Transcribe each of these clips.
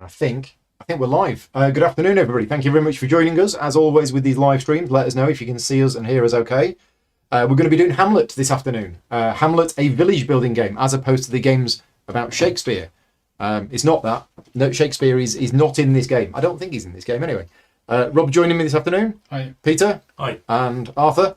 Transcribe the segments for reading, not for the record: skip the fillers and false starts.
I think we're live. Good afternoon, everybody. Thank you very much for joining us. As always with these live streams, let us know if you can see us and hear us okay. We're going to be doing Hamlet this afternoon. Hamlet, a village building game, as opposed to the games about Shakespeare. It's not that. No, Shakespeare is not in this game. I don't think he's in this game anyway. Rob joining me this afternoon. Hi. Peter. Hi. And Arthur.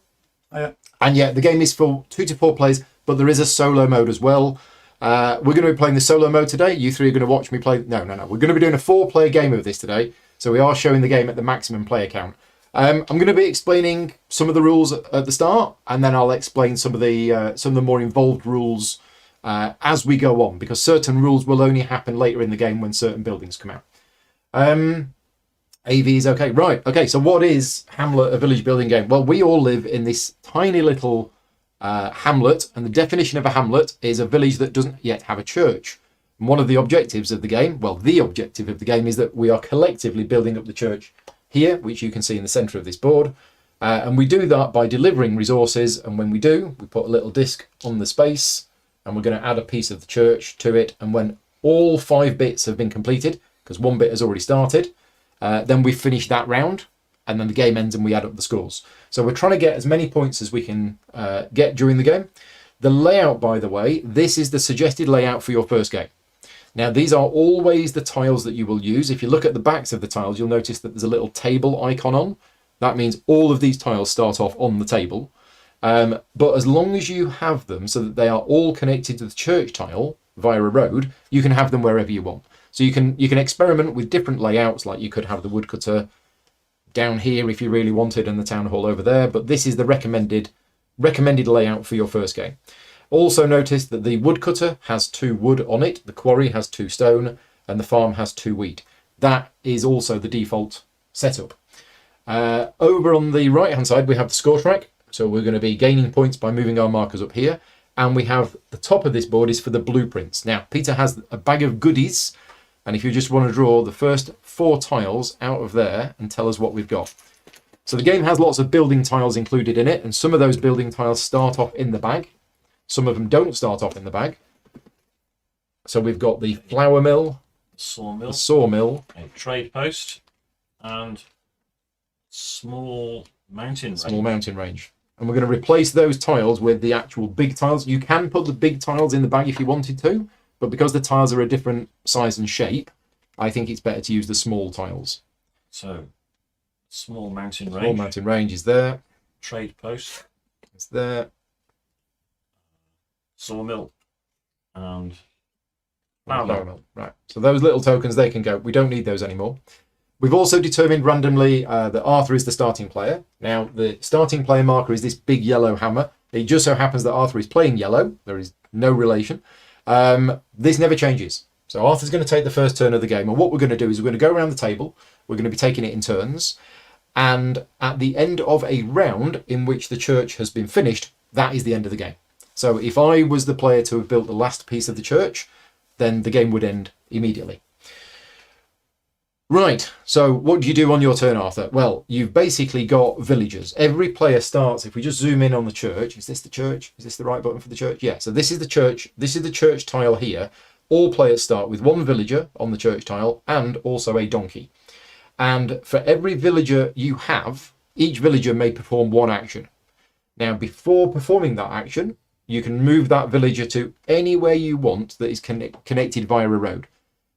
Hiya. And yeah, the game is for 2 to 4 players, but there is a solo mode as well. We're going to be playing the solo mode today. You three are going to watch me play. No. We're going to be doing a 4-player game of this today. So we are showing the game at the maximum player count. I'm going to be explaining some of the rules at the start, and then I'll explain some of the more involved rules as we go on, because certain rules will only happen later in the game when certain buildings come out. AV is okay. Right. Okay. So what is Hamlet, a village building game? Well, we all live in this tiny little hamlet, and the definition of a hamlet is a village that doesn't yet have a church. And one of the objectives of the game, well, the objective of the game is that we are collectively building up the church here, which you can see in the center of this board. And we do that by delivering resources. And when we do, we put a little disc on the space, and we're going to add a piece of the church to it. And when all 5 bits have been completed, because 1 bit has already started, then we finish that round, and then the game ends and we add up the scores. So we're trying to get as many points as we can get during the game. The layout, by the way, this is the suggested layout for your first game. Now, these are always the tiles that you will use. If you look at the backs of the tiles, you'll notice that there's a little table icon on. That means all of these tiles start off on the table. But as long as you have them so that they are all connected to the church tile via a road, you can have them wherever you want. So you can experiment with different layouts, like you could have the woodcutter down here if you really wanted, and the town hall over there. But this is the recommended layout for your first game. Also notice that the woodcutter has 2 wood on it, the quarry has 2 stone, and the farm has 2 wheat. That is also the default setup. Over on the right hand side we have the score track. So we're going to be gaining points by moving our markers up here. And we have the top of this board is for the blueprints. Now, Peter has a bag of goodies. And if you just want to draw the first 4 tiles out of there and tell us what we've got. So the game has lots of building tiles included in it. And some of those building tiles start off in the bag. Some of them don't start off in the bag. So we've got the flour mill, Sawmill, the sawmill, a trade post, and small mountain range. And we're going to replace those tiles with the actual big tiles. You can put the big tiles in the bag if you wanted to, but because the tiles are a different size and shape, I think it's better to use the small tiles. So, small mountain range. Small mountain range is there. Trade post. It's there. Sawmill. And flour mill. Right. So those little tokens, they can go. We don't need those anymore. We've also determined randomly that Arthur is the starting player. Now, the starting player marker is this big yellow hammer. It just so happens that Arthur is playing yellow. There is no relation. This never changes. So Arthur's going to take the first turn of the game. And what we're going to do is we're going to go around the table. We're going to be taking it in turns. And at the end of a round in which the church has been finished, that is the end of the game. So if I was the player to have built the last piece of the church, then the game would end immediately. Right, so what do you do on your turn, Arthur? Well, you've basically got villagers. Every player starts, if we just zoom in on the church, is this the church? Is this the right button for the church? Yeah, so this is the church. This is the church tile here. All players start with 1 villager on the church tile and also a donkey. And for every villager you have, each villager may perform 1 action. Now, before performing that action, you can move that villager to anywhere you want that is connected via a road.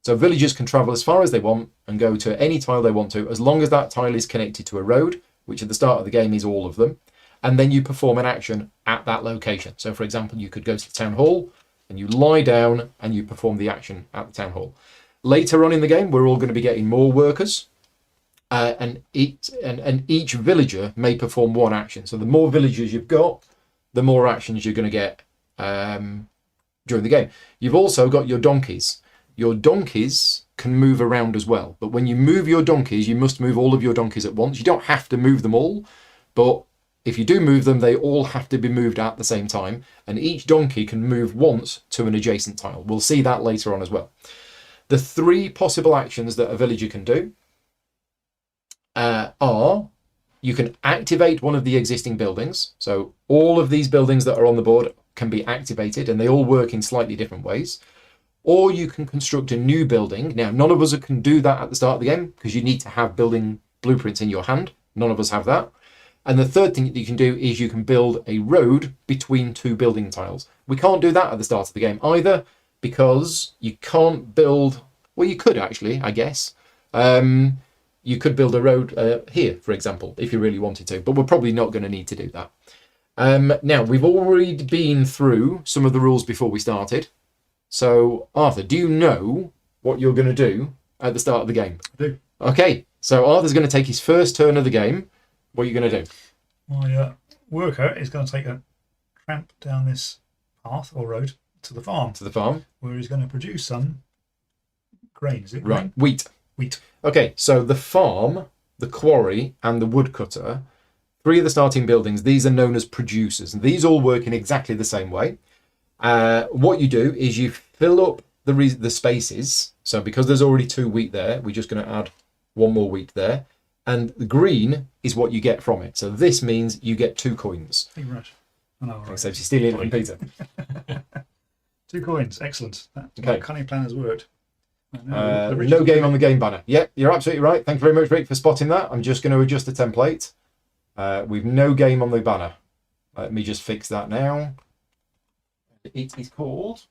So villagers can travel as far as they want and go to any tile they want to, as long as that tile is connected to a road, which at the start of the game is all of them. And then you perform an action at that location. So for example, you could go to the town hall and you lie down and you perform the action at the town hall. Later on in the game, we're all going to be getting more workers. And each villager may perform 1 action. So the more villagers you've got, the more actions you're going to get during the game. You've also got your donkeys. Your donkeys can move around as well. But when you move your donkeys, you must move all of your donkeys at once. You don't have to move them all, but if you do move them, they all have to be moved at the same time. And each donkey can move once to an adjacent tile. We'll see that later on as well. The 3 possible actions that a villager can do are you can activate one of the existing buildings. So all of these buildings that are on the board can be activated, and they all work in slightly different ways. or you can construct a new building. Now, none of us can do that at the start of the game because you need to have building blueprints in your hand. None of us have that. And the third thing that you can do is you can build a road between two building tiles. We can't do that at the start of the game either because you can't build... Well, you could actually, I guess. You could build a road here, for example, if you really wanted to. But we're probably not going to need to do that. Now, we've already been through some of the rules before we started. So, Arthur, do you know what you're going to do at the start of the game? I do. Okay, so Arthur's going to take his first turn of the game. What are you going to do? My worker is going to take a tramp down this path or road to the farm. To the farm. Where he's going to produce some grain. Is it Right, grain? wheat. Wheat. Okay, so the farm, the quarry, and the woodcutter, 3 of the starting buildings, these are known as producers. And these all work in exactly the same way. What you do is you fill up the spaces. So because there's already 2 wheat there, we're just going to add 1 more wheat there. And the green is what you get from it. So this means you get 2 coins. Right. I know, right. Except you're stealing it from Peter. 2 coins. Excellent. That Okay. cunning plan has worked. No game on the game banner. Yep, you're absolutely right. Thank you very much, Rick, for spotting that. I'm just going to adjust the template. We've no game on the banner. Let me just fix that now. It is called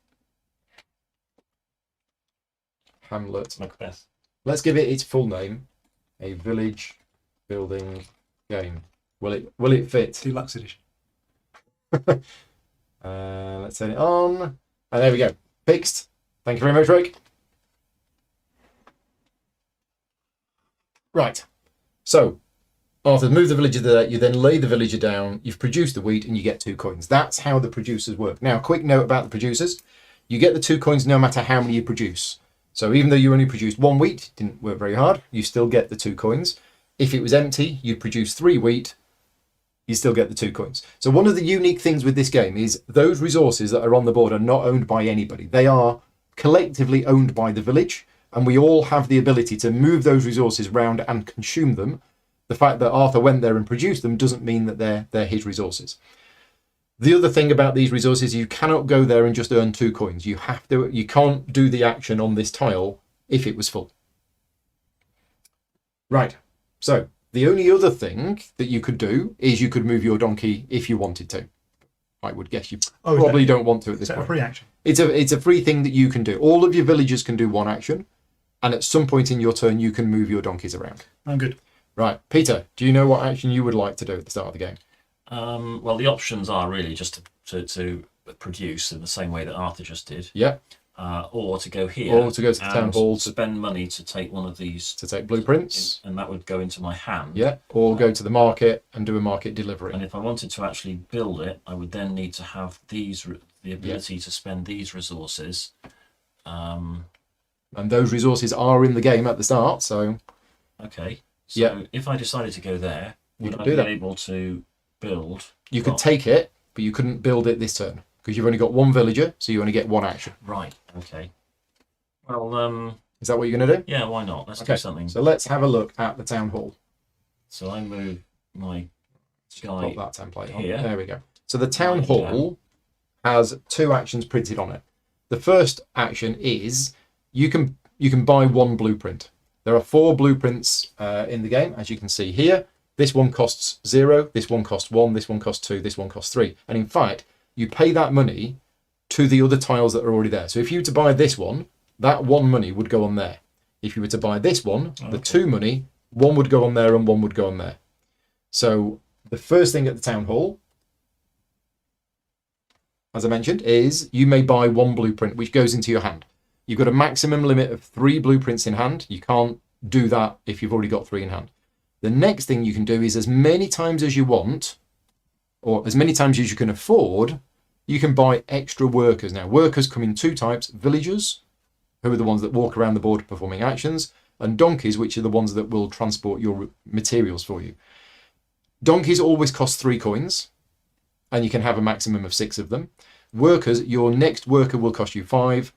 Hamlet. Macbeth. Let's give it its full name. A village building game. Will it fit? Deluxe edition. Let's turn it on. And there we go. Fixed. Thank you very much, Rick. Right. So, Arthur, move the villager there. You then lay the villager down. You've produced the wheat and you get 2 coins. That's how the producers work. Now, quick note about the producers. You get the 2 coins no matter how many you produce. So even though you only produced 1 wheat, didn't work very hard, you still get the 2 coins. If it was empty, you'd produce 3 wheat, you still get the 2 coins. So one of the unique things with this game is those resources that are on the board are not owned by anybody. They are collectively owned by the village, and we all have the ability to move those resources around and consume them. The fact that Arthur went there and produced them doesn't mean that they're his resources. The other thing about these resources, you cannot go there and just earn 2 coins. You can't do the action on this tile if it was full. Right. So the only other thing that you could do is you could move your donkey if you wanted to. I would guess you probably don't want to at this point. Is that a free action? It's a free thing that you can do. All of your villagers can do 1 action, and at some point in your turn, you can move your donkeys around. I'm good. Right. Peter, do you know what action you would like to do at the start of the game? Well, the options are really just to produce in the same way that Arthur just did. Yeah. Or to go here. Or to go to the town hall to spend money to take one of these. to take blueprints. And that would go into my hand. Yeah. Or go to the market and do a market delivery. And if I wanted to actually build it, I would then need to have the ability to spend these resources. And those resources are in the game at the start, so... Okay. So Yeah. if I decided to go there, You would could I do be that. able to build? You could take it, but you couldn't build it this turn. Because you've only got 1 villager, so you only get 1 action. Right. Okay. Well, Is that what you're going to do? yeah, why not? Let's Okay, do something. so let's have a look at the town hall. So I move my Pop guy. that template on. here. There we go. So the town Right, hall has 2 actions printed on it. The first action is you can buy 1 blueprint. There are 4 blueprints in the game, as you can see here. This one costs 0, this one costs 1, this one costs 2, this one costs 3. And in fact, you pay that money to the other tiles that are already there. So if you were to buy this one, that 1 money would go on there. If you were to buy this one, the 2 money, 1 would go on there and 1 would go on there. So the first thing at the town hall, as I mentioned, is you may buy 1 blueprint, which goes into your hand. You've got a maximum limit of 3 blueprints in hand. You can't do that if you've already got 3 in hand. The next thing you can do is as many times as you want, or as many times as you can afford, you can buy extra workers. Now, workers come in 2 types: villagers, who are the ones that walk around the board performing actions, and donkeys, which are the ones that will transport your materials for you. Donkeys always cost 3 coins, and you can have a maximum of 6 of them. Workers, your next worker will cost you 5,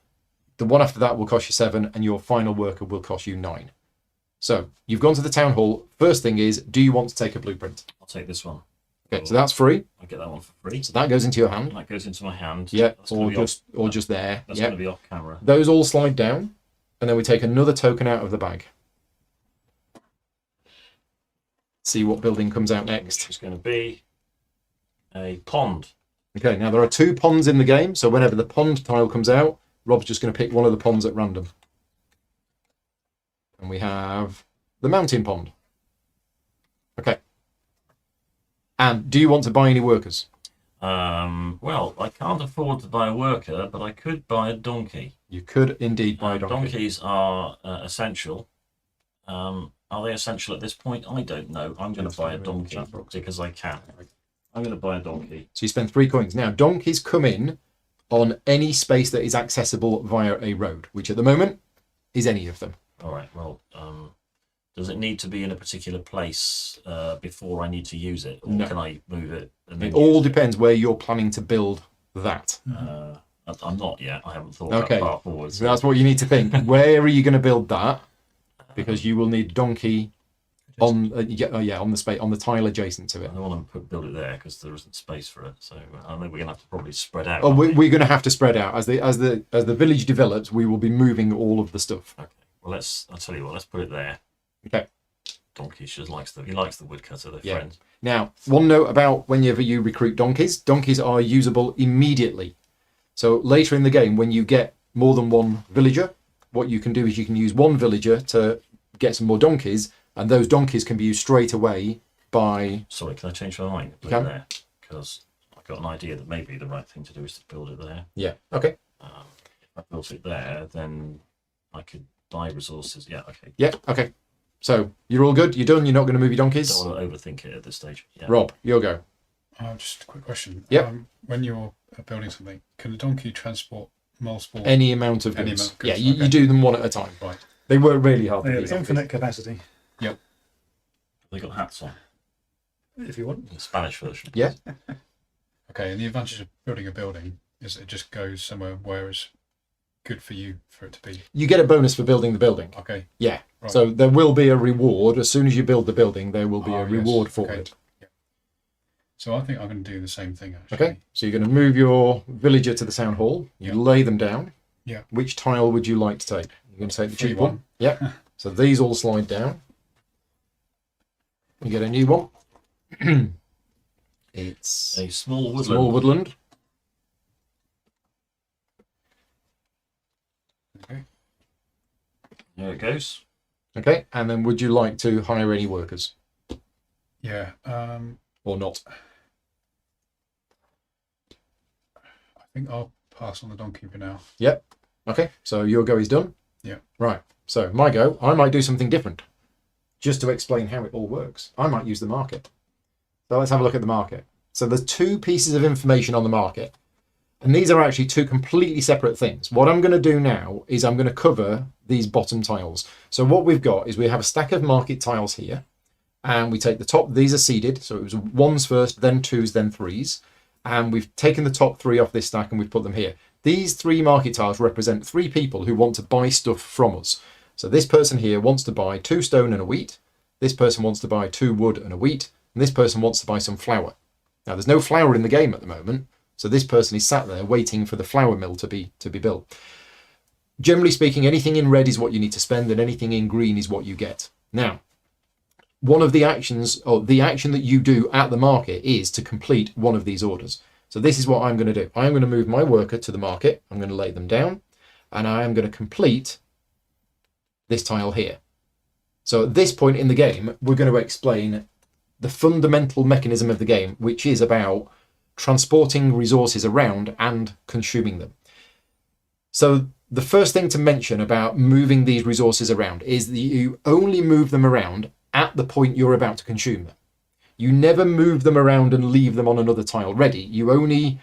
the one after that will cost you 7, and your final worker will cost you 9. So, you've gone to the town hall. First thing is, do you want to take a blueprint? I'll take this one. Okay, so that's free. I get that one for free. So that goes into your hand. And that goes into my hand. Yeah, That's gonna be off- or just there. That's Yeah. going to be off camera. Those all slide down, and then we take another token out of the bag. See what building comes out next. It's going to be a pond. Okay, now there are 2 ponds in the game, so whenever the pond tile comes out, Rob's just going to pick one of the ponds at random. And we have the mountain pond. Okay. And do you want to buy any workers? Well, I can't afford to buy a worker, but I could buy a donkey. You could indeed buy a donkey. Donkeys are essential. Are they essential at this point? I don't know. I'm going to buy a donkey because I can. I'm going to buy a donkey. So you spend 3 coins. Now, donkeys come in on any space that is accessible via a road, which at the moment is any of them. All right. Well, does it need to be in a particular place before I need to use it, or No. can I move it? And then It all use depends where you're planning to build that. I'm not yet. I haven't thought Okay. that far forward. So that's what you need to think. Where are you going to build that? Because you will need donkey on on the space on the tile adjacent to it. I don't want to build it there because there isn't space for it. So I think we're going to have to probably spread out. Oh, aren't we? we're going to have to spread out as the village develops. We will be moving all of the stuff. Okay. Well, I'll tell you what. Let's put it there. Okay. Donkey just likes the woodcutter. They're Yeah. friends. Now, one note about whenever you recruit donkeys, donkeys are usable immediately. So later in the game, when you get more than one villager, what you can do is you can use one villager to get some more donkeys, and those donkeys can be used straight away by... Sorry, can I change my mind? Put You it can. there because I've got an idea that maybe the right thing to do is to build it there. Yeah, okay. If I built it there, then I could buy resources. Yeah, okay. Yeah, okay. So you're all good? You're done? You're not going to move your donkeys? Don't want to overthink it at this stage. Yeah. Rob, you'll go. Just a quick question. Yep. When you're building something, can a donkey transport multiple? Any amount of Any goods. amount of Yeah, goods, you okay. do them one at a time. Right. They work really hard. Yeah, for it's these. infinite capacity, They got hats on. if you want. The Spanish version. Yeah. Okay, and the advantage of building a building is it just goes somewhere where it's good for you for it to be. You get a bonus for building the building. Okay. Yeah. Right. So there will be a reward. As soon as you build the building, there will be a yes, reward for okay. it. Yeah. So I think I'm going to do the same thing actually. Okay. So you're going to move your villager to the sound hall. You Yeah. lay them down. Yeah. Which tile would you like to take? You're going to take the Free cheap one. Yeah. So these all slide down. You get a new one. It's A small woodland. small woodland. Okay. There it goes. Okay. And then would you like to hire any workers Yeah. or not? I think I'll pass on the donkey for now. Yep. Okay. So your go is done. Yeah. Right. So my go, I might do something different just to explain how it all works. I might use the market. So let's have a look at the market. So there's 2 pieces of information on the market. And these are actually 2 completely separate things. What I'm going to do now is I'm going to cover these bottom tiles. So what we've got is we have a stack of market tiles here. And we take the top, these are seeded. So it was 1s first, then 2s, then 3s. And we've taken the top 3 off this stack and we've put them here. These 3 market tiles represent 3 people who want to buy stuff from us. So this person here wants to buy 2 stone and a wheat. This person wants to buy 2 wood and a wheat. And this person wants to buy some flour. Now there's no flour in the game at the moment. So this person is sat there waiting for the flour mill to be built. Generally speaking, anything in red is what you need to spend and anything in green is what you get. Now, one of the actions, or the action that you do at the market is to complete one of these orders. So this is what I'm going to do. I'm going to move my worker to the market. I'm going to lay them down and I am going to complete this tile here. So at this point in the game, we're going to explain the fundamental mechanism of the game, which is about transporting resources around and consuming them. So the first thing to mention about moving these resources around is that you only move them around at the point you're about to consume them. You never move them around and leave them on another tile ready. You only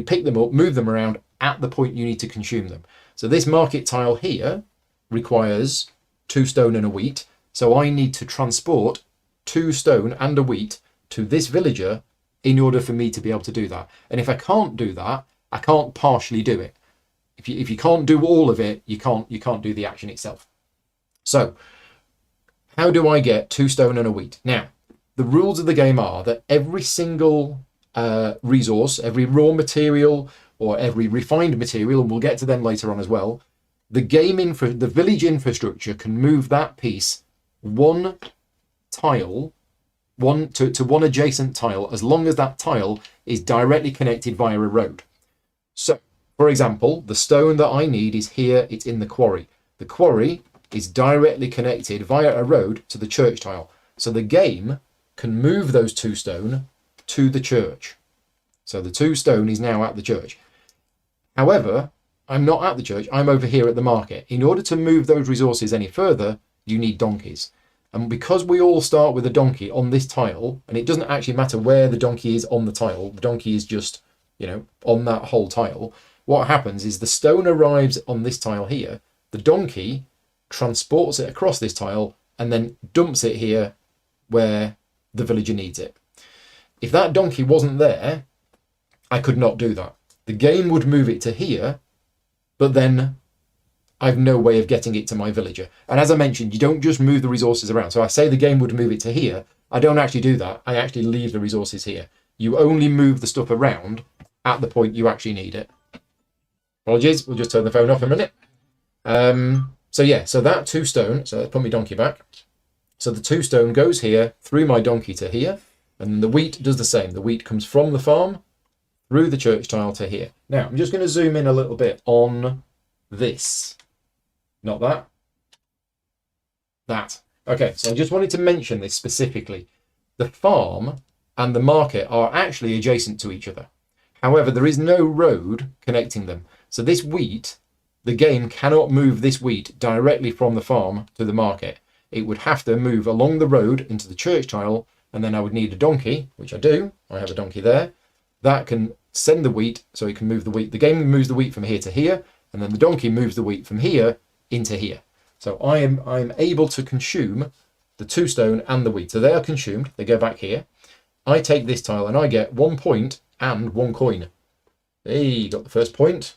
pick them up, move them around at the point you need to consume them. So this market tile here requires 2 stone and a wheat. So I need to transport 2 stone and a wheat to this villager in order for me to be able to do that. And if I can't do that, I can't partially do it. If you can't do all of it, you can't do the action itself. So how do I get 2 stone and a wheat? Now, the rules of the game are that every single resource, every raw material, or every refined material, and we'll get to them later on as well, the village infrastructure can move that piece one tile, to one adjacent tile, as long as that tile is directly connected via a road. So, for example, the stone that I need is here, it's in the quarry. The quarry is directly connected via a road to the church tile. So the game can move those 2 stone to the church. So the 2 stone is now at the church. However, I'm not at the church, I'm over here at the market. In order to move those resources any further, you need donkeys. And because we all start with a donkey on this tile, and it doesn't actually matter where the donkey is on the tile, the donkey is just, on that whole tile, what happens is the stone arrives on this tile here, the donkey transports it across this tile, and then dumps it here where the villager needs it. If that donkey wasn't there, I could not do that. The game would move it to here, but then I've no way of getting it to my villager. And as I mentioned, you don't just move the resources around. So I say the game would move it to here. I don't actually do that. I actually leave the resources here. You only move the stuff around at the point you actually need it. Apologies, we'll just turn the phone off a minute. So that 2 stone, so let's put my donkey back. So the 2 stone goes here, through my donkey to here, and the wheat does the same. The wheat comes from the farm, through the church tile to here. Now, I'm just going to zoom in a little bit on this. Not that. That. Okay, so I just wanted to mention this specifically. The farm and the market are actually adjacent to each other. However, there is no road connecting them. So this wheat, the game cannot move this wheat directly from the farm to the market. It would have to move along the road into the church tile, and then I would need a donkey, which I do. I have a donkey there. That can send the wheat, so it can move the wheat. The game moves the wheat from here to here, and then the donkey moves the wheat from here into here. So I'm able to consume the 2 stone and the wheat. So they are consumed. They go back here. I take this tile and I get 1 point and 1 coin. Hey, got the first point.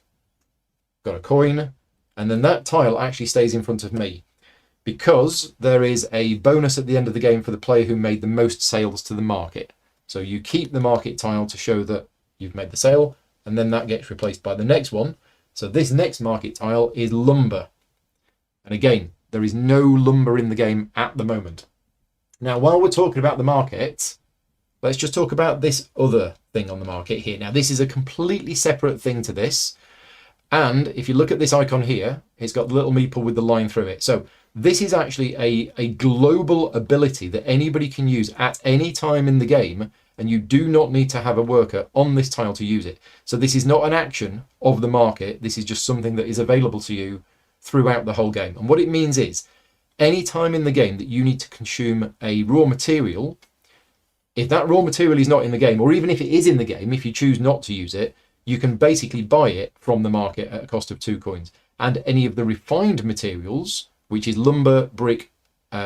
Got a coin. And then that tile actually stays in front of me, because there is a bonus at the end of the game for the player who made the most sales to the market. So you keep the market tile to show that you've made the sale, and then that gets replaced by the next one. So this next market tile is lumber. And again, there is no lumber in the game at the moment. Now, while we're talking about the market, let's just talk about this other thing on the market here. Now, this is a completely separate thing to this. And if you look at this icon here, it's got the little meeple with the line through it. So this is actually a global ability that anybody can use at any time in the game, and you do not need to have a worker on this tile to use it. So this is not an action of the market. This is just something that is available to you throughout the whole game. And what it means is, any time in the game that you need to consume a raw material, if that raw material is not in the game, or even if it is in the game, if you choose not to use it, you can basically buy it from the market at a cost of 2 coins. And any of the refined materials, which is lumber, brick,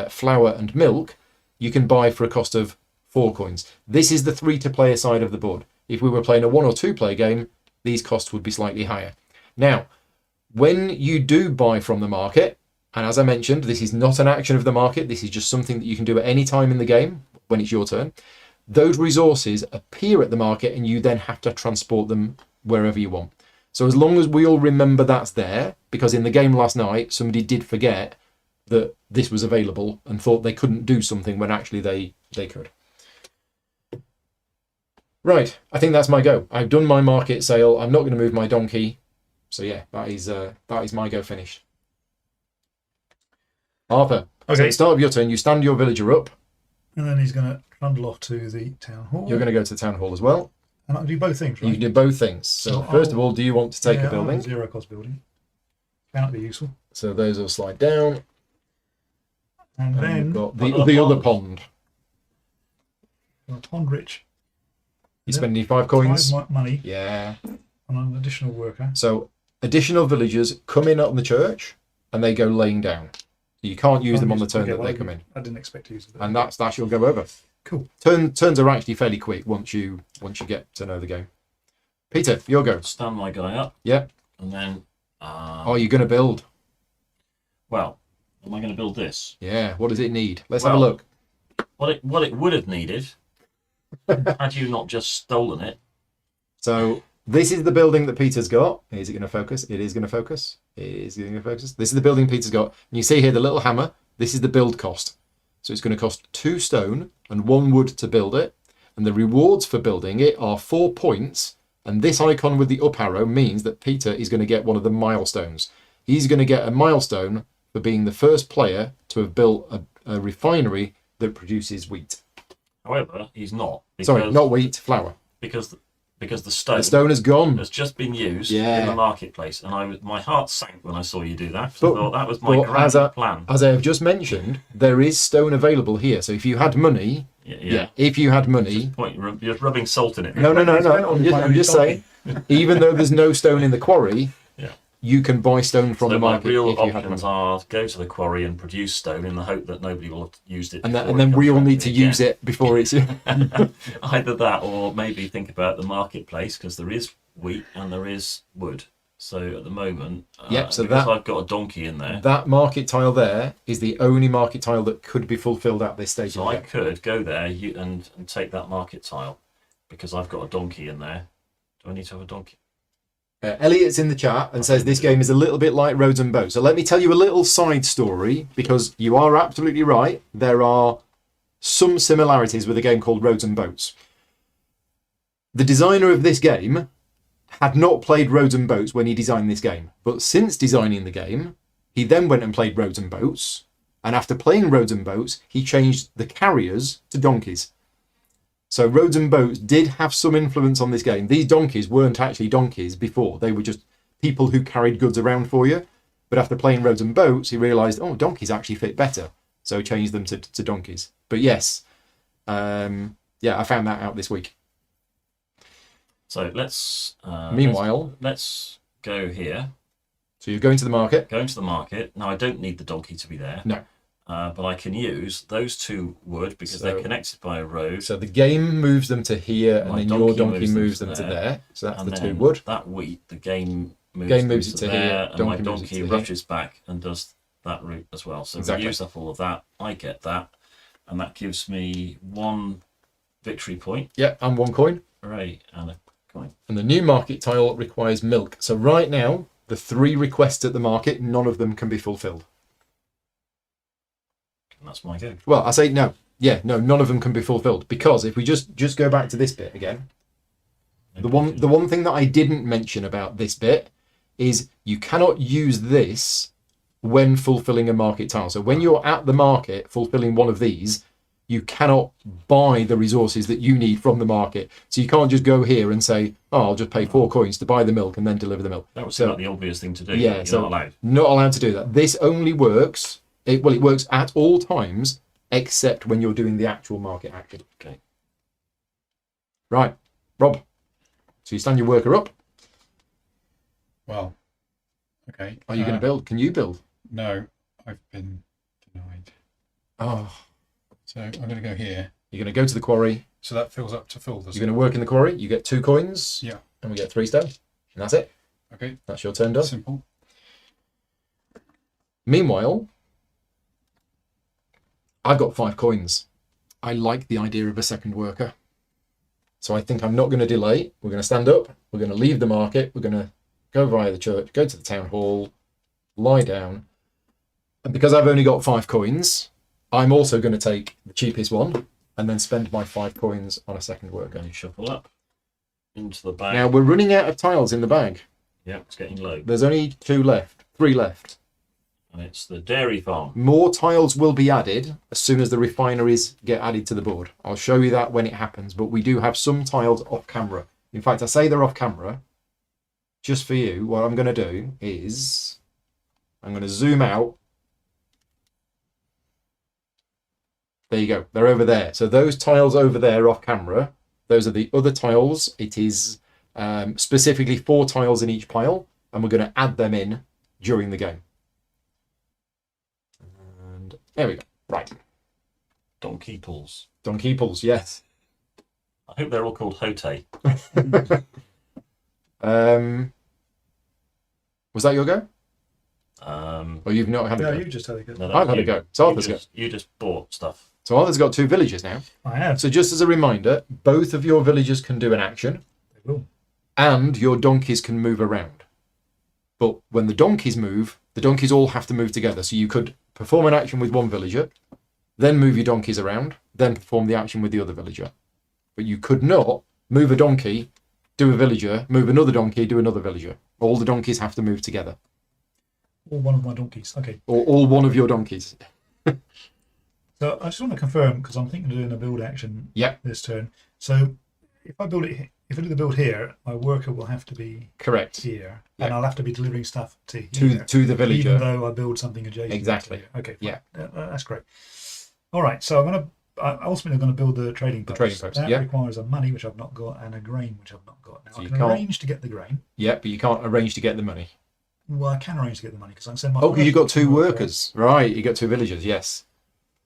flour and milk, you can buy for a cost of 4 coins. This is the 3-player side of the board. If we were playing a 1 or 2 player game, these costs would be slightly higher. Now, when you do buy from the market, and as I mentioned, this is not an action of the market, this is just something that you can do at any time in the game when it's your turn, those resources appear at the market and you then have to transport them wherever you want. So as long as we all remember that's there, because in the game last night, somebody did forget that this was available and thought they couldn't do something when actually they could. Right, I think that's my go. I've done my market sale. I'm not going to move my donkey. So yeah, that is my go finished. Arthur, so at the start of your turn, you stand your villager up. And then he's going to trundle off to the town hall. You're going to go to the town hall as well. And I can do both things, right? You can do both things. So first of all, do you want to take a building? 0 cost building. Bound to be useful. So those will slide down. And then you've got the other pond. Pond rich. You're spending 5 coins. 5 money. Yeah. On an additional worker. So additional villagers come in on the church and they go laying down. You can't use them on the turn that they come in. I didn't expect to use them. And that's your go over. Cool. Turns are actually fairly quick once you get to know the game. Peter, your go. Stand my guy up. Yep. And then. Are you going to build? Well, am I going to build this? Yeah. What does it need? Let's have a look. What it would have needed, had you not just stolen it. So this is the building that Peter's got. Is it going to focus? It is going to focus. It is going to focus. This is the building Peter's got. And you see here the little hammer. This is the build cost. So it's going to cost 2 stone and 1 wood to build it. And the rewards for building it are 4 points. And this icon with the up arrow means that Peter is going to get one of the milestones. He's going to get a milestone for being the first player to have built a refinery that produces wheat. However, he's not. Sorry, not wheat, flour. Because the stone, The stone has gone. has just been used Yeah. in the marketplace, and my heart sank when I saw you do that. But- I thought that was my but grand plan. As I have just mentioned, there is stone available here. So if you had money, if you had money, You're rubbing salt in it. no. Spend it on I'm just saying, even though there's no stone in the quarry, Yeah. you can buy stone from So the my market real if you had options money. are go to the quarry and produce stone in the hope that nobody will have used it. And before then it we comes all back need to again. use it before it's. Either that, or maybe think about the marketplace, because there is wheat and there is wood. So at the moment, Yep, so because that- I've got a donkey in there, That market tile there is the only market tile that could be fulfilled at this stage. so of the I game. could go there and take that market tile, because I've got a donkey in there. Do I need to have a donkey? Elliot's in the chat and says this game is a little bit like Roads and Boats. So let me tell you a little side story, because you are absolutely right. There are some similarities with a game called Roads and Boats. The designer of this game had not played Roads and Boats when he designed this game. But since designing the game, he then went and played Roads and Boats. And after playing Roads and Boats, he changed the carriers to donkeys. So Roads and Boats did have some influence on this game. These donkeys weren't actually donkeys before. They were just people who carried goods around for you. But after playing Roads and Boats, he realised, oh, donkeys actually fit better. So he changed them to donkeys. But yes, I found that out this week. So let's. Meanwhile, let's go here. so you're going to the market. Going to the market. Now I don't need the donkey to be there. No. But I can use those 2 wood because So- they're connected by a road. So the game moves them to here, and My then your donkey donkey moves moves them them to to there. there. So that's and the 2 then wood. that wheat, the game moves, Game moves them it to there, here, and my donkey moves it donkey to here. rushes back and does that route as well. So Exactly. we use up all of that. I get that, and that gives me 1 victory point. Yeah, and 1 coin. Hooray! And a coin. And the new market tile requires milk. So right now, the 3 requests at the market, none of them can be fulfilled. And that's my go. Well, I say no. Yeah, no, none of them can be fulfilled, because if we just go back to this bit again, the one thing that I didn't mention about this bit is you cannot use this when fulfilling a market tile. So when you're at the market fulfilling one of these, you cannot buy the resources that you need from the market. So you can't just go here and say, oh, I'll just pay 4 coins to buy the milk and then deliver the milk. That would So- seem like the obvious thing to do. Yeah, You're so not allowed. not allowed to do that. This only works, it works at all times, except when you're doing the actual market action. Okay. Right, Rob. So you stand your worker up. Well, okay. Are you going to build? Can you build? No, I've been denied. Oh, So I'm going to go here. you're going to go to the quarry. So that fills up to full, does You're it? going to work in the quarry. You get 2 coins. Yeah. And we get 3 stone. And that's it. Okay, That's your turn done. simple. Meanwhile, I've got 5 coins. I like the idea of a second worker. So I think I'm not going to delay. We're going to stand up. We're going to leave the market. We're going to go via the church, go to the town hall, lie down. And because I've only got 5 coins, I'm also going to take the cheapest one and then spend my 5 coins on a second worker. And you shuffle up into the bag. Now, we're running out of tiles in the bag. Yeah, it's getting low. There's only 2 left, 3 left. And it's the dairy farm. More tiles will be added as soon as the refineries get added to the board. I'll show you that when it happens, but we do have some tiles off camera. In fact, I say they're off camera just for you. What I'm going to do is I'm going to zoom out. There you go. They're over there. So those tiles over there off camera, those are the other tiles. It is specifically 4 tiles in each pile, and we're going to add them in during the game. And there we go. Right. Donkey pulls. Donkey pulls, yes. I hope they're all called Hote. Was that your go? Um, Or you've not had a Yeah, go? you just had a go. no, I've had a go. It's Arthur's go. You just bought stuff. So Arthur's got 2 villagers now. I have. So just as a reminder, both of your villagers can do an action, They will. and your donkeys can move around. But when the donkeys move, the donkeys all have to move together. So you could perform an action with one villager, then move your donkeys around, then perform the action with the other villager. But you could not move a donkey, do a villager, move another donkey, do another villager. All the donkeys have to move together. Or one of my donkeys. Okay. Or all one of your donkeys. So I just want to confirm, because I'm thinking of doing a build action Yep. this turn. So if I build it, if I do the build here, my worker will have to be Correct. here, Yeah. and I'll have to be delivering stuff to To here, the villager. even though I build something adjacent. Exactly. To here. Okay. Fine. Yeah. That's great. All right. So ultimately I'm going to build the trading post. trading post, That yeah. requires a money, which I've not got, and a grain, which I've not got. Now So I you can can't- arrange to get the grain. Yeah, but you can't arrange to get the money. Well, I can arrange to get the money because I can send my. Oh, because you've got 2 worker. workers. Right, you got 2 villagers, yes.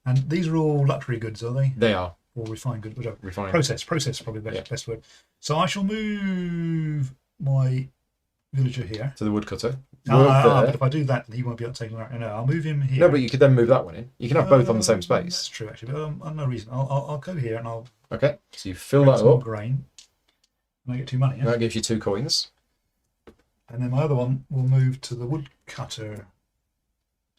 And these are all luxury goods, are they? They are Or refined goods, whatever. refined. Process is probably the best word. So I shall move my villager here. To the woodcutter. Work But there. if I do that, then he won't be able to take them. No, I'll move him here. No, but you could then move that one in. You can have both on the same That's space. true, actually. But no reason. I'll go here and I'll Okay, so you fill bring that some more up. grain. And I get 2 money. Yeah? That gives you 2 coins. And then my other one will move to the woodcutter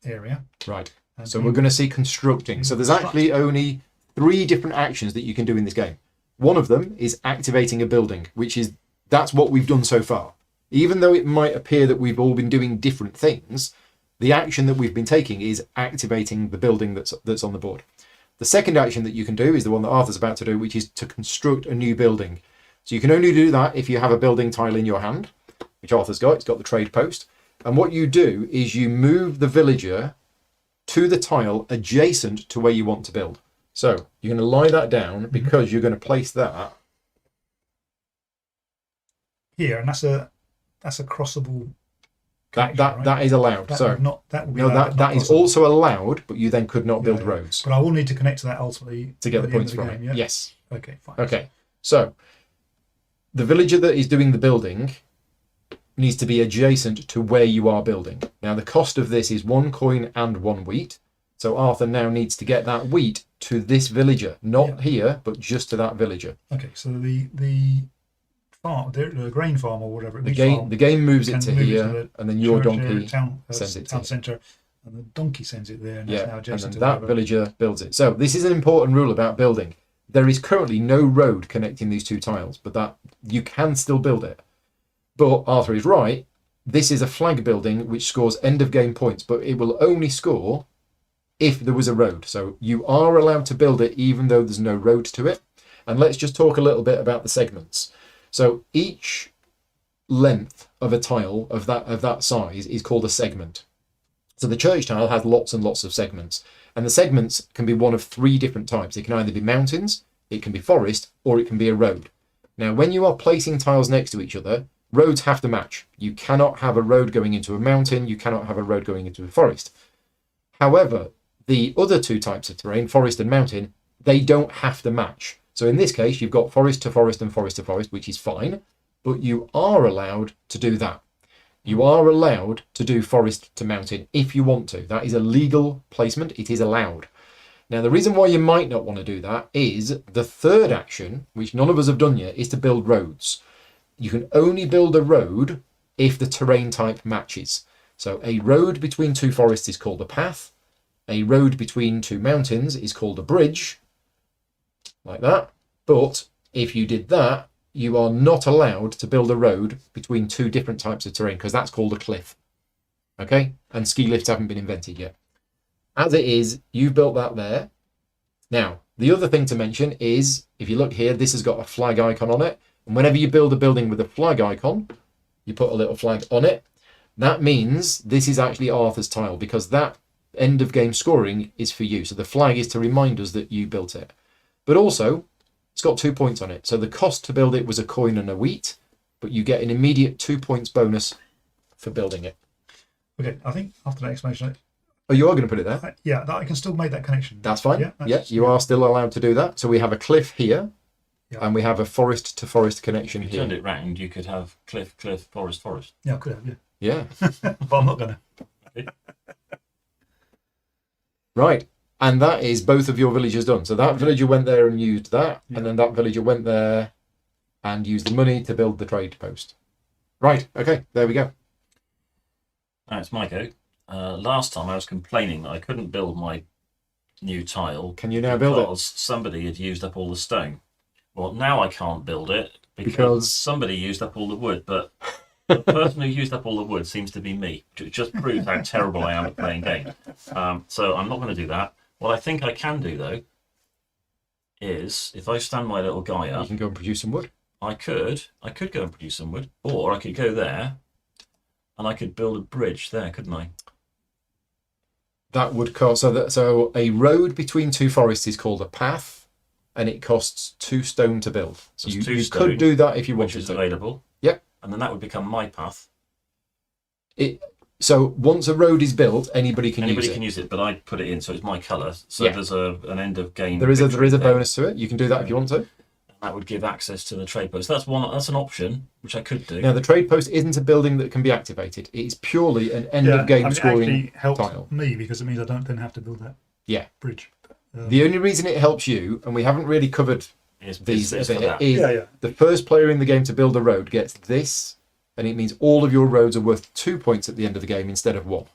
area. Right. And So he- we're going to see constructing. So there's actually only 3 different actions that you can do in this game. One of them is activating a building, that's what we've done so far. Even though it might appear that we've all been doing different things, the action that we've been taking is activating the building that's on the board. The second action that you can do is the one that Arthur's about to do, which is to construct a new building. So you can only do that if you have a building tile in your hand, which Arthur's got. It's got the trade post. And what you do is you move the villager to the tile adjacent to where you want to build. So you're going to lie that down because you're going to place that. here, and that's a crossable. That connection, right? is allowed. That So would not that would be no, allowed, but that not is crossable. also allowed, but you then could not build Yeah. roads But I will need to connect to that ultimately to get the at end points of the from game, it. yeah? Yes. Okay, fine. Okay. So the villager that is doing the building needs to be adjacent to where you are building. Now the cost of this is 1 coin and 1 wheat. So Arthur now needs to get that wheat to this villager, not Yeah. here, but just to that villager. Okay, so the farm, the grain farm or whatever. The game moves it can to move it to here, the and then your church, donkey town sends it to town here. centre, and the donkey sends it there, and that's now Yeah, and adjacent then to that wherever. villager builds it. So this is an important rule about building. There is currently no road connecting these 2 tiles, but that you can still build it. But Arthur is right. This is a flag building which scores end of game points, but it will only score if there was a road. So you are allowed to build it even though there's no road to it. And let's just talk a little bit about the segments. So each length of a tile of that size is called a segment. So the church tile has lots and lots of segments, and the segments can be one of 3 different types. It can either be mountains, it can be forest, or it can be a road. Now, when you are placing tiles next to each other, roads have to match. You cannot have a road going into a mountain, you cannot have a road going into a forest. However, the other 2 types of terrain, forest and mountain, they don't have to match. So in this case, you've got forest to forest and forest to forest, which is fine, but you are allowed to do that. You are allowed to do forest to mountain if you want to. That is a legal placement. It is allowed. Now, the reason why you might not want to do that is the third action, which none of us have done yet, is to build roads. You can only build a road if the terrain type matches. So a road between 2 forests is called a path. A road between 2 mountains is called a bridge, like that. But if you did that, you are not allowed to build a road between 2 different types of terrain, because that's called a cliff. Okay? And ski lifts haven't been invented yet. As it is, you've built that there. Now, the other thing to mention is, if you look here, this has got a flag icon on it. And whenever you build a building with a flag icon, you put a little flag on it. That means this is actually Arthur's tile, because that end of game scoring is for you. So the flag is to remind us that you built it. But also, it's got 2 points on it. So the cost to build it was a coin and a wheat, but you get an immediate 2 points bonus for building it. Okay, I think after that explanation, Oh, you are going to put it there? yeah, that I can still make that connection. That's fine. Yeah, Yeah, you are still allowed to do that. So we have a cliff here, Yeah. and we have a forest to forest connection If you turned here. it round, you could have cliff, cliff, forest, forest. Yeah, I could have, yeah. Yeah. But I'm not going to. Right. And that is both of your villagers done. So that villager went there and used that, and then that villager went there and used the money to build the trade post. Right, okay, there we go. Now it's my go. Last time I was complaining that I couldn't build my new tile. Can you now build it? Because somebody had used up all the stone. Well, now I can't build it Because- somebody used up all the wood, but the person who used up all the wood seems to be me. It just proves how terrible I am at playing games. So I'm not going to do that. What I think I can do, though, is if I stand my little guy You up, can go and produce some wood. I could go and produce some wood, or I could go there and I could build a bridge there, couldn't I? That would cost so a road between two forests is called a path, and it costs 2 stone to build. So There's you 2 could stone, do that if you which wanted is to. available. Yep. And then that would become my path. So once a road is built, anybody can Anybody use it. can use it, but I put it in, so it's my colour. So Yeah. there's an end of game. There is a victory there. bonus to it. You can do that if you want to. That would give access to the trade post. That's an option which I could do. Now the trade post isn't a building that can be activated. It's purely an end of game it scoring actually helps tile. me because it means I don't then have to build that Yeah. bridge. The only reason it helps you, and we haven't really covered these Is a for bit, that. is Yeah. the first player in the game to build a road gets this, and it means all of your roads are worth 2 points at the end of the game instead of 1.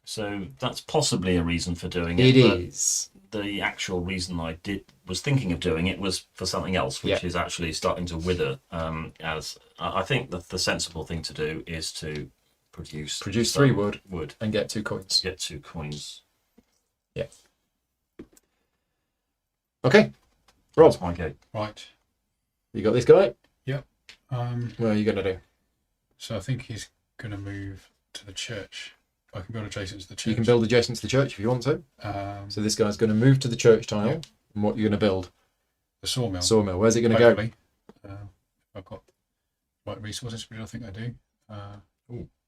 So that's possibly a reason for doing it. It but is. The actual reason I was thinking of doing it was for something else, which is actually starting to wither. As I think that the sensible thing to do is to produce 3 wood wood and get 2 coins. get 2 coins. Yeah. Okay. Rob, That's my go. Right. you got this guy? Um, What are you going to do? so I think he's going to move to the church. I can build adjacent to the church. You can build adjacent to the church if you want to. So this guy's going to move to the church tile. Yeah. And what you're going to build? the sawmill. Sawmill. Where's it going to go? Hopefully. If I've got right resources, which I think I do.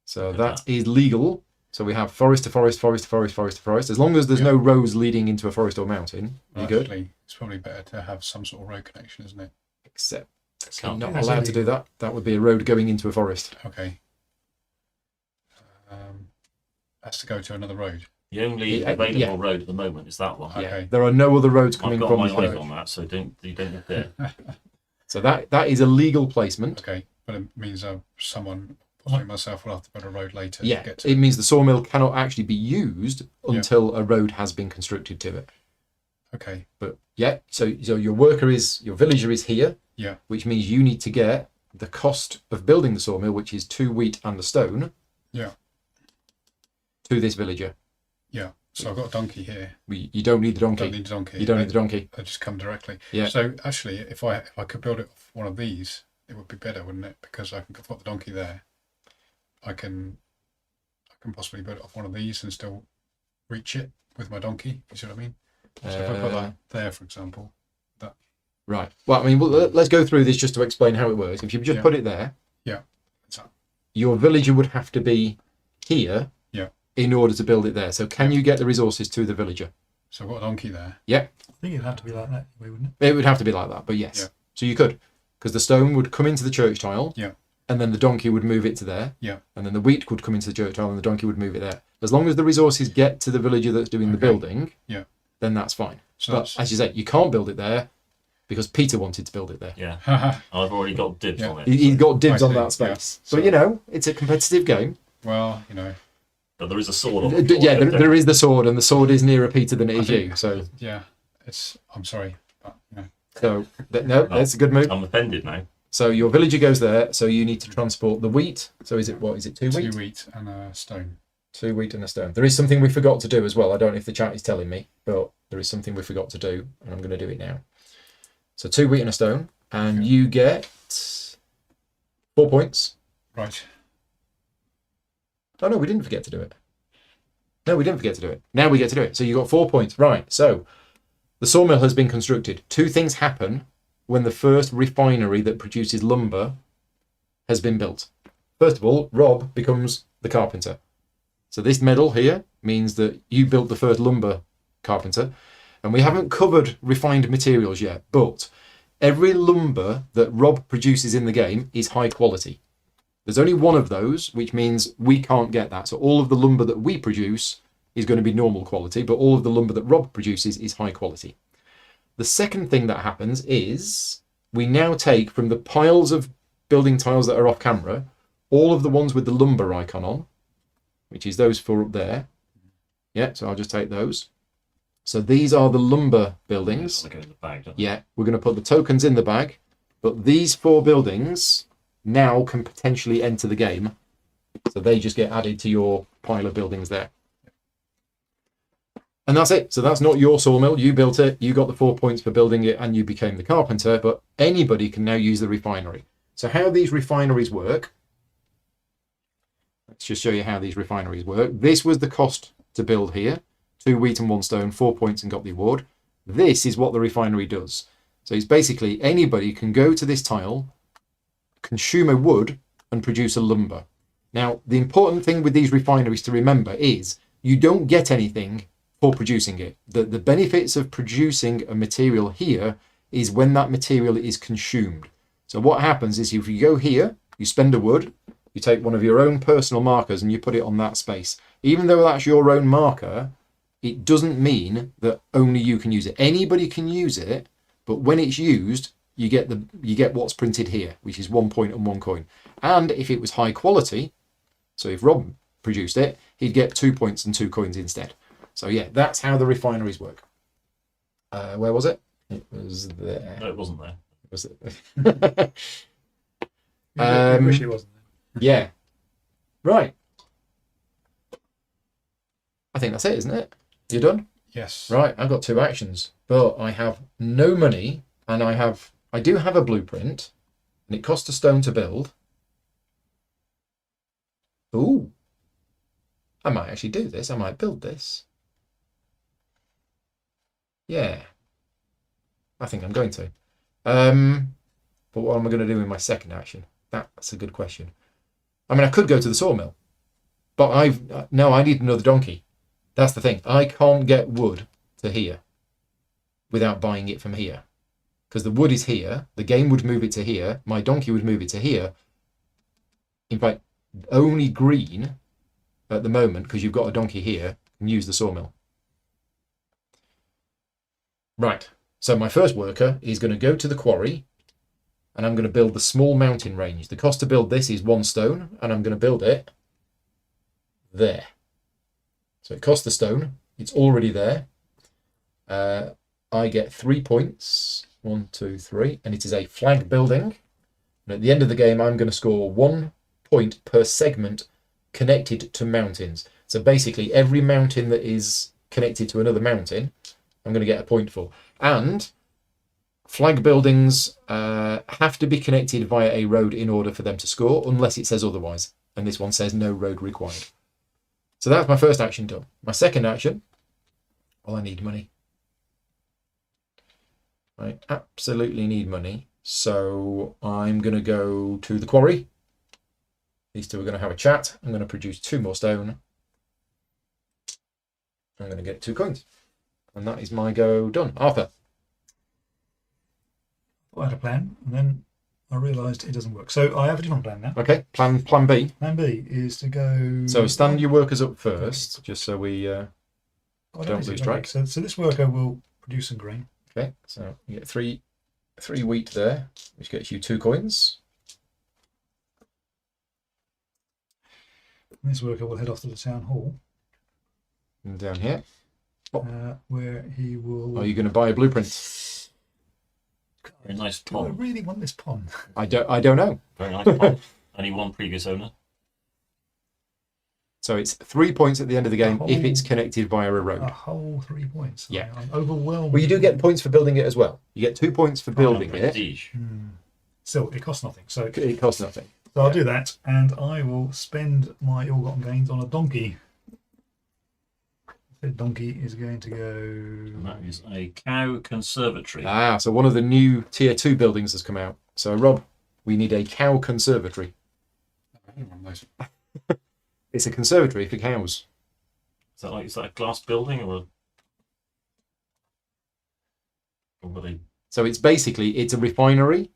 So Look at that is legal. So we have forest to forest, forest to forest, forest to forest. As long as there's no roads leading into a forest or mountain, you're good. Actually, it's probably better to have some sort of road connection, isn't it? Except Can't you're not do that. allowed to do that. That would be a road going into a forest. Okay. Has to go to another road. The only Yeah, available yeah. road at the moment is that one. Okay. Yeah. There are no other roads I've coming got from my the eye church. on that, so you don't get there. So that is a legal placement. Okay, but it means someone, possibly myself, will have to build a road later Yeah, to get to it means the sawmill cannot actually be used until a road has been constructed to it. Okay, But yeah, so your villager is here, yeah, which means you need to get the cost of building the sawmill, which is 2 wheat and a stone, yeah, to this villager. yeah. So I've got a donkey here. You don't need the donkey. Don't need a donkey. You don't need the donkey. They just come directly. Yeah. So actually, if I could build it off one of these, it would be better, wouldn't it? Because I've got the donkey there. I can possibly build it off one of these and still reach it with my donkey. You see what I mean? So if I put that there, for example, that Right. Well, I mean, let's go through this just to explain how it works. If you just Yeah. put it there, yeah, it's that. your villager would have to be here Yeah. in order to build it there. So can you get the resources to the villager? So I've got a donkey there. Yeah. I think it'd have to be like that, wouldn't it? It would have to be like that, but yes. Yeah. So you could, because the stone would come into the church tile, Yeah. and then the donkey would move it to there, Yeah. and then the wheat would come into the church tile, and the donkey would move it there. As long as the resources get to the villager that's doing the Okay. building, Yeah. then that's fine. So But that's as you say, you can't build it there because Peter wanted to build it there. Yeah, haha. I've already got dibs Yeah. on it. He got dibs I on see, that space. yeah. But you know, it's a competitive game. Well, you know, But there is a sword on the Yeah, floor. there is the sword, and the sword is nearer Peter than it is you. So, yeah, I'm sorry, but you know, no, that's a good move. I'm offended now. So your villager goes there. So you need to transport the wheat. So is it 2 wheat? 2 wheat and a stone. 2 wheat and a stone. There is something we forgot to do as well. I don't know if the chat is telling me, but there is something we forgot to do, and I'm going to do it now. So 2 wheat and a stone, and you get 4 points. Right. Oh no, we didn't forget to do it. No, we didn't forget to do it. Now we get to do it. So you got 4 points. Right. So the sawmill has been constructed. 2 things happen when the first refinery that produces lumber has been built. First of all, Rob becomes the carpenter. So this medal here means that you built the first lumber carpenter. And we haven't covered refined materials yet, but every lumber that Rob produces in the game is high quality. There's only one of those, which means we can't get that. So all of the lumber that we produce is going to be normal quality, but all of the lumber that Rob produces is high quality. The second thing that happens is we now take from the piles of building tiles that are off camera, all of the ones with the lumber icon on, which is those four up there. Yeah, so I'll just take those. So these are the lumber buildings. They go in the bag, don't they? Yeah, we're going to put the tokens in the bag, but these 4 buildings now can potentially enter the game. So they just get added to your pile of buildings there. And that's it. So that's not your sawmill. You built it, you got the 4 points for building it, and you became the carpenter, but anybody can now use the refinery. So how these refineries work, let's just show you how these refineries work. This was the cost to build here. 2 wheat and 1 stone, 4 points and got the award. This is what the refinery does. So it's basically anybody can go to this tile, consume a wood and produce a lumber. Now, the important thing with these refineries to remember is you don't get anything for producing it. The benefits of producing a material here is when that material is consumed. So what happens is if you go here, you spend a wood, you take one of your own personal markers and you put it on that space. Even though that's your own marker, it doesn't mean that only you can use it. Anybody can use it, but when it's used, you get what's printed here, which is 1 point and 1 coin. And if it was high quality, so if Rob produced it, he'd get 2 points and 2 coins instead. So yeah, that's how the refineries work. Where was it? It was there. No, it wasn't there. Was it? I wish it wasn't there. Yeah. Right. I think that's it, isn't it? You done? Yes. Right, I've got 2 actions, but I have no money, and I do have a blueprint, and it costs a stone to build. Ooh. I might actually do this. I might build this. Yeah. I think I'm going to. But what am I going to do in my second action? That's a good question. I mean, I could go to the sawmill, but I need another donkey. That's the thing. I can't get wood to here without buying it from here. Because the wood is here, the game would move it to here, my donkey would move it to here. In fact, only green at the moment, because you've got a donkey here, can use the sawmill. Right, so my first worker is going to go to the quarry, and I'm going to build the small mountain range. The cost to build this is 1 stone, and I'm going to build it there. So it costs the stone. It's already there. I get 3 points. 1, 2, 3. And it is a flag building. And at the end of the game, I'm going to score 1 point per segment connected to mountains. So basically, every mountain that is connected to another mountain, I'm going to get a point for. And flag buildings have to be connected via a road in order for them to score, unless it says otherwise. And this one says no road required. So that's my first action done. My second action, well, I need money. I absolutely need money. So I'm going to go to the quarry. These two are going to have a chat. I'm going to produce 2 more stone. I'm going to get 2 coins. And that is my go done. Arthur. I had a plan, and then I realised it doesn't work. So I have a different plan now. Okay, plan B. Plan B is to go... So stand your workers up first, just so we don't lose track. So this worker will produce some grain. Okay, so you get three wheat there, which gets you 2 coins. And this worker will head off to the town hall. And down here. Where he will... Are you going to buy a blueprint? Very nice Do I pond. really want this pond? I don't know. Very nice pond. Only one previous owner. So it's 3 points at the end of the game if whole- it's connected via a road. A whole 3 points. Yeah. I'm overwhelmed. Well, you do get points for building it as well. You get 2 points for building it. Prestige. Still, it costs nothing. So It costs nothing. I'll do that, and I will spend my ill-gotten gains on a donkey. The donkey is going to And go... that is a cow conservatory. So one of the new tier 2 buildings has come out. So Rob, we need a cow conservatory. It's a conservatory for cows. Is that a glass building or what are they? So it's a refinery,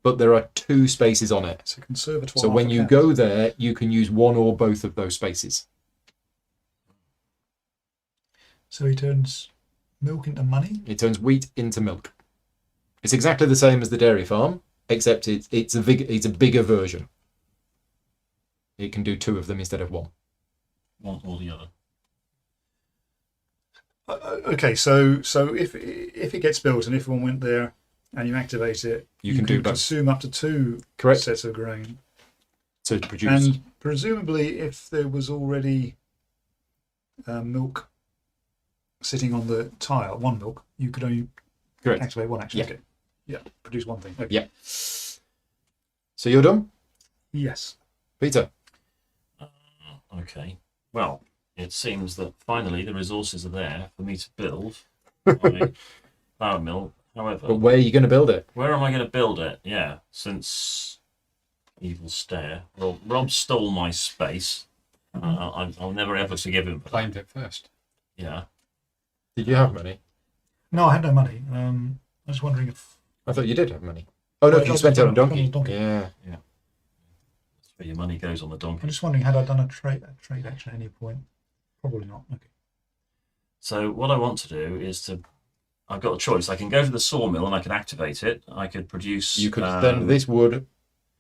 but there are 2 spaces on it. It's a conservatoire. So when for you cows. go there, you can use one or both of those spaces. So he turns milk into money. It turns wheat into milk. It's exactly the same as the dairy farm, except it's a bigger version. It can do 2 of them instead of 1. One or the other. Okay, so if it gets built and if one went there and you activate it, You can do could both. consume up to 2 Correct. sets of grain. To produce. And presumably, if there was already milk sitting on the tile, 1 milk, you could only Correct. activate 1 action. Yeah. Okay. Yeah, produce 1 thing. Okay. Yeah. So you're done, Yes. Peter? Okay. Well, it seems that finally the resources are there for me to build my flour mill. However, But where are you going to build it? where am I going to build it? Yeah, since evil stare. Well, Rob stole my space. I'll never ever forgive him for that. Claimed it first. Yeah. Did you have money? No, I had no money. I was wondering if. I thought you did have money. Oh no, Well, you I spent it on a spent it on donkey. a donkey. Yeah. That's where your money goes on the I'm donkey. just wondering, had I done a trade action at any point? Probably not. Okay. So what I want to do is I've got a choice. I can go to the sawmill and I can activate it. I could produce. You could send this wood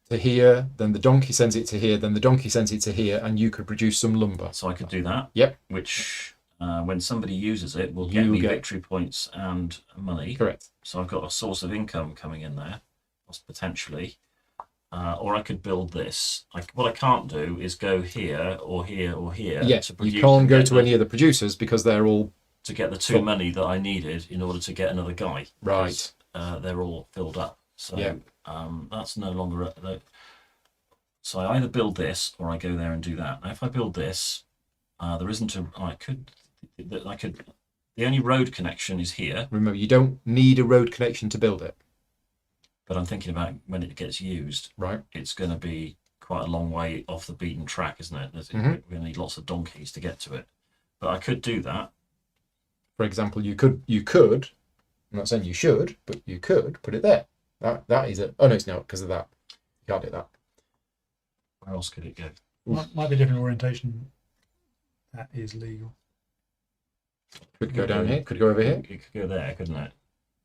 to here, then the donkey sends it to here, then the donkey sends it to here, and you could produce some lumber. So I could do that. Yep. Which, when somebody uses it, will get You me get- victory points and money. Correct. So I've got a source of income coming in there, potentially. Or I could build this. What I can't do is go here or here or here. Yes, to produce you can't and go get to the- any of the producers because they're all to get the 2 Full. money that I needed in order to get another guy. right. They're all filled up. So Yeah. that's no longer. So I either build this or I go there and do that. Now, if I build this, there isn't a. I could. The only road connection is here, Remember, you don't need a road connection to build it, but I'm thinking about when it gets used, right? it's going to be quite a long way off the beaten track, isn't it? Mhm. We're going to need lots of donkeys to get to it. But I could do that. For example, you could. I'm not saying you should, but you could put it there. That is it. Oh no, it's not because of that. You can't do that. Where else could it go? Might be a different orientation. That is legal. Could go down here. Could go over here. It could go there, couldn't it?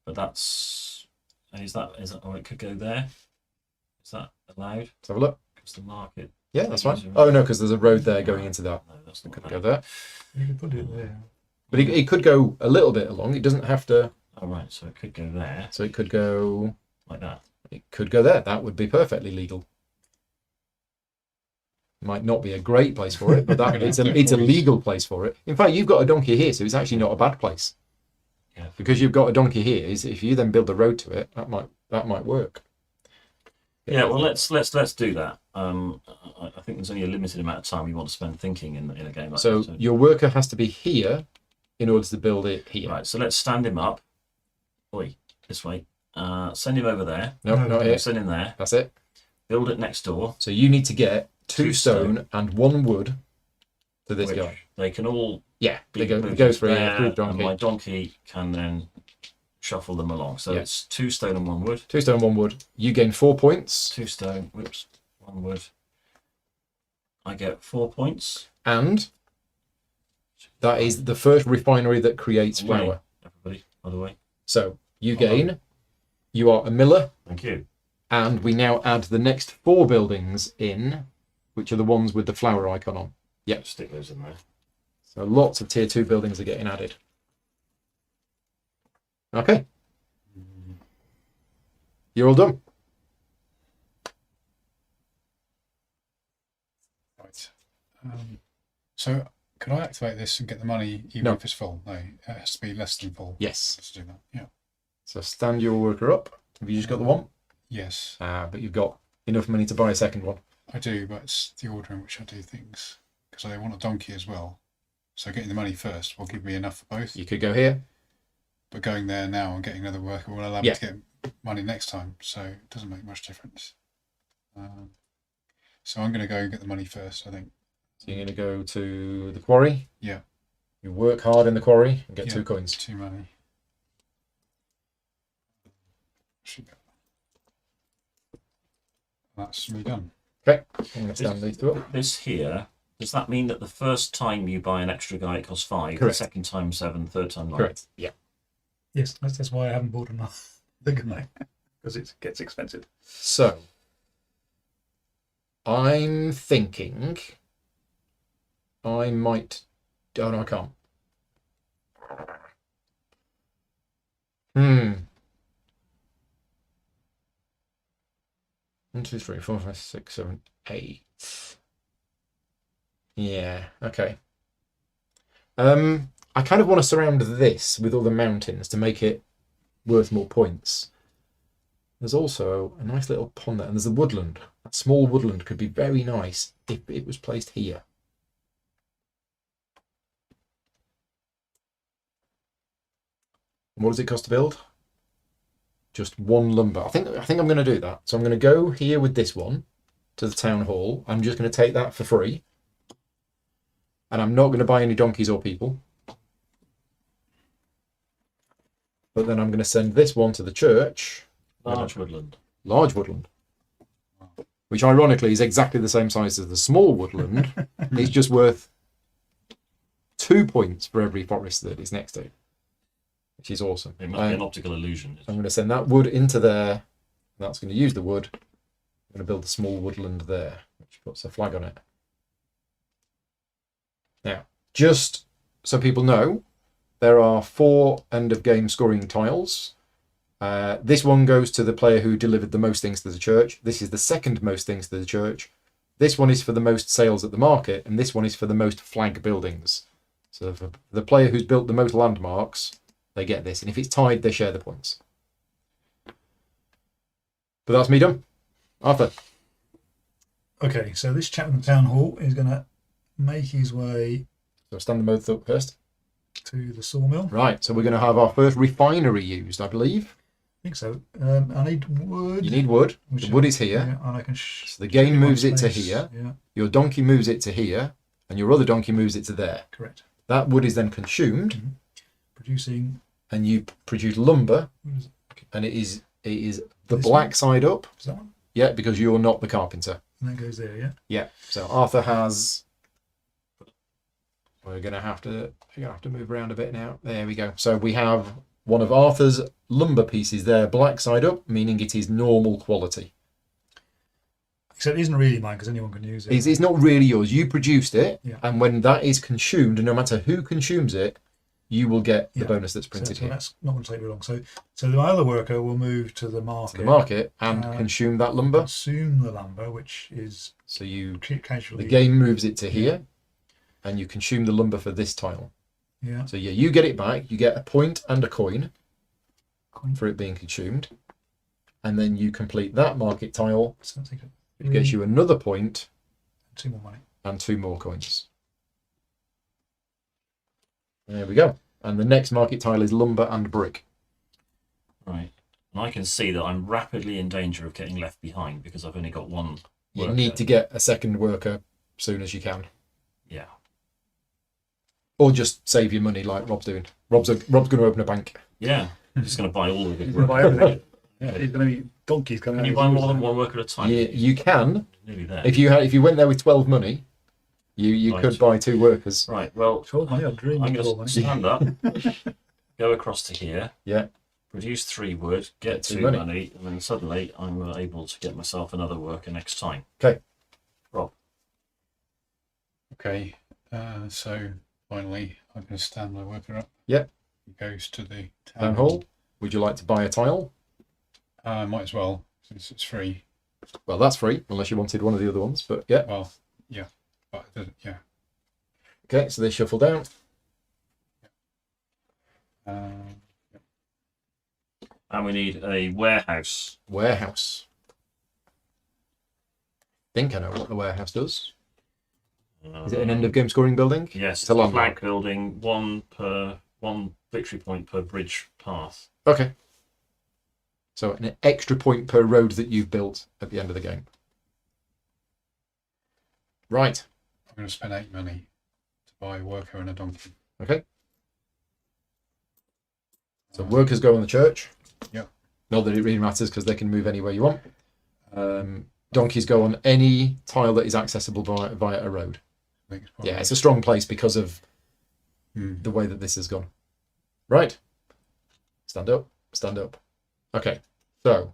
But that's. Is that? Oh, it could go there. Is that allowed? Let's have a look. Because the market. Yeah, that's fine. Oh no, because there's a road there going into that. No, that's It not could that. go there. You could put it there. But it could go a little bit along. It doesn't have to. Oh, right. So it could go there, So it could go. like that. It could go there. That would be perfectly legal. Might not be a great place for it, but it's a legal place for it. In fact, you've got a donkey here, so it's actually not a bad place. Yeah. Because you've got a donkey here. If you then build the road to it, that might work. Yeah. Well, let's do that. I think there's only a limited amount of time you want to spend thinking in a game like So that. your worker has to be here in order to build it here. Right. So let's stand him up. Oi, this way. Send him over there. No, No, not here. Send him there. That's it. Build it next door. So you need to get 2 2 stone and 1 wood to this which guy. they can all Yeah, be it moved goes through there, here, through the and my donkey. donkey can then shuffle them along. So Yeah. it's 2 stone and 1 wood. 2 stone, 1 wood. You gain 4 points, 2 stone. Whoops. 1 wood. I get 4 points. and that is the first refinery that creates Away, flour. everybody, by the way. So you gain. You are a miller, Thank you. and we now add the next 4 buildings in, which are the ones with the flower icon on. Yep. Stick those in there. So lots of tier 2 buildings are getting added. Okay. You're all done. Right. So could I activate this and get the money even No. if it's full? No, it has to be less than full. Yes. Let's do that. Yeah. So stand your worker up. Have you just got the one? Yes, But you've got enough money to buy a second one. I do, but it's the order in which I do things because I want a donkey as well. So getting the money first will give me enough for both. You could go here. But going there now and getting another worker will allow me Yeah. to get money next time. So it doesn't make much difference. So I'm going to go and get the money first, I think. So you're going to go to the quarry. Yeah. You work hard in the quarry and get Yeah. 2 coins. 2 money. Should go. That's me done. Okay. I'm going to stand these 2 up. This here Does that mean that the first time you buy an extra guy, it costs 5, Correct. the second time 7, third time 9? Correct. Yeah. Yes, that's why I haven't bought enough the guy, because it gets expensive. So, I'm thinking I might. Oh no, I can't. Hmm. 1, 2, 3, 4, 5, 6, 7, 8. Yeah. Okay. I kind of want to surround this with all the mountains to make it worth more points. There's also a nice little pond there, and there's a woodland. That small woodland could be very nice if it was placed here. And what does it cost to build? Just 1 lumber. I think I'm going to do that. So I'm going to go here with this one to the town hall. I'm just going to take that for free. And I'm not going to buy any donkeys or people. But then I'm going to send this one to the church. Large woodland. Large woodland. Which ironically is exactly the same size as the small woodland. It's just worth 2 points for every forest that it's next to. Which is awesome. It must be an optical illusion. I'm going to send that wood into there. That's going to use the wood. I'm going to build a small woodland there, which puts a flag on it. Now, just so people know, there are 4 end of game scoring tiles. This one goes to the player who delivered the most things to the church. This is the second most things to the church. This one is for the most sales at the market, and this one is for the most flag buildings. So for the player who's built the most landmarks, they get this, and if it's tied, they share the points. But that's me done. Arthur. Okay, so this chap in the town hall is going to make his way So standard mode up first. to the sawmill. Right, so we're going to have our first refinery used, I believe. I think so. I need wood. You need wood. which The wood is here. Yeah, and I can So the game moves it to space. here. Yeah, Your donkey moves it to here, and your other donkey moves it to there. correct. That wood is then consumed, Producing. and you produce lumber, What is it? and it is the This black one? side up. Is that one? Yeah, because you're not the carpenter. And that goes there. Yeah. Yeah. So Arthur has. We're gonna have to move around a bit now. There we go. So we have one of Arthur's lumber pieces there, black side up, meaning it is normal quality. Except it isn't really mine because anyone can use it. It's not really yours. You produced it, Yeah. and when that is consumed, and no matter who consumes it, you will get the Yeah. bonus that's So, printed so here that's not going to take very long. So my other worker will move to the market. to the market and consume that lumber. Consume the lumber, which is So you, casually. the game moves it to here, and you consume the lumber for this tile. Yeah. So yeah, you get it back. You get a point and a coin Coin. for it being consumed, and then you complete that market tile, So that's like which gets you another point 2 more money. and 2 more coins. There we go. And the next market tile is lumber and brick. Right. And I can see that I'm rapidly in danger of getting left behind because I've only got one You worker. need to get a second worker soon as you can, Yeah. or just save your money like Rob's doing. Rob's going to open a bank. Yeah. I'm just going to buy all of it. He's going to buy everything. Yeah, he's going to be donkeys coming Can out. you buy more than one worker at a time? You can Nearly there. if you went there with 12 money, you Right. could buy 2 workers. Right. Well, 12 money, I'll dream I'm of 12 going to money. stand up, go across to here, Yeah. produce 3 wood, get 2 money. money, and then suddenly I'm able to get myself another worker next time. Okay. Rob. Okay, so finally I can stand my worker up. Yep. He goes to the Town hall. Would you like to buy a tile? Might as well, since it's free. Well, that's free, unless you wanted one of the other ones. But yeah. Well, yeah, but it doesn't, yeah. Okay, so they shuffle down. Um, And we need a warehouse. Warehouse. Think I know what the warehouse does. Is it an end of game scoring building? Yes, It's a landmark. flag building, one victory point per bridge path. Okay. So an extra point per road that you've built at the end of the game. Right. I'm going to spend 8 money to buy a worker and a donkey. Okay. So workers go on the church. Yeah. Not that it really matters because they can move anywhere you want. Donkeys go on any tile that is accessible via a road. I think it's probably Yeah, it's a strong place because of the way that this has gone. Right. Stand up. Stand up. Okay. So.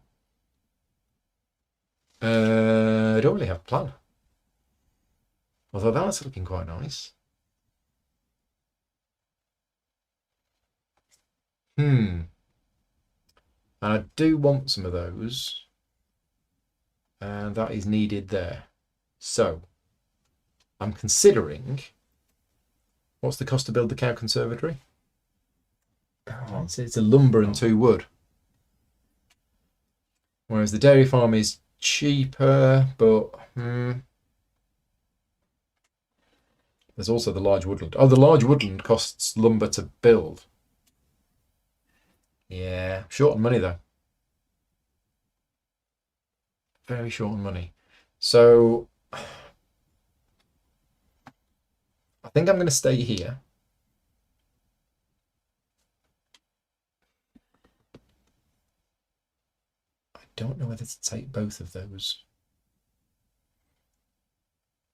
I don't really have a plan. Although that's looking quite nice. And I do want some of those. And that is needed there. So, I'm considering... What's the cost to build the cow conservatory? It's a lumber and 2 wood. Whereas the dairy farm is cheaper, but... There's also the large woodland. Oh, the large woodland costs lumber to build. Yeah, short on money though. Very short on money. So I think I'm going to stay here. I don't know whether to take both of those.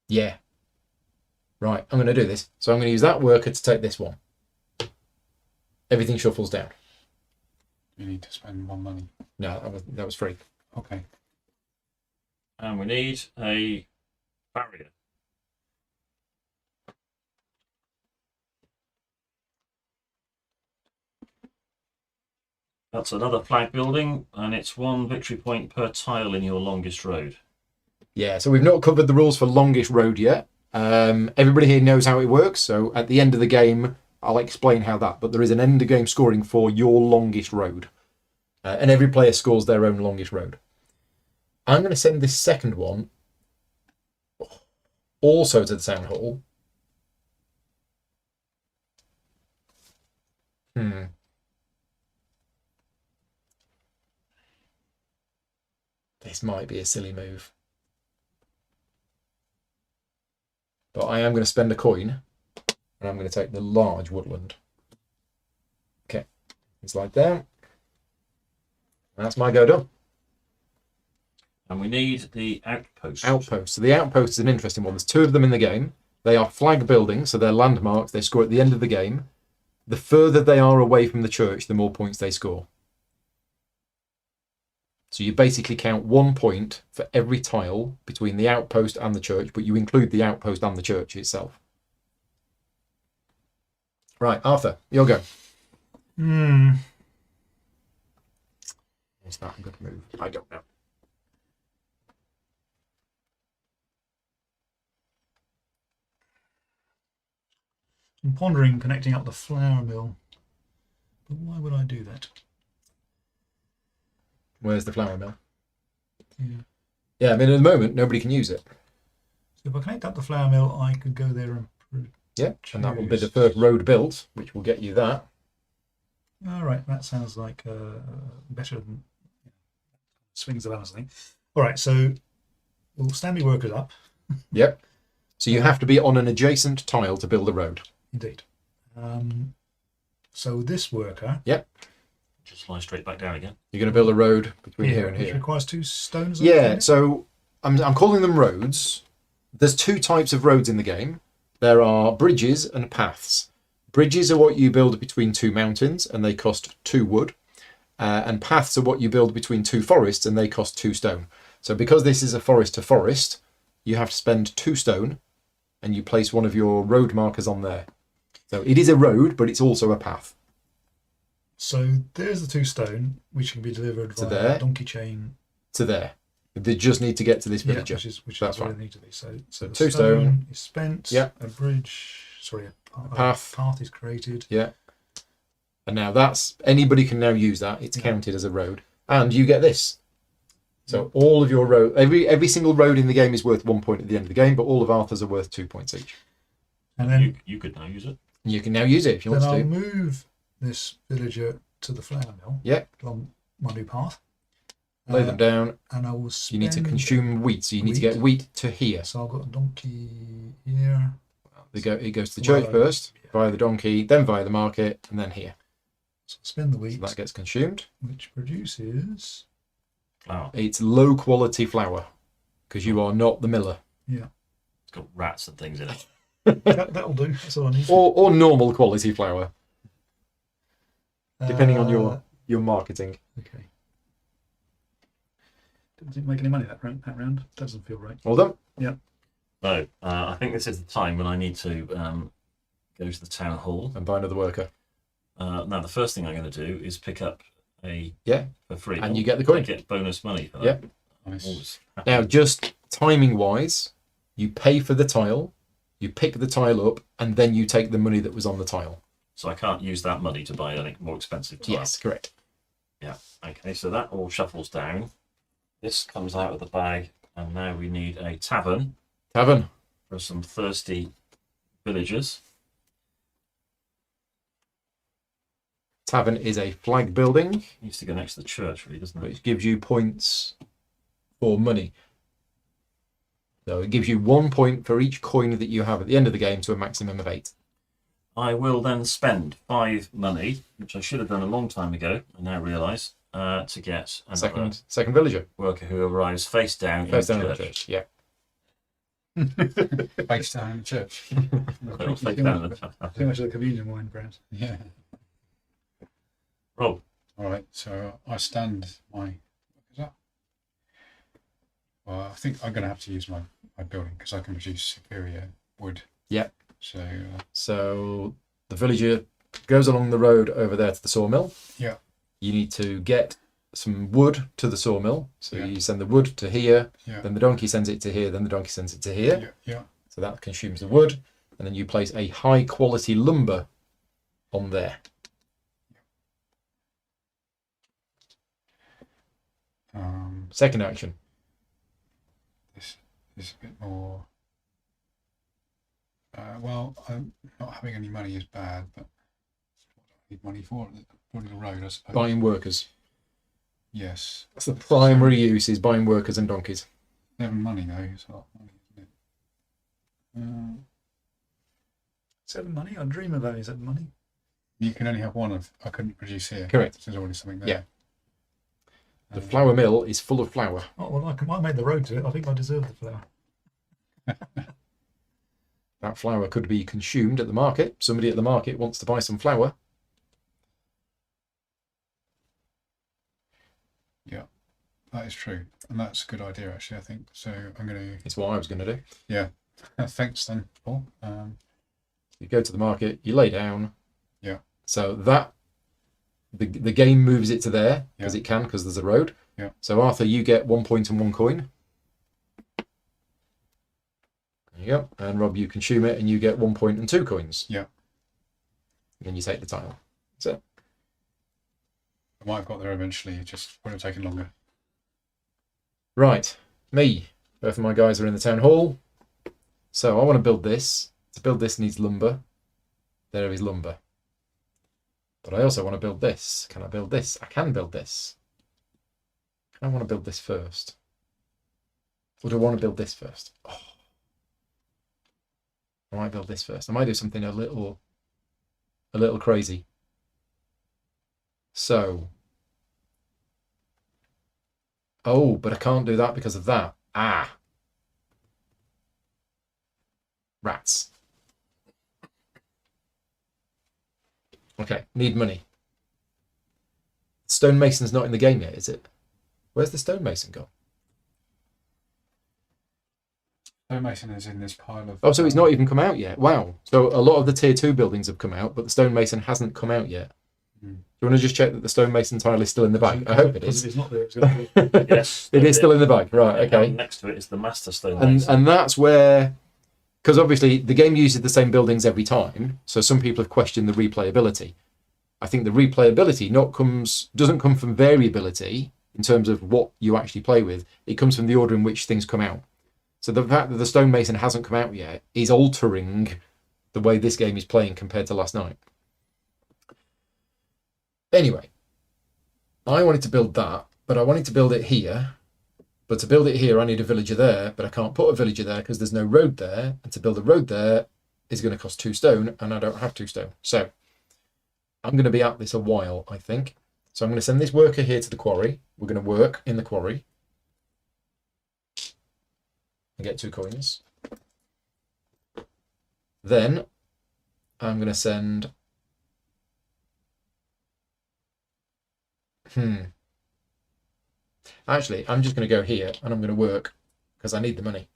Yeah. Right, I'm going to do this. So I'm going to use that worker to take this one. Everything shuffles down. You need to spend more money. No, that was free. Okay. And we need a barrier. That's another flag building, and it's 1 victory point per tile in your longest road. Yeah, so we've not covered the rules for longest road yet. Everybody here knows how it works, so at the end of the game, I'll explain how that, but there is an end of game scoring for your longest road. And every player scores their own longest road. I'm going to send this second one also to the town hall. This might be a silly move. But I am going to spend a coin, and I'm going to take the large woodland. Okay, slide down. That's my go done. And we need the outpost. Outpost. So the outpost is an interesting one. There's 2 of them in the game. They are flag buildings, so they're landmarks. They score at the end of the game. The further they are away from the church, the more points they score. So you basically count 1 point for every tile between the outpost and the church, but you include the outpost and the church itself. Right, Arthur, your go. Is that a good move? I don't know. I'm pondering connecting up the flour mill. But why would I do that? Where's the flour mill? Yeah. Yeah, I mean, at the moment, nobody can use it. So if I connect up the flour mill, I could go there and... Yeah, and that will be the first road built, which will get you that. All right, that sounds like better than swings the balance, I think. All right, so we'll stand me workers up. Yep. So you have to be on an adjacent tile to build a road. Indeed. So this worker... Yep. Just lie straight back down again. You're going to build a road between here and which here. requires 2 stones. Yeah, so I'm calling them roads. There's 2 types of roads in the game. There are bridges and paths. Bridges are what you build between 2 mountains, and they cost 2 wood. And paths are what you build between 2 forests, and they cost 2 stone. So because this is a forest to forest, you have to spend 2 stone, and you place one of your road markers on there. So it is a road, but it's also a path. So there's the 2 stone, which can be delivered To via there. donkey chain. To there. They just need to get to this Yeah, villager. which That's is where fine. they need to be. So the 2 stone. is spent. Yeah. A bridge. Sorry, a path. path is created. Yeah. And now that's, anybody can now use that. It's counted as a road. And you get this. So all of your road, every single road in the game is worth 1 point at the end of the game, but all of Arthur's are worth 2 points each. And then You could now use it. You can now use it if you then want I'll to. move this villager to the flour mill. Yeah. Along my new path. Lay them down. And I will You spend... need to consume wheat, so you need to get wheat to here. So I've got a donkey here. It goes to the church first, via the donkey, then via the market, and then here. So spend the So wheat, that gets consumed. which produces... Flour. It's low quality flour, because you are not the miller. Yeah. It's got rats and things in it. That'll do. That's all I need. or normal quality flour, depending on Uh, your marketing. Okay. Didn't make any money that round. Doesn't feel right. Well done. No, I think this is the time when I need to go to the town hall. And buy another worker. Now, the first thing I'm going to do is pick up a Yeah. for free, And you get the coin. I get bonus money for that. Yeah. Nice. Always happy. Now, just timing wise, you pay for the tile, you pick the tile up, and then you take the money that was on the tile. So I can't use that money to buy any more expensive tile. Yes, correct. Yeah. Okay, so that all shuffles down. This comes out of the bag, and now we need a tavern Tavern. for some thirsty villagers. Tavern is a flag building, Needs to go next to the church, really, doesn't it? which gives you points for money. So it gives you 1 point for each coin that you have at the end of the game to a maximum of 8. I will then spend 5 money, which I should have done a long time ago, I now realise, to get another Second villager. worker who arrives face down First in down the in the church. church. Yeah. Based down in the church. Well, face down in the- Too much of the communion wine, perhaps. Yeah. Rob, All right. So I stand my. What is that? Well, I think I'm going to have to use my building because I can produce superior wood. Yeah. So So the villager goes along the road over there to the sawmill. yeah. You need to get some wood to the sawmill. So Yeah. you send the wood to here, Yeah. then the donkey sends it to here, then the donkey sends it to here. Yeah. Yeah. So that consumes the wood, and then you place a high quality lumber on there. Second action. This is a bit more. Well, not having any money is bad, but what do I need money for? Building a road, I suppose. Buying workers. Yes. That's the primary use, is buying workers and donkeys. 7 money though. It's a lot of money, isn't it? 7 money? I dream of having 7 money. You can only have one of. I couldn't produce here. Correct. There's already something there. Yeah. The flour mill is full of flour. Oh, well, I made the road to it. I think I deserve the flour. That flour could be consumed at the market. Somebody at the market wants to buy some flour. Yeah, that is true, and that's a good idea actually. I think so. I'm going It's what I was going to do. to. Yeah. Thanks then, Paul. You go to the market, you lay down. Yeah. So that the game moves it to there because Yeah. it can, because there's a road. Yeah. So Arthur, you get 1 point and 1 coin. There you go. And Rob, you consume it and you get 1 point and 2 coins. Yeah. And then you take the tile. That's it. I might have got there eventually. It just would have taken longer. Right. Me. Both of my guys are in the town hall. So I want to build this. To build this needs lumber. There is lumber. But I also want to build this. Can I build this? I can build this. I want to build this first. Or do I want to build this first? Oh. I might build this first. I might do something a little crazy. So. Oh, but I can't do that because of that. Ah. Rats. Okay, need money. Stonemason's not in the game yet, is it? Where's the stonemason gone? Stonemason is in this pile of. Oh, so it's not even come out yet. Wow. So a lot of the tier 2 buildings have come out, but the stonemason hasn't come out yet. Do you want to just check that the stonemason tile is still in the bag? I hope it Because is. if it's not there, it's going to be. yes, It is still in the bag, right? And down Okay. next to it is the master stone. And that's where, because obviously the game uses the same buildings every time, so some people have questioned the replayability. I think the replayability doesn't come from variability in terms of what you actually play with. It comes from the order in which things come out. So the fact that the stonemason hasn't come out yet is altering the way this game is playing compared to last night. Anyway, I wanted to build that, but I wanted to build it here. But to build it here, I need a villager there, but I can't put a villager there because there's no road there. And to build a road there is going to cost 2 stone, and I don't have 2 stone. So I'm going to be at this a while, I think. So I'm going to send this worker here to the quarry. We're going to work in the quarry and get 2 coins. Then I'm going to send. Actually, I'm just going to go here and I'm going to work because I need the money.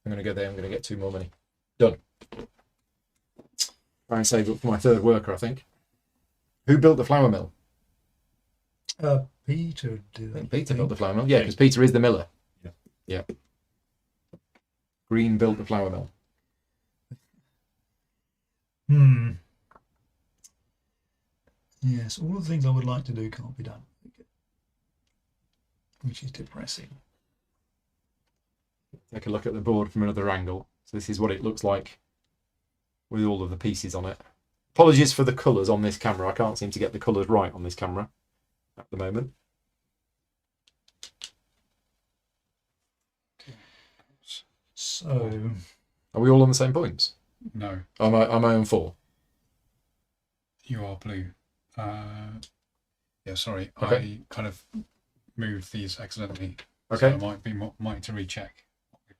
I'm going to go there. I'm going to get 2 more money. Done. Try and save up for my 3rd worker, I think. Who built the flour mill? Peter did. I think Peter built the flour mill. Yeah, because Peter is the miller. Yeah. Green built the flour mill. Yes, all the things I would like to do can't be done, which is depressing. Take a look at the board from another angle. So this is what it looks like with all of the pieces on it. Apologies for the colours on this camera. I can't seem to get the colours right on this camera at the moment. So, are we all on the same points? No, Am I on 4? you are blue. Yeah, sorry. Okay. I kind of moved these accidentally. Okay. So I might to recheck what we've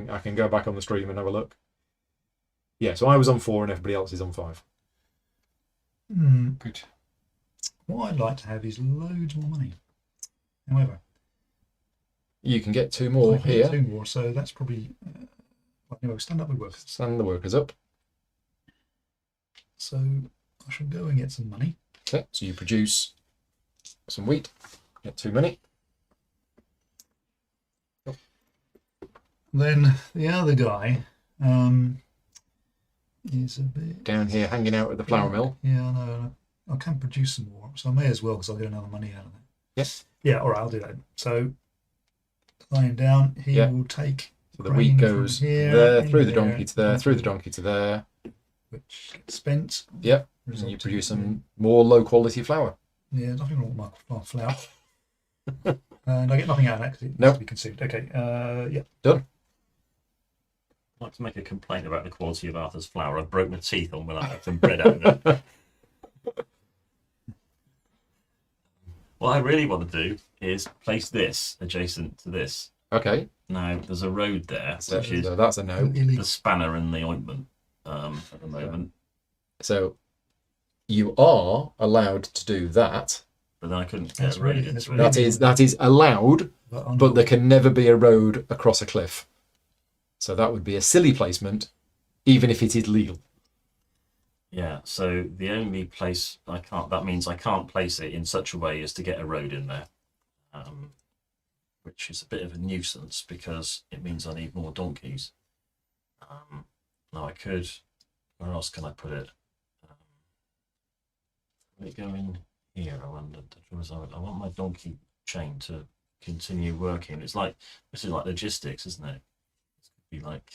got. I can go back on the stream and have a look. Yeah, so I was on 4 and everybody else is on 5. Good. What I'd like to have is loads more money. However, You can get 2 I more can get here. 2 more, so that's probably. Anyway, stand up with work. Stand the workers up. So I shall go and get some money. Okay, so you produce some wheat, get 2 money. Then the other guy is a bit Down here hanging out at the flour mill. Yeah, I know. I can produce some more, so I may as well because I'll get another money out of it. Yes. Yeah, all right, I'll do that. So lying down, he Yeah. will take So the wheat grain from goes here there, into through the there, donkey to there, through the donkey to there. which gets spent. Yep. And resulting you produce in- some more low quality flour. Yeah, nothing wrong with my flour. And I get nothing out of that because it Nope. has to be consumed. Okay, yeah. Done. I'd like to make a complaint about the quality of Arthur's flour. I broke my teeth on when I had some bread out of it. What I really want to do is place this adjacent to this. Okay. Now, there's a road there, So, which is so that's a no. Illegal. the spanner in the ointment at the moment. So you are allowed to do that. But then I couldn't get That's a road really- in. that's really- That is allowed, But but there can never be a road across a cliff. So that would be a silly placement, even if it is legal. Yeah, so the only place I can't, that means I can't place it in such a way as to get a road in there, which is a bit of a nuisance because it means I need more donkeys. Now I could, where else can I put it? Will it go in here? I wonder. I want my donkey chain to continue working. It's like, this is like logistics, isn't it? It could be like,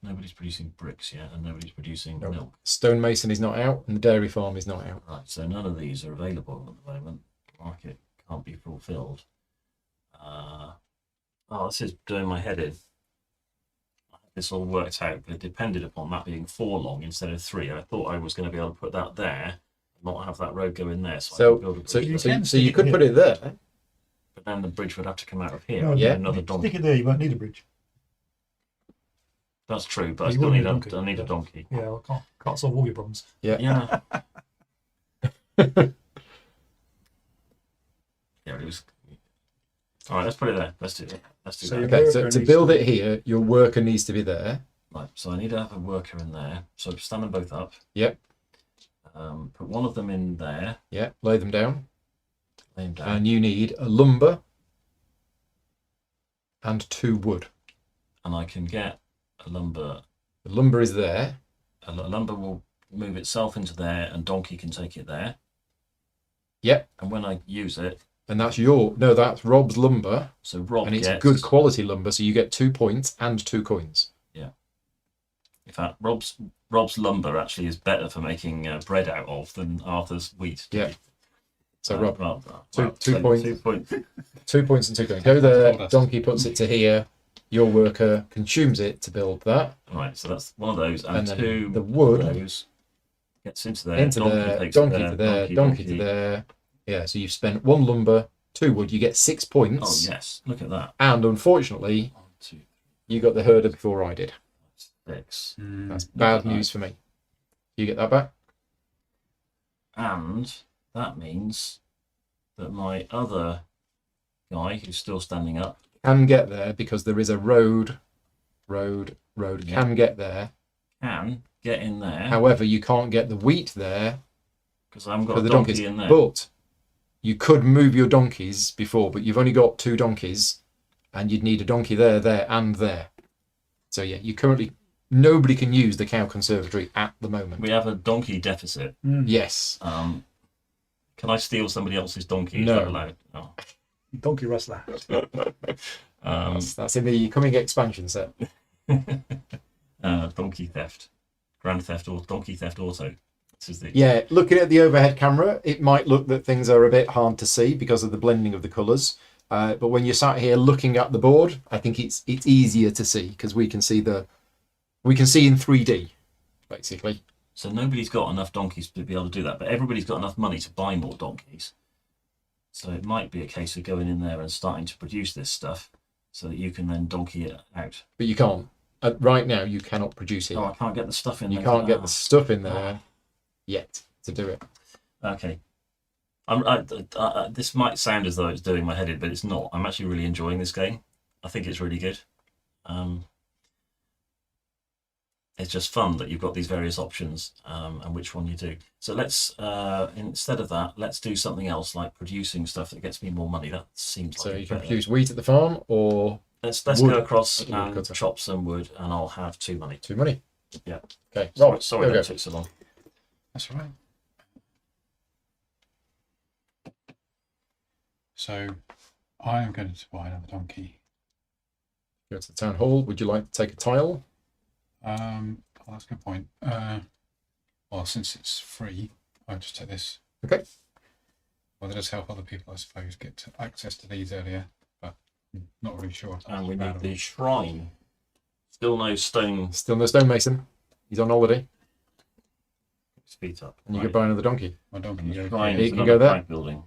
nobody's producing bricks yet, and nobody's producing No. milk. Stonemason is not out, and the dairy farm is not out. Right, so none of these are available at the moment. The market can't be fulfilled. This is doing my head in. I had this all worked out, but it depended upon that being 4 long instead of 3. I thought I was going to be able to put that there, and not have that road go in there. So I could build a So bridge you, there. so you could put it there. But then the bridge would have to come out of here. No, I'd yeah. need another donkey. Stick it there, you won't need a bridge. That's true, but I You still will need need a donkey, I need a yeah. donkey. Yeah, I can't solve all your problems. Yeah. Yeah. Yeah, it was. All right, let's put it there. Let's do it. Let's do So that. you- Okay, so Worker to needs build to it here, your worker needs to be there. Right, so I need to have a worker in there. So stand them both up. Yep. Put one of them in there. Yeah, lay them down. Lay him down. And you need a lumber and 2 wood. And I can get a lumber. The lumber is there. A lumber will move itself into there, and donkey can take it there. Yep. And when I use it, And that's that's Rob's lumber. so Rob And it's gets good quality lumber, so you get 2 points and 2 coins. In fact, Rob's lumber actually is better for making bread out of than Arthur's wheat. Yeah. So Rob, Two two points. 2 points. 2 points and 2 coins. Go there, donkey puts it to here, your worker consumes it to build that. Right, so that's one of those, and, And then 2 the wood- of those. Gets into there. Into donkey there, takes donkey it there, to there, donkey to there. Yeah, so you've spent 1 lumber, 2 wood. You get 6 Oh points. yes, look at that. And unfortunately, 1, 2, you got the herder before I did. 6. That's Look bad at that. news for me. You get that back? And that means that my other guy, who's still standing up, Can get there because there is a road. Yeah. Can get there. can get in there However, you can't get the wheat there because I haven't got for a the donkey donkeys. in there. But you could move your donkeys before, but you've only got 2 donkeys, and you'd need a donkey there, and there. So yeah, you currently nobody can use the cow conservatory at the moment. We have a donkey deficit. Yes. Can I steal somebody else's donkey? Is No. that allowed? Oh. Donkey rustler. That's in the coming expansion set. Donkey theft, Grand Theft or Donkey Theft Auto. This is the Yeah, looking at the overhead camera, it might look that things are a bit hard to see because of the blending of the colours. But when you're sat here looking at the board, I think it's easier to see because we can see in 3D, basically. So nobody's got enough donkeys to be able to do that, but everybody's got enough money to buy more donkeys. So it might be a case of going in there and starting to produce this stuff so that you can then donkey it out. But you can't. Right now, you cannot produce it. Oh, I can't get the stuff in You there. can't get the stuff in there yet to do it. Okay. This might sound as though it's doing my head in, but it's not. I'm actually really enjoying this game. I think it's really good. It's just fun that you've got these various options and which one you do. So let's, instead of that, let's do something else like producing stuff that gets me more money. That seems like So a you can better- produce wheat at the farm or Let's wood go across at the and woodcutter. chop some wood, and I'll have 2 money. 2 money. Yeah. Okay. Sorry, Robert, sorry there we that go. took so long. That's all right. So I am going to buy another donkey. Go to the town hall. Would you like to take a tile? Oh, that's a good point. Well, since it's free, I'll just take this. Okay. Well, that does help other people, I suppose, get access to these earlier, but I'm not really sure. if that's And we bad need or the not. shrine. Still no stone. Still no stonemason. He's on holiday. Speed up. And you Right. could buy another donkey. My donkey. And the yeah, shrine It is can another go there. plank building.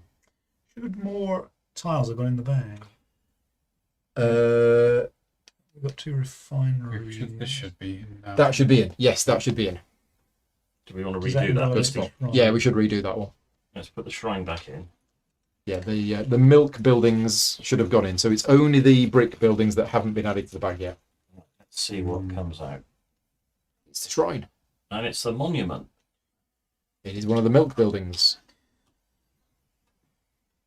Should more tiles have gone in the bag? We've got 2 refineries. This should be in, That should be in. Yes, that should be in. Do we want to Does that redo that? invalidate Let's, the shrine? Yeah, we should redo that one. let's put the shrine back in. Yeah, the milk buildings should have gone in. So it's only the brick buildings that haven't been added to the bag yet. Let's see what comes out. It's the shrine. And it's a monument. It is one of the milk buildings.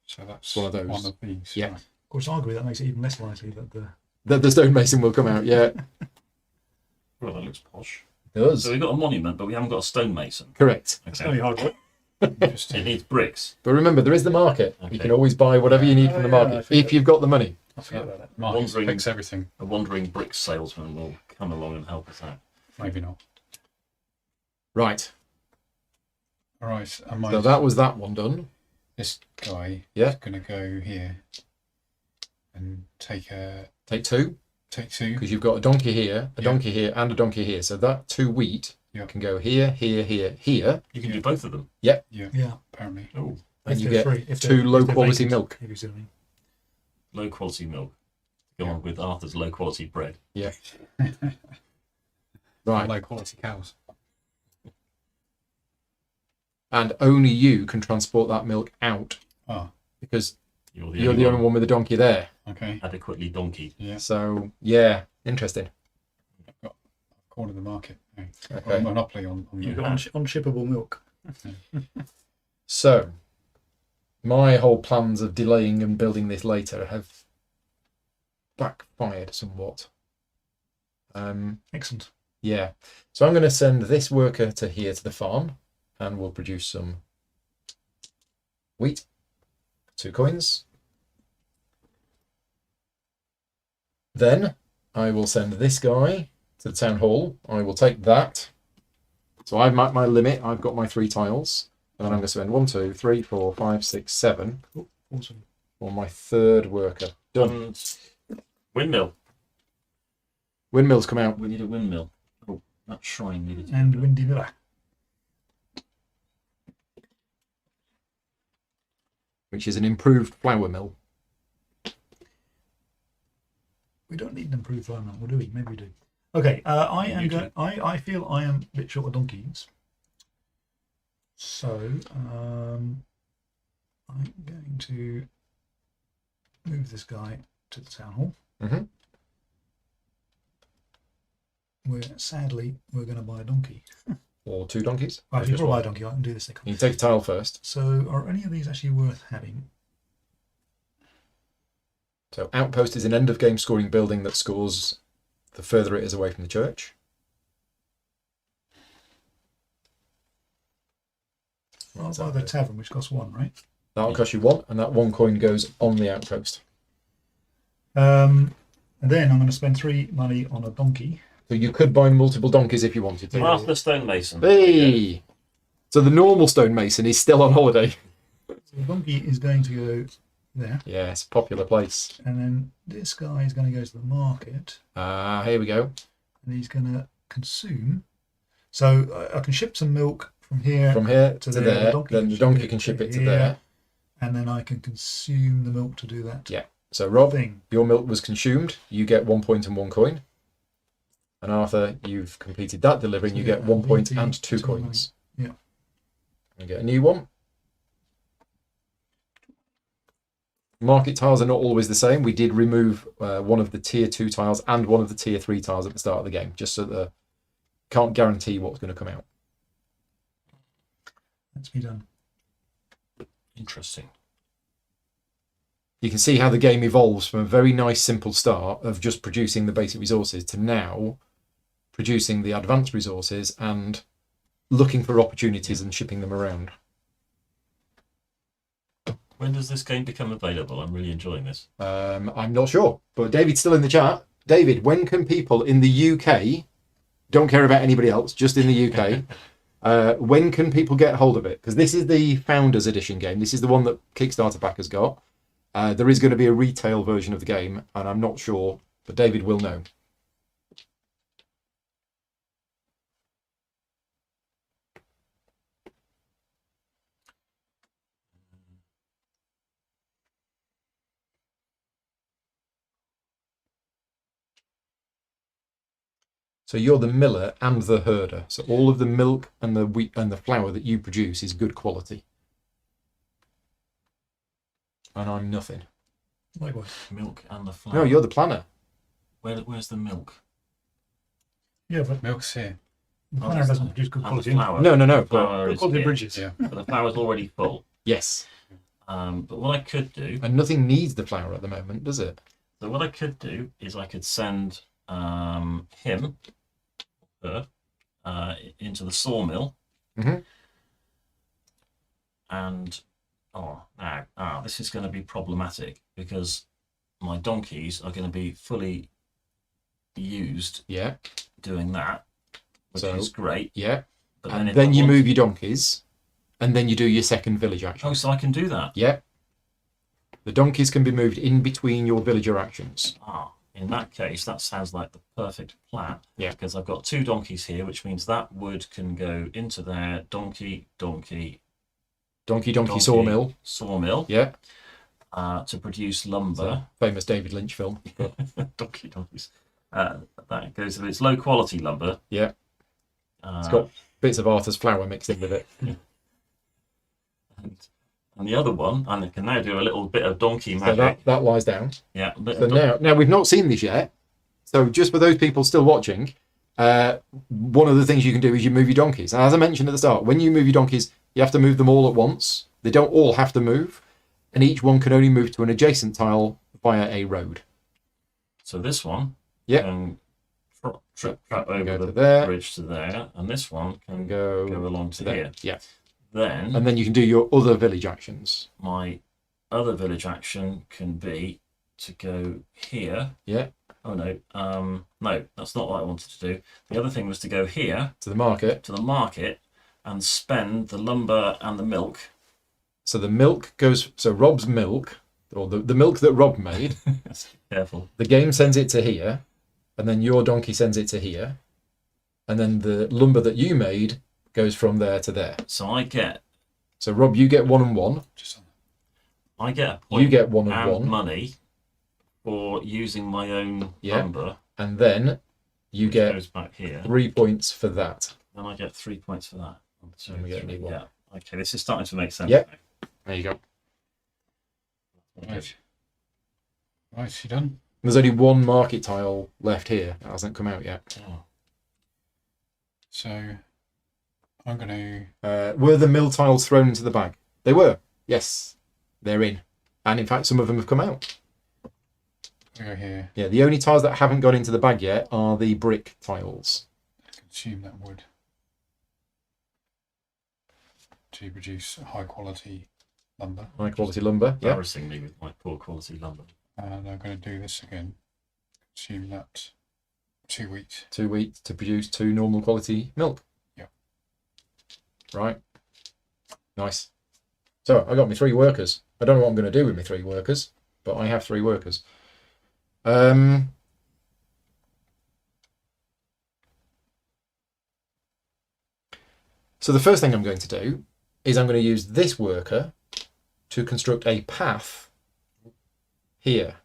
So that's one of those. One of these. Yeah. Right. Of course, arguably that makes it even less likely that the The stonemason will come out. Yeah, Well, that looks posh. it does. So we've got a monument, but we haven't got a stonemason. Correct. it's Okay. going to be hard work. It Interesting. needs bricks. But remember, there is the market. Okay. You can always buy whatever you need Oh, from the yeah, I market forget. if you've got the money. I forget about that. Marcus Wandering- fix everything. A wandering brick salesman will come along and help us out. Maybe not. Right. All right. I might. So that was that one done. This guy Yeah. is going to go here and take 2 2. because you've got a donkey here, a Yeah. donkey here, and a donkey here. So that 2 wheat Yeah. can go here, here, here, here, You can do both of them. Yeah. Yeah. Apparently. Oh, and If you they're get free, if 2 they're- if low they're quality vacant, milk. if you see what I mean. low quality milk. Go on with Arthur's low quality bread. Yeah. Right. Low quality cows. And only you can transport that milk out Ah. because You're you're the only one with a donkey there. Okay. adequately donkeyed. Yeah. So yeah, interesting. Corner the market. Yeah. Okay. Got a monopoly on You the- got- Unshippable milk. So my whole plans of delaying and building this later have backfired somewhat. Excellent. Yeah. So I'm going to send this worker to here to the farm and we'll produce some wheat. 2 coins. Then I will send this guy to the town hall. I will take that. So I've marked my limit. I've got my 3 tiles. And then I'm going to spend 1, 2, 3, 4, 5, 6, 7 Awesome. on my 3rd worker. Done. And windmill. Windmills come out. We need a windmill. Oh, that shrine needed to And Windy Miller. which is an improved flour mill. We don't need an improved flour mill, or do we? Maybe we do. Okay, I feel I am a bit short of donkeys. So I'm going to move this guy to the town hall. Mhm. Sadly, we're going to buy a donkey. Or 2 donkeys. Right, Or if you just buy a one. donkey, I can do this thing. You take a tile first. So are any of these actually worth having? So outpost is an end of game scoring building that scores the further it is away from the church. I'll buy the tavern, which costs 1, right? That'll cost you 1, and that 1 coin goes on the outpost. And then I'm going to spend 3 money on a donkey. So you could buy multiple donkeys if you wanted to. Well, the stonemason. Hey! So the normal stonemason is still on holiday. So the donkey is going to go there. Yes, popular place. And then this guy is going to go to the market. Here we go. And he's going to consume. So I can ship some milk from here. From here to there, there, the then the donkey can ship it to here, there. And then I can consume the milk to do that Yeah. So Rob, thing. your milk was consumed. You get 1 point and 1 coin. And Arthur, you've completed that delivery, and you So get 1 point BT, and 2 2 coins. money. Yeah. You get a new one. Market tiles are not always the same. We did remove one of the tier 2 tiles and one of the tier 3 tiles at the start of the game, just so that can't guarantee what's going to come out. That's me done. Interesting. You can see how the game evolves from a very nice simple start of just producing the basic resources to now producing the advanced resources and looking for opportunities and shipping them around. When does this game become available? I'm really enjoying this. I'm not sure, but David's still in the chat. David, when can people in the UK, don't care about anybody else, just in the UK, when can people get hold of it? Because this is the Founders Edition game. This is the one that Kickstarter backers got. There is going to be a retail version of the game, and I'm not sure, but David will know. So you're the miller and the herder. So all of the milk and the wheat and the flour that you produce is good quality. And I'm nothing. Likewise. Milk and the flour. No, you're the planner. Where's the milk? Yeah, but Milk's here. the planner doesn't produce good And the quality. flour. No. The But flour Good is quality here, bridges. Yeah. but the flour's already full. yes. But what I could do, And nothing needs the flour at the moment, does it? so what I could do is I could send him, her, into the sawmill, Mhm. and this is going to be problematic because my donkeys are going to be fully used Yeah. doing that, which So- is great. Yeah. But And if then I you want- move your donkeys, and then you do your second village action. Oh, so I can do that. Yeah. The donkeys can be moved in between your villager actions. In that case, that sounds like the perfect plan. Yeah. Because I've got 2 donkeys here, which means that wood can go into there. Donkey, Donkey sawmill. Yeah. To produce It's lumber. a famous David Lynch film. Donkeys. That goes with its low quality lumber. Yeah. It's got bits of Arthur's flour mixed in with it. And the other one, and I can now do a little bit of donkey So magic. that lies down. Yeah. So now we've not seen this yet. So just for those people still watching, one of the things you can do is you move your donkeys. And as I mentioned at the start, when you move your donkeys, you have to move them all at once. They don't all have to move, and each one can only move to an adjacent tile via a road. So this one Yeah. can trip Can over go the to there. bridge to there, and this one can Go along to there. here. Yeah. Then And then you can do your other village actions. my other village action can be to go here. Yeah. Oh no, no, that's not what I wanted to do. The other thing was to go here To the market. to the market and spend the lumber and the milk. So the milk goes. So Rob's milk, or the milk that Rob made, Careful. the game sends it to here, and then your donkey sends it to here, and then the lumber that you made goes from there to there. So I get So Rob, you get 1 and 1. Just on I get a point You get 1 and and 1. money for using my own Yeah. lumber. And then you which get goes back here. 3 points for that. Then I get 3 points for that. 1, 2, And we get a 3. new one. Yeah. Okay, this is starting to make sense. Yep. There you go. Right. Right, you done? There's only 1 market tile left here. That hasn't come out yet. Oh. So I'm going Were the mill tiles thrown into the bag? They were. Yes. They're in. And in fact, some of them have come out. to go here. Yeah, the only tiles that haven't gone into the bag yet are the brick tiles. Consume that wood to produce high quality lumber. High quality lumber. Yeah. Embarrassing me with my poor quality lumber. And I'm going to do this again. Consume that 2 wheat. 2 wheat to produce 2 normal quality milk. Yeah. Right. Nice. So I got my 3 workers. I don't know what I'm going to do with my 3 workers, but I have 3 workers. So the first thing I'm going to do is I'm going to use this worker to construct a path here,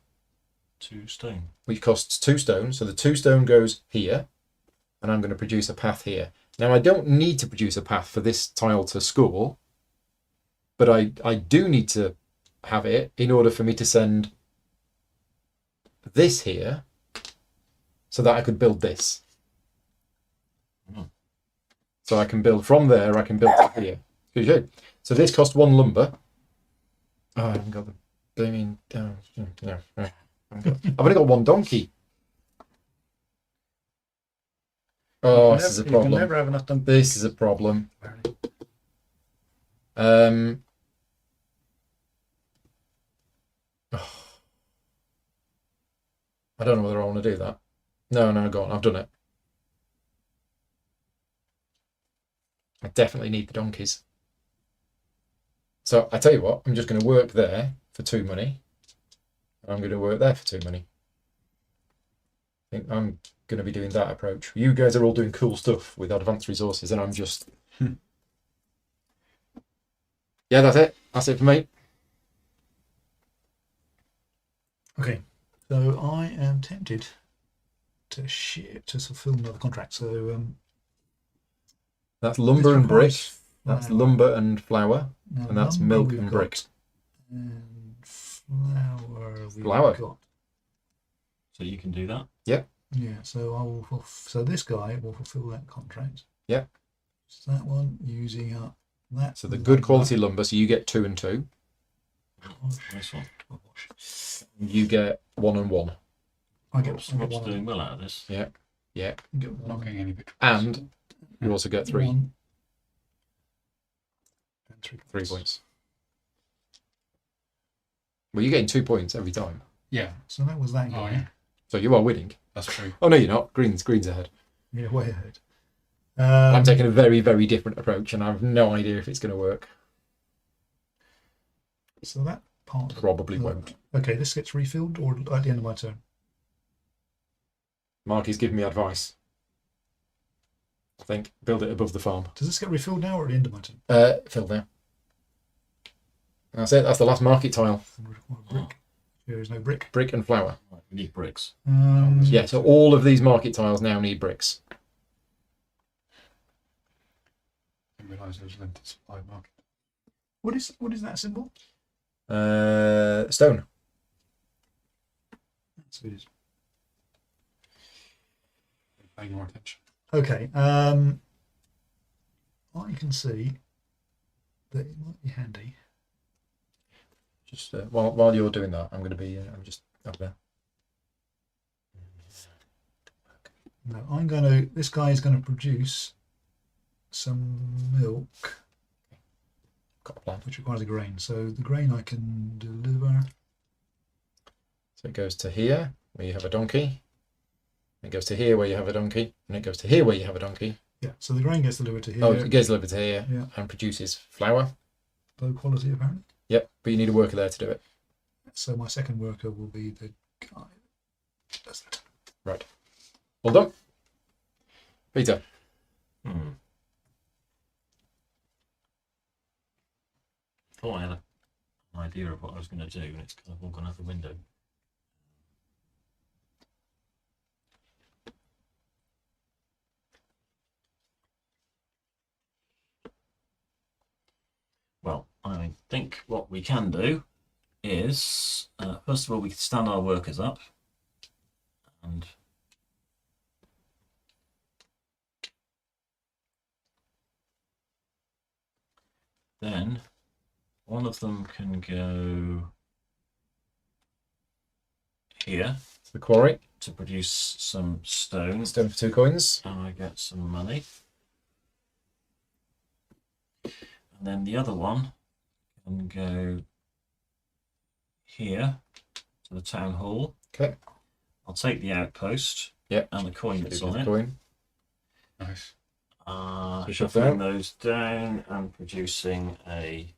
2 stone. which costs 2 stone. So the 2 stone goes here, and I'm going to produce a path here. Now I don't need to produce a path for this tile to score, but I do need to have it in order for me to send this here so that I could build this. So I can build from there, I can build to here. Good. So this cost 1 lumber. Oh, I haven't got the blooming... no. I've only got 1 donkey. Oh, this is a You can problem. never have enough done. This is a problem. I don't know whether I want to do that. No, go on. I've done it. I definitely need the donkeys. So I tell you what, I'm just going to work there for 2 money. And I'm going to work there for 2 money. I think I'm going to be doing that approach. You guys are all doing cool stuff with advanced resources, and I'm just... Yeah, that's it. That's it for me. Okay, so I am tempted to fulfill another contract. So That's lumber and brick. That's flour. lumber and flour. Now, And that's lumber milk we've and got, brick. And flour. We've Flour. got. So you can do that. Yeah. So I will. So this guy will fulfill that contract. Yeah. So that one using up that. So the good quality lumber, so you get 2 and 2. Nice one. You get 1 and 1. I get Rob's one. doing well out of this. Yeah. Get Not one. getting any victories. And you also get 3. One. And 3 3 points. Well, you're getting 2 points every time. Yeah. So that was that Oh, guy. yeah. So you are winning. That's true. Oh, no, you're not. Green's ahead. Yeah, way ahead. I'm taking a very, very different approach, and I have no idea if it's going to work. So that part Probably won't. Okay, this gets refilled or at the end of my turn. Marky's giving me advice. I think build it above the farm. Does this get refilled now or at the end of my turn? Fill there. That's it. That's the last market tile. We require brick. There is no brick. Brick and flour. Right, we need bricks. Yeah, so all of these market tiles now need bricks. I didn't realise there was a limited supply market. What is that symbol? Stone. So it is. Paying more attention. Okay. I can see that it might be handy. Just while you're doing that, I'm going to be. I'm just up there. No, this guy is going to produce some milk, Got a plan. which requires a grain. So the grain I can deliver. So it goes to here where you have a donkey. It goes to here where you have a donkey, and it goes to here where you have a donkey. Yeah. So the grain gets delivered to here. Oh, it gets delivered to here Yeah. and produces flour. Low quality apparently. Yep, but you need a worker there to do it. So my second worker will be the guy that does that. Right. Well done. Peter. Thought I had an idea of what I was going to do, and it's kind of all gone out the window. Well, I think what we can do is, first of all, we can stand our workers up, and then one of them can go here It's the quarry. to produce some stone, Stone for 2 coins. and I get some money. And then the other one can go here to the town hall. Okay. I'll take the outpost Yep. and the coin that's on The it. coin. Nice. Push it Shuffling down. those down and producing a.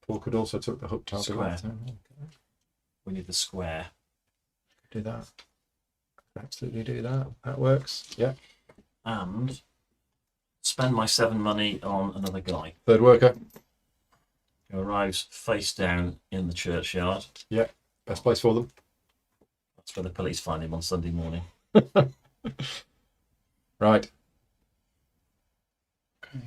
Paul could also took the hook tile. Square. We need the square. Do that. Absolutely do that. That works. Yeah. And spend my 7 money on another guy Third worker. who arrives face down in the churchyard. Best place for them. That's where the police find him on Sunday morning. Right. Okay.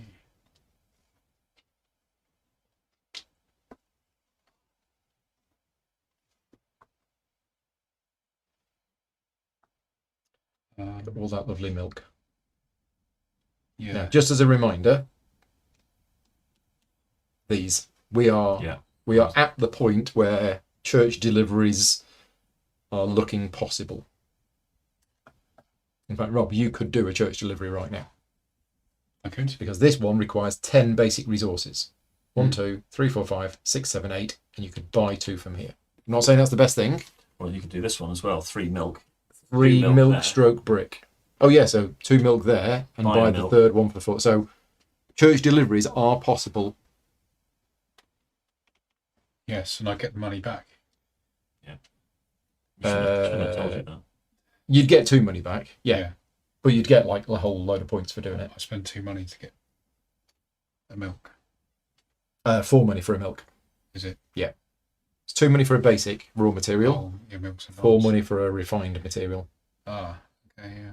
All that lovely milk. Yeah. Now, just as a reminder, we are at the point where church deliveries are looking possible. In fact, Rob, you could do a church delivery right now I could. because this one requires 10 basic resources. 1, 2, 3, 4, 5, 6, 7, 8, and you could buy 2 from here. I'm not saying that's the best thing. Well, you could do this one as well. 3 milk. 3 milk milk there. stroke brick. Oh yeah, so 2 milk there and Buy buy a the milk. third one for the fourth. So church deliveries are possible. Yes, and I get the money back. Shouldn't have told you that. You'd get 2 money back, yeah, but you'd get like a whole load of points for doing it. I spend 2 money to get the milk. 4 money for a milk. Is it? It's 2 money for a basic raw material. Oh, your milk's 4 money for a refined material. Ah, okay, yeah.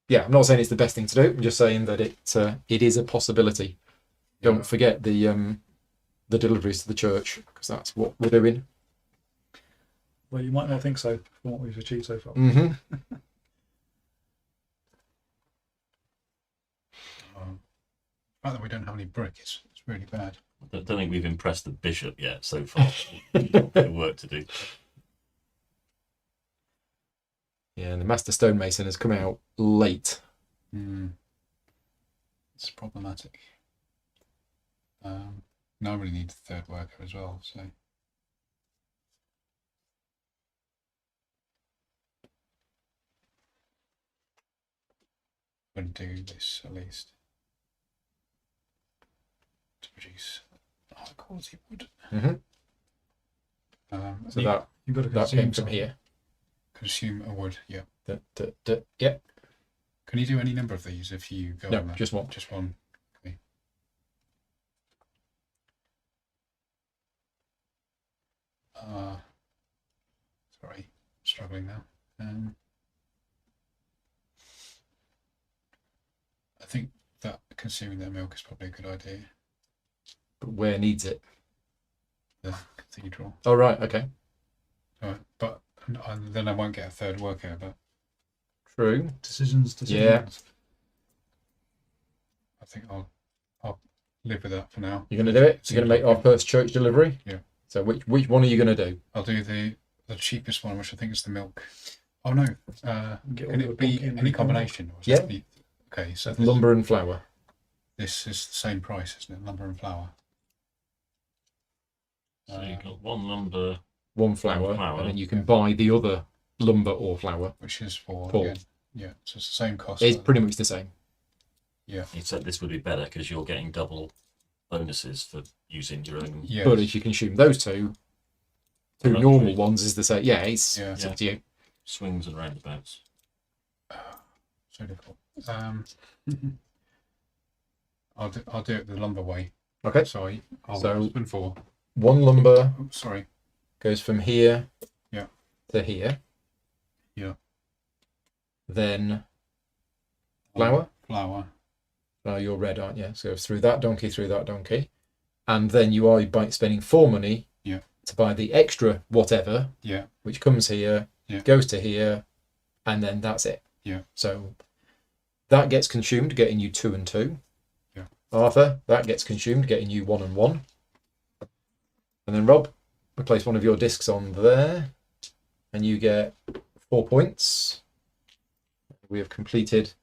Yeah, I'm not saying it's the best thing to do. I'm just saying that it is a possibility. Don't forget the deliveries to the church because that's what we're doing. Well, you might not think so from what we've achieved so far. Mm-hmm. The fact that we don't have any brick is really bad. I don't think we've impressed the bishop yet so far. We've got a bit of work to do. Yeah, and the master stonemason has come out late. It's problematic. Now I really need the third worker as well, so. I'm going to do this at least. To produce high quality wood. Mm-hmm. So that You've got to came consume from something. here. Consume a wood, yeah. Yeah. Can you do any number of these if you go No, on that? just one. Just one. Okay. Sorry, struggling now. I think that consuming that milk is probably a good idea. But where needs it? The cathedral. Oh, right. Okay. But then I won't get a third worker, but True. Decisions. Yeah. I think I'll live with that for now. You're going to do it? You're going to make our first church delivery? Yeah. So which one are you going to do? I'll do the cheapest one, which I think is the milk. Oh no, Get all can the it be donkey and any milk. combination? Or is Yeah. it okay, so Lumber and flour. this is the same price, isn't it? Lumber and flour. So you've got 1 lumber. One flour, flour, and then you can buy the other lumber or flour. Which is for Paul. again, yeah, so it's the same cost. It's pretty much the same. Yeah. Except this would be better because you're getting double bonuses for using your own. Yeah. But if you consume those two Luxury. normal ones is the same. Yeah, it's Yeah. up to you. Swings and roundabouts. So difficult. I'll do it the lumber way. Okay. Sorry. So- It's been 4. One lumber Oh, sorry. goes from here Yeah. to here. Yeah. Then flour. Flour. You're red, aren't you? So through that donkey. And then you are spending 4 money Yeah. to buy the extra whatever, Yeah. which comes here, Yeah. goes to here, and then that's it. Yeah. So that gets consumed, getting you 2 and 2. Yeah. Arthur, that gets consumed, getting you 1 and 1. And then Rob, we place one of your discs on there, and you get 4 points. We have completed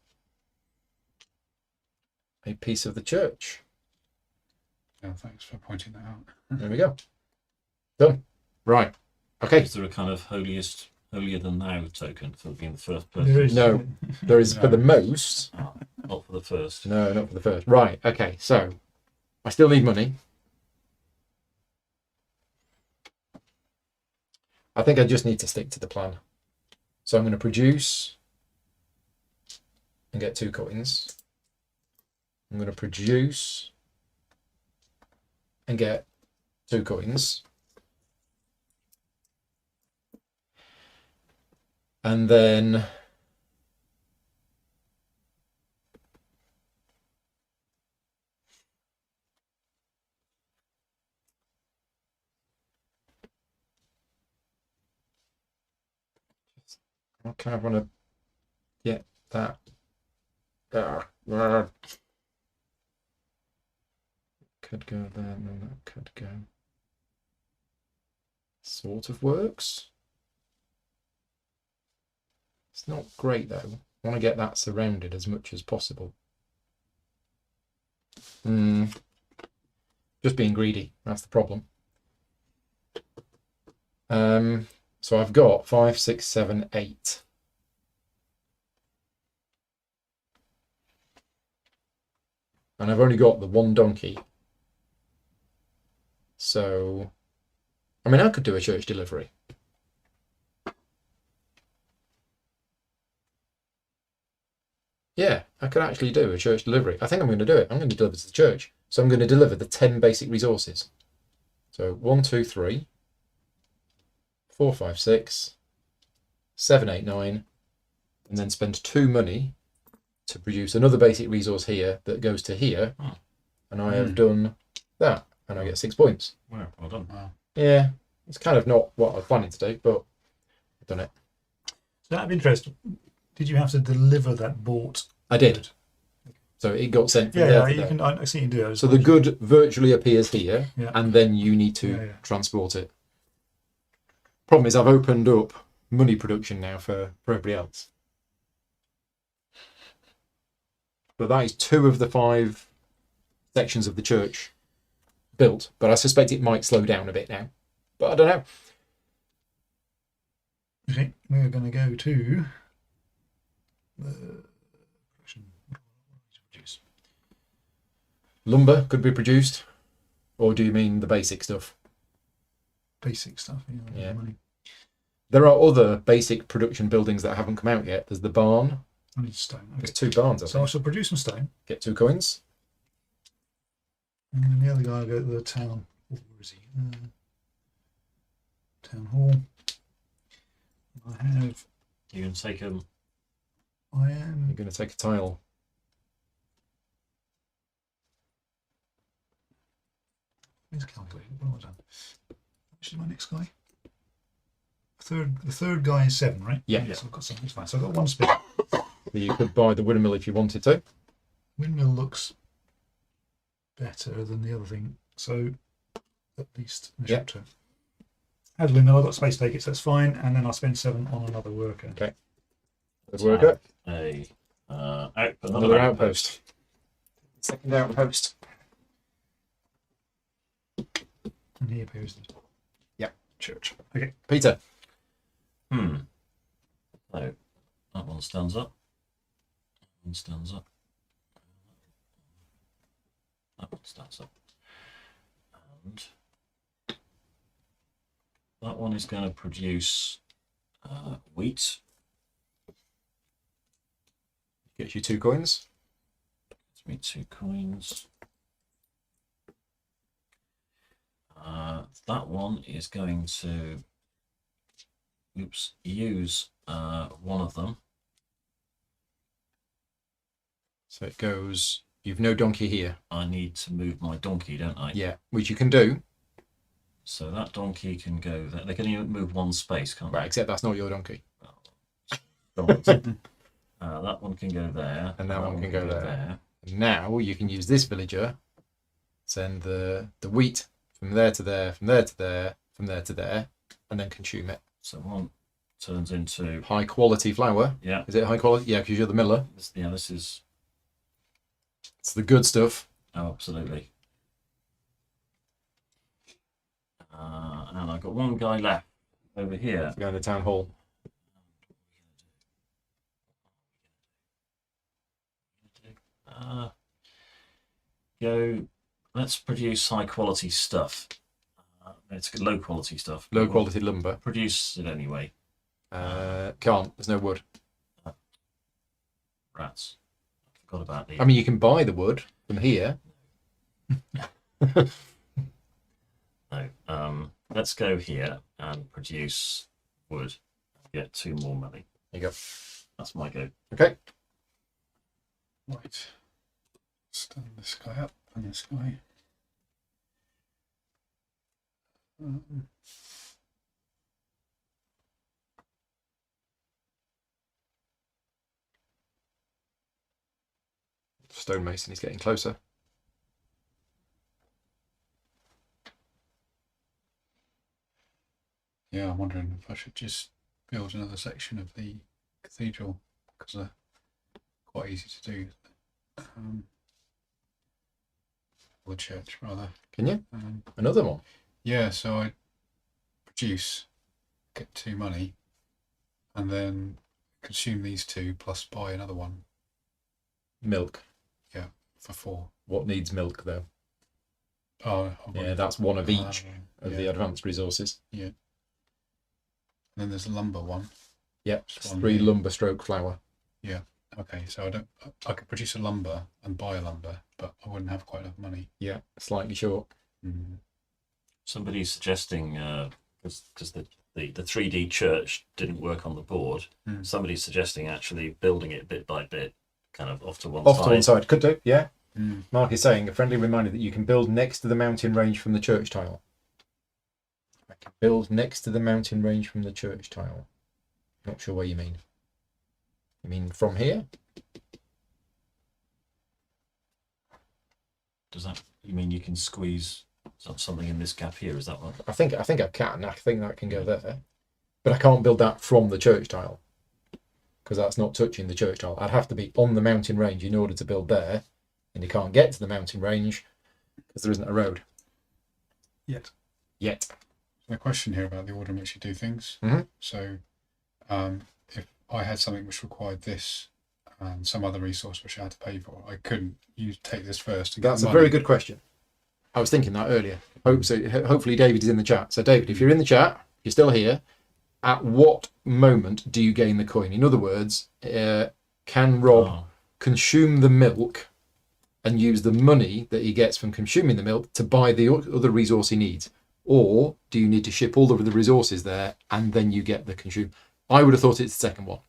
a piece of the church. Yeah, thanks for pointing that out. There we go. Done. Right. Okay. Is there a kind of holier than thou token for being the first person? There is. No, there is for the most. Ah, not for the first. No, not for the first. Right. Okay. So I still need money. I think I just need to stick to the plan. So I'm going to produce and get 2 coins. I'm going to produce and get 2 coins. And then I kind of want to get that. Could go there, and then that could go. Sort of works. It's not great though. I want to get that surrounded as much as possible. Just being greedy, that's the problem. So I've got 5, 6, 7, 8. And I've only got the 1 donkey. So, I mean, I could do a church delivery. Yeah, I could actually do a church delivery. I think I'm going to do it. I'm going to deliver to the church. So I'm going to deliver the 10 basic resources. So 1, 2, 3, 4, 5, 6, 7, 8, 9, and then spend 2 money to produce another basic resource here that goes to here. Oh. And I have done that, and I get 6 points. Wow, well done. Wow. Yeah, it's kind of not what I was planning to do, but I've done it. So out of interest, did you have to deliver that bought? I did. So it got sent from Yeah, there yeah, to you there. can. I see you do it. So the good virtually appears here, Yeah. and then you need to Yeah. transport it. Problem is, I've opened up money production now for everybody else. But that is 2 of the 5 sections of the church built. But I suspect it might slow down a bit now. But I don't know. Okay, we're going to go to the Lumber could be produced, or do you mean the basic stuff? basic stuff. Yeah. Money. There are other basic production buildings that haven't come out yet. There's the barn. I need stone. Okay. There's 2 barns, I So I think. shall produce some stone, Get 2 coins. and then the other guy will go to the town. Oh, where is he? Town hall. I have. You can take them. I You're am. going to take a tile. Where's the calculator? What have I done? Which is my next guy? The third guy is 7, right? Yeah. So I've got something. It's fine. So I've got 1 spin. You could buy the windmill if you wanted to. Windmill looks better than the other thing. So at least in the Yeah. short term. As windmill, I've got space take it, so that's fine. And then I'll spend 7 on another worker. Okay. Good worker. Another outpost. Second outpost. And here appears the church. Okay. Peter. So that one stands up. That one stands up. That one stands up. And that one is going to produce wheat. Gets you 2 coins. Gives me 2 coins. That one is going to use one of them. So it goes. You've no donkey here. I need to move my donkey, don't I? Yeah, which you can do. So that donkey can go there. They can even move one space, can't they? Right, except that's not your donkey. That one can go there. And that one can go there. Now you can use this villager. Send the wheat from there to there, from there to there, from there to there, and then consume it. So one turns into High quality flour. yeah. Is it high quality? Yeah, because you're the miller. This is It's the good stuff. absolutely. And I've got one guy left over here. Go in the town hall. Go. Let's produce high quality stuff. It's low quality stuff. Low quality lumber. Produce it anyway. Can't. There's no wood. Rats. I forgot about the. I mean, you can buy the wood from here. No. Let's go here and produce wood. Get 2 more money. There you go. That's my go. Okay. Right. Stand this guy up and this guy. Stonemason is getting closer. Yeah, I'm wondering if I should just build another section of the cathedral because they're quite easy to do. Or the church, rather. Can you? Another one. Yeah, so I produce, get 2 money, and then consume these 2 plus buy another one Milk. for 4. What needs milk though? Oh, Yeah, that's one of each of the yeah. advanced resources. And then there's a lumber one. Yep. Just one 3 here. lumber stroke flour. Okay, so I could produce a lumber and buy a lumber, but I wouldn't have quite enough money. Yeah, slightly short. Somebody's suggesting because the 3D church didn't work on the board. Somebody's suggesting actually building it bit by bit, kind of off to one Off side. to one side. Could do, yeah. Mm. Mark is saying, a friendly reminder that you can build next to the mountain range from the church tile. I can build next to the mountain range from the church tile. Not sure what you mean. You mean from here? Does that you mean you can squeeze something in this gap here? Is that one? I think I can. I think that can go there. But I can't build that from the church tile. Because that's not touching the church tile. I'd have to be on the mountain range in order to build there. And you can't get to the mountain range because there isn't a road. Yet. A question here about the order in which you do things. Mhm. So, if I had something which required this and some other resource which I had to pay for, I couldn't take this first. And get That's a money. very good question. I was thinking that earlier. Hopefully David is in the chat. So David, if you're in the chat, you're still here. At what moment do you gain the coin? In other words, can Rob consume the milk and use the money that he gets from consuming the milk to buy the other resource he needs? Or do you need to ship all of the resources there and then you get the consume? I would have thought it's the second one.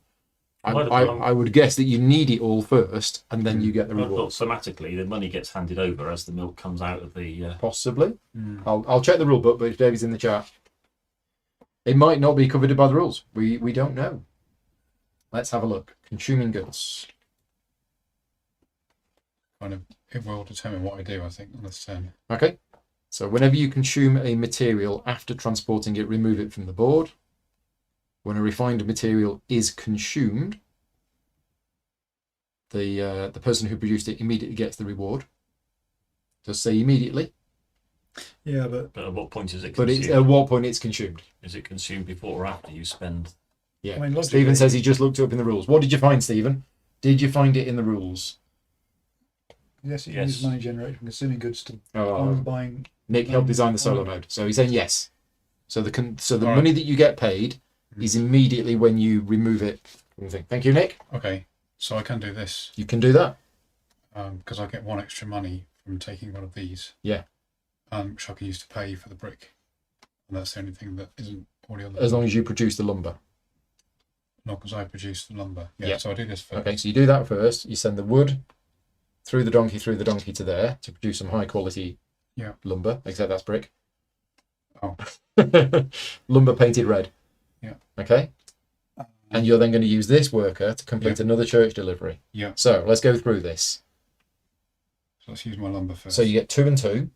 I would guess that you need it all first and then you get the I thought reward. thematically the money gets handed over as the milk comes out of the. Possibly. I'll check the rule book, but if David's in the chat, it might not be covered by the rules. We don't know. Let's have a look. Consuming goods. Kind of, it will determine what I do, I think, on this turn. Okay. So whenever you consume a material after transporting it, remove it from the board. When a refined material is consumed, the person who produced it immediately gets the reward. Just say immediately. Yeah, but But at what point is it But consumed? it's, at what point it's consumed. Is it consumed before or after you spend? Yeah. I mean, logically- Stephen says he just looked it up in the rules. What did you find, Stephen? Did you find it in the rules? yes, it Yes. uses money generated from consuming goods to Oh, buying. Nick helped design the solo mode, so he's saying yes. So the Alright. money that you get paid is immediately when you remove it from the thing. Thank you, Nick. Okay, so I can do this You can do that. because I get 1 extra money from taking one of these. Yeah. which I can use to pay for the brick. And that's the only thing that isn't all the other. As long as you produce the lumber. Not because I produce the lumber. Yeah, Yeah. so I do this first. Okay, so you do that first. You send the wood through the donkey to there to produce some high quality lumber, except that's brick. Oh. Lumber painted red. Yeah. Okay. And you're then going to use this worker to complete another church delivery. Yeah. So let's go through this. So let's use my lumber first. So you get 2 and 2.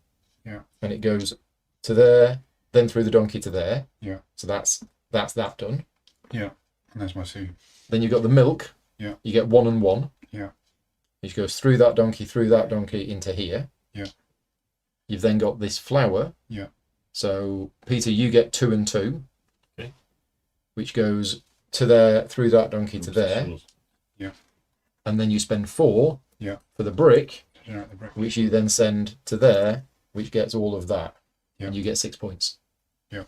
Yeah. And it goes to there, then through the donkey to there. Yeah. So that's that done. Yeah. And there's my 2. Then you've got the milk. Yeah. You get 1 and 1. Yeah. Which goes through that donkey into here. Yeah. You've then got this flour. Yeah. So Peter, you get 2 and 2. Okay. Which goes to there, through that donkey to there. Yeah. And then you spend 4 Yeah. for the brick, To generate the brick. which you then send to there, which gets all of that. Yeah. And you get 6 points. Yeah.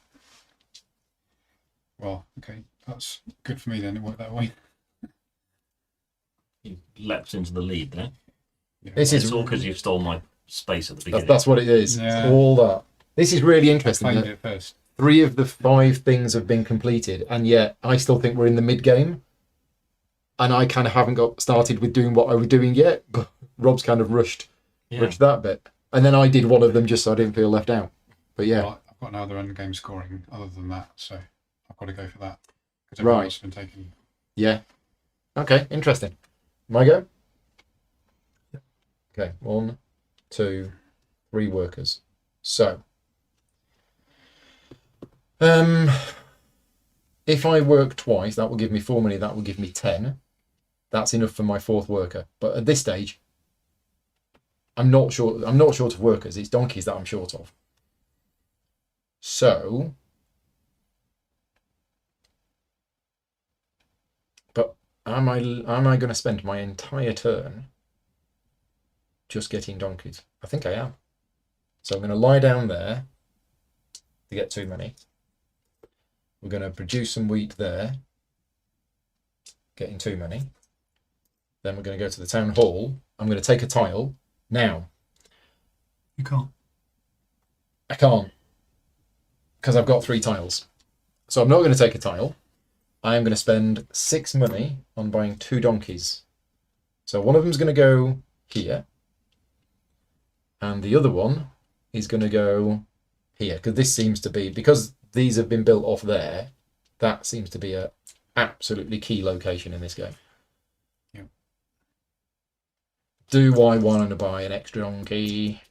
Well, okay. That's good for me then. It worked that way. You leapt into the lead there. Yeah. This It's is all because you've stolen my space at the beginning. that's what it is. Yeah. It's all that. This is really interesting. Claimed that it first. 3 of the 5 things have been completed, and yet I still think we're in the mid game. And I kind of haven't got started with doing what I was doing yet, but Rob's kind of rushed that bit. And then I did one of them just so I didn't feel left out. But yeah. Well, I've got no other end game scoring other than that, so I've got to go for that. Because Right. everyone else has been taken. Yeah. Okay, interesting. My go? Okay, 1, 2, 3 workers. So, if I work twice, that will give me 4 money, that will give me 10. That's enough for my 4th worker. But at this stage, I'm not short of workers. It's donkeys that I'm short of. So, but am I going to spend my entire turn just getting donkeys? I think I am. So I'm going to lie down there to get 2 money. We're going to produce some wheat there, getting 2 money. Then we're going to go to the town hall. I'm going to take a tile. Now, You can't. I can't, because I've got 3 tiles. So I'm not going to take a tile. I am going to spend 6 money on buying 2 donkeys. So one of them's going to go here, and the other one is going to go here, because this seems to be, because these have been built off there, that seems to be a absolutely key location in this game. Yeah. Do I want to buy an extra donkey?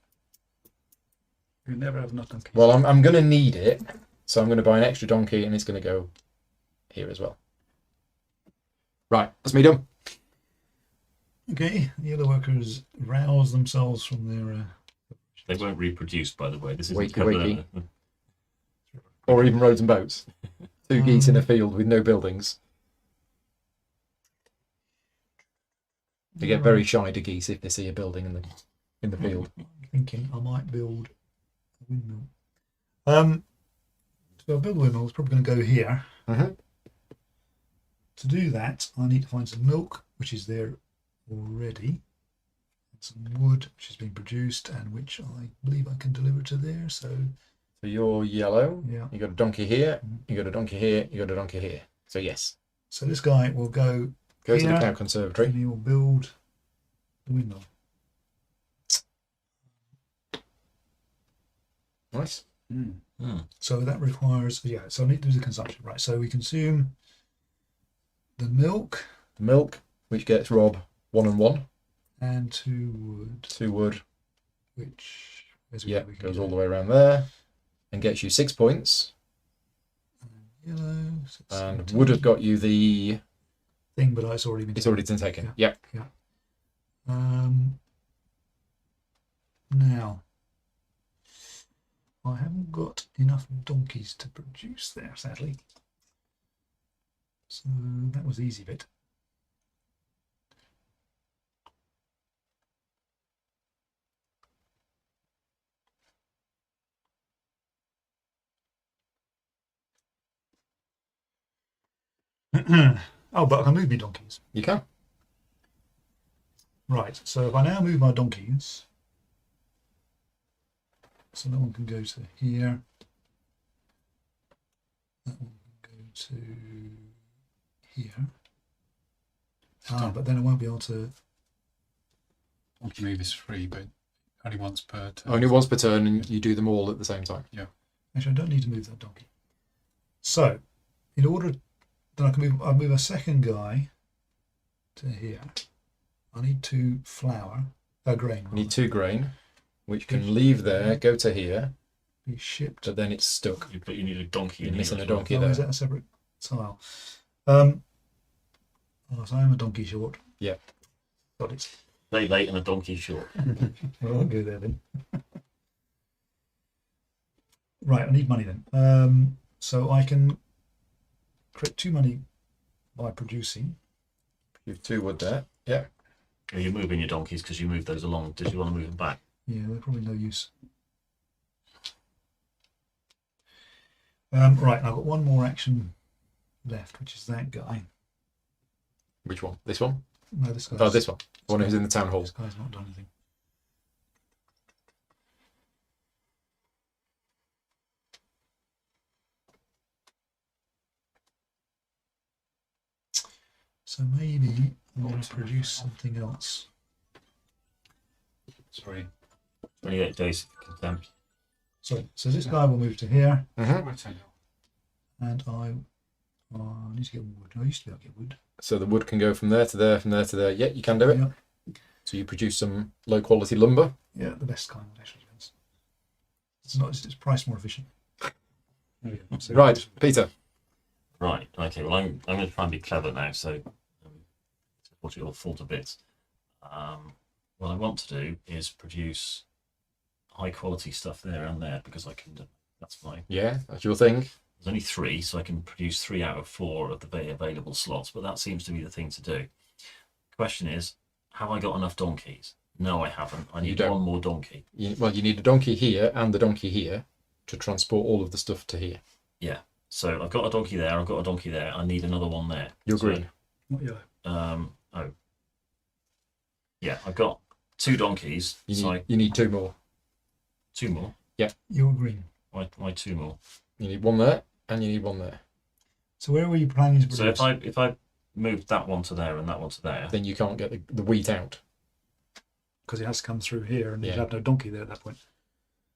You never have enough donkeys. Well, I'm going to need it, so I'm going to buy an extra donkey, and it's going to go here as well. Right, that's me done. Okay, the other workers rouse themselves from their. They won't reproduce, by the way. This isn't Wakey, covered. wakey. Or even roads and boats. 2 geese in a field with no buildings. They get very shy to geese if they see a building in the field. I'm thinking I might build a windmill. So I'll build a windmill. It's probably going to go here. Mhm. To do that, I need to find some milk, which is there already. Some wood, which has been produced, and which I believe I can deliver to there. So you're yellow. yeah. You got a donkey here. You got a donkey here. You got a donkey here. So yes, So this guy will go go to the here, cow conservatory. and he will build the windmill. Nice. So that requires, so I need to do the consumption, right? So we consume the milk The milk, which gets Rob 1 and 1. and 2 wood, 2 wood. which Yeah, goes all the way around there, and gets you 6 points. Yellow. And would have got you the. Thing, but it's already been. It's already been taken. Yeah. Yep. Now, I haven't got enough donkeys to produce there, sadly. So that was the easy bit. Oh, but I can move my donkeys. You can. Right, so if I now move my donkeys, So that one can go to here. That one can go to here. But then I won't be able to. Donkey move is free, but only once per turn. Only once per turn, and you do them all at the same time. Actually, I don't need to move that donkey. So, in order that I can move, I'll move a second guy to here. I need 2 flour, grain. You need 2 grain, which can leave there, go to here, Be shipped. but then it's stuck. But you need a donkey. You're in missing here a as well. donkey Oh, there. is that a separate tile? So I am a donkey short. Yeah. Got it. Day late and a donkey short. Well, I'll go there then. Right, I need money then. So I can create 2 money by producing. You've 2 wood there. Yeah. Are you moving your donkeys because you moved those along? Did you want to move them back? Yeah, they're probably no use. Right, I've got one more action left, which is that guy. Which one? This one? No, this guy. Oh, this one. The one who's in the town hall. This guy's not done anything. So maybe I'm going to produce something else. Sorry. 28 days of contempt. So this guy will move to here, Mhm. My turn now. and I need to get wood. I used to be able to get wood. So the wood can go from there to there, from there to there. Yeah, you can do it. Yeah, So you produce some low quality lumber. yeah, the best kind actually. It's not. It's priced more efficient. So- Right, Peter. Right. Okay. Well, I'm going to try and be clever now. So, what it all fall to bits. What I want to do is produce high quality stuff there and there because I can. That's my. Yeah, that's your thing. There's only 3, so I can produce 3 out of 4 of the available slots. But that seems to be the thing to do. Question is, have I got enough donkeys? No, I haven't. I need don't. one more donkey. You need a donkey here and the donkey here to transport all of the stuff to here. Yeah. So I've got a donkey there. I've got a donkey there. I need another one there. You're So, green. Not yellow. Oh. Yeah, I've got 2 donkeys. You need 2 more. 2 more. You're green. Why 2 more? You need 1 there and you need 1 there. So where were you planning to So produce? if I moved that one to there and that one to there, Then you can't get the wheat out. Because it has to come through here, and Yeah. you'd have no donkey there at that point.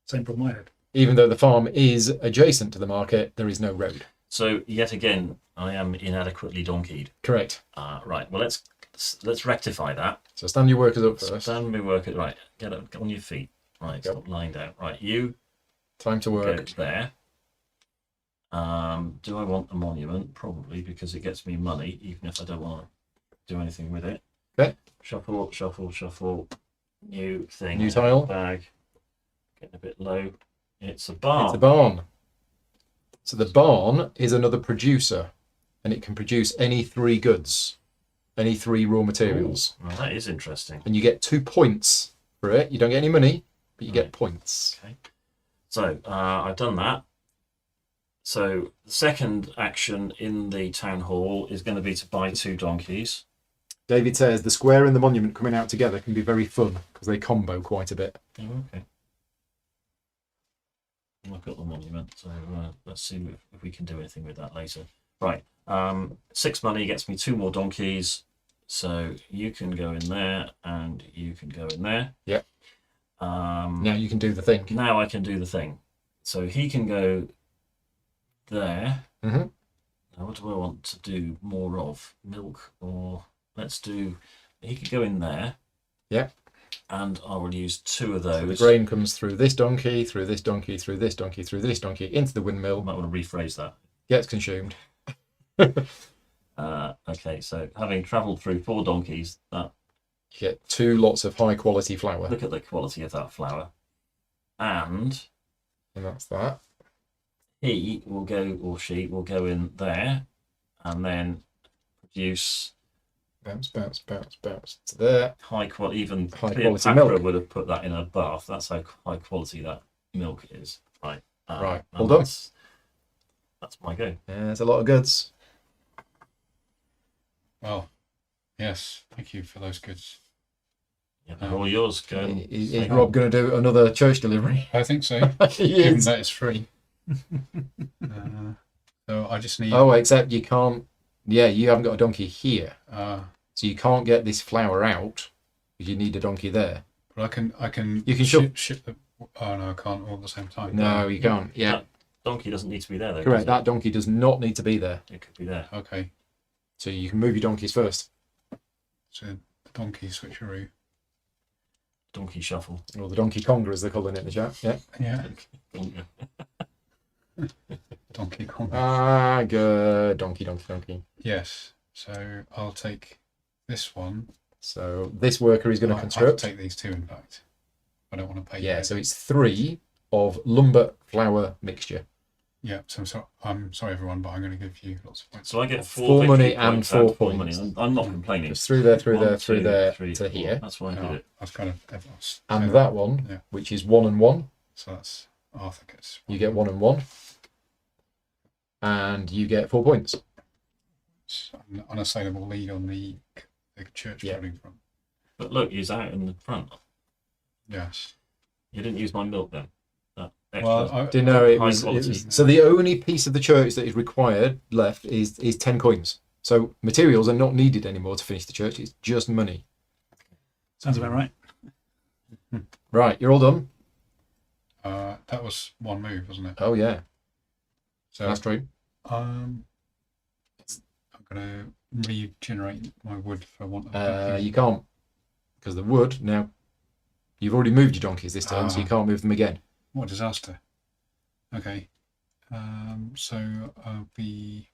Same problem I had. Even though the farm is adjacent to the market, there is no road. so yet again I am inadequately donkeyed. Correct. Right. Well, let's rectify that. So stand your workers up first. Stand me work it right. Get on your feet. Right. Yep. Stop lying down. Right. You Time to go work. there. Do I want a monument? Probably because it gets me money, even if I don't want to do anything with it. Okay. Shuffle, shuffle, shuffle. New thing. New tile. Bag. Getting a bit low. It's a barn. It's a barn. So the barn is another producer, and it can produce any 3 goods, any 3 raw materials. Ooh, well, that is interesting. And you get 2 points for it. You don't get any money, but you Right. get points. Okay. So I've done that. So the second action in the town hall is going to be to buy 2 donkeys. David says the square and the monument coming out together can be very fun because they combo quite a bit. Oh, okay. I've got the monument, so let's see if we can do anything with that later. Right. 6 money gets me 2 more donkeys. So you can go in there and you can go in there. Yep. Now you can do the thing. Now I can do the thing. So he can go there. Mhm. Now what do I want to do more of? Milk or let's do, he could go in there. Yep. And I will use 2 of So the those. grain comes through this donkey, through this donkey, through this donkey, through this donkey, into the I windmill, might want to rephrase that. gets consumed. Okay, so having travelled through 4 donkeys, that You get 2 lots of high quality flour. look at the quality of that flour. And And that's that. he will go, or she will go in there and then produce Bounce, bounce, bounce, bounce to there. high quality. Even High quality Cleopatra milk. would have put that in a bath. That's how high quality that milk is. Right. Right, and well done. That's my go. Yeah, there's a lot of goods. Well, yes. Thank you for those goods. Yeah, they're all yours. Go. and Is take Rob them. going to do another church delivery? I think so. He Given is. that it's free. So I just need. Oh, except you can't. Yeah, you haven't got a donkey here, Uh, so you can't get this flour out because you need a donkey there. but I can. You can ship the. Oh no, I can't all at the same time. No, you can't. Yeah, That donkey doesn't need to be there, though. correct. does That donkey does not need to be there, it? It could be there. Okay. so you can move your donkeys first, So the donkey switcheroo. Donkey shuffle. or the Donkey Konger as they're calling it in the chat. Yeah. Yeah. Donkey. Donkey Kong. Ah, good. Donkey. Yes. So I'll take this one. So this worker is going to I have construct. to take these two, in fact. I don't want to pay. Yeah, for it. so it's 3 of lumber flour mixture. Yeah. So I'm sorry, everyone, but I'm going to give you lots of points. So I get 4 4 money victory and points 4 and 4 points. money. I'm not complaining. Just through there, through 1, there, through 2, there 3, to 4. here. That's why I did Oh, it. that's kind of everyone's. And that one, Yeah. which is 1 and 1, So that's Arthur gets. you get 1 and 1. And you get 4 points. An unassailable lead on the church Yeah. building front. But look, he's out in the front. Yes. You didn't use my milk then. That extra. Well, I Didn't know it High was, quality. so the only piece of the church that is required left is 10 coins. So materials are not needed anymore to finish the church. It's just money. Sounds about right. Right, you're all done. that was one move, wasn't it? Oh yeah, So that's true. I'm going to regenerate my wood for want of. You can't, because the wood now. You've already moved your donkeys this turn, so you can't move them again. What a disaster. Okay. So I'll be.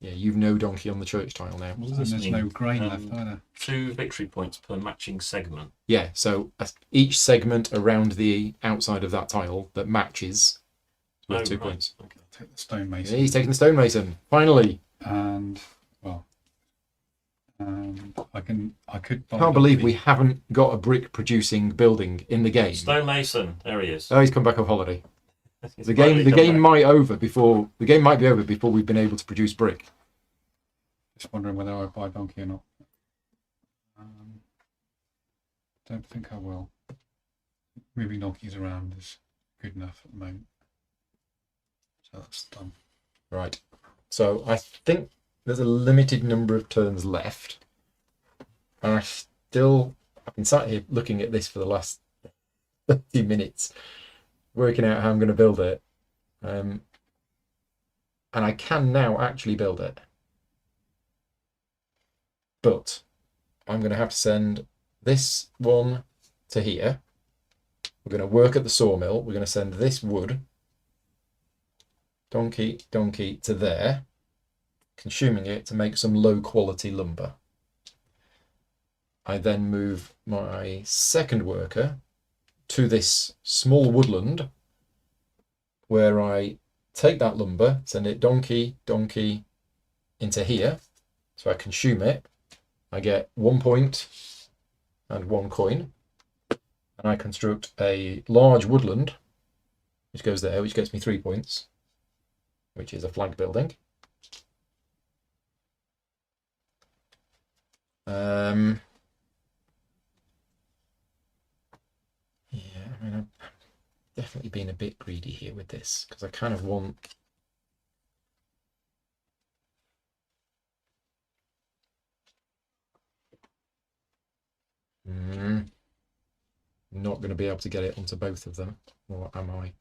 Yeah, you've no donkey on the church tile now. What does And this there's mean? no grain left either. 2 victory points per matching segment. Yeah, so each segment around the outside of that tile that matches is worth 2 right. points. Okay. I'll take the stonemason. Yeah, he's taking the stonemason. Finally. And well, I could. buy Can't believe donkey. we haven't got a brick producing building in the game. Stonemason, there he is. Oh, he's come back off holiday. He's The finally game come back. might be over before we've been able to produce brick. Just wondering whether I buy donkey or not. Don't think I will. Moving donkeys around is good enough at the moment. So that's done. Right. So I think there's a limited number of turns left. And I've been sat here looking at this for the last 30 minutes, working out how I'm going to build it. And I can now actually build it. But I'm going to have to send this one to here. We're going to work at the sawmill. We're going to send this wood, donkey to there, consuming it to make some low quality lumber. I then move my second worker to this small woodland where I take that lumber, send it donkey into here. So I consume it. I get 1 point and 1 coin. And I construct a large woodland, which goes there, which gets me 3 points, which is a flag building. Yeah, I mean, I've definitely been a bit greedy here with this, because I kind of want... Not going to be able to get it onto both of them, or am I?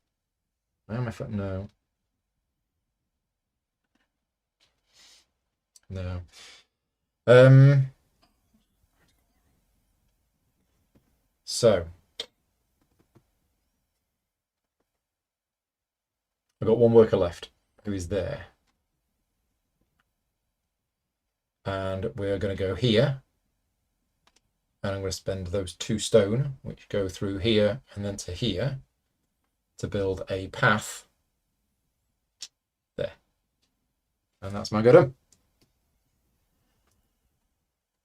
Am I? No. No. So I've got 1 worker left who is there. And we're going to go here. And I'm going to spend those 2 stone, which go through here and then to here, to build a path there. And that's my go done.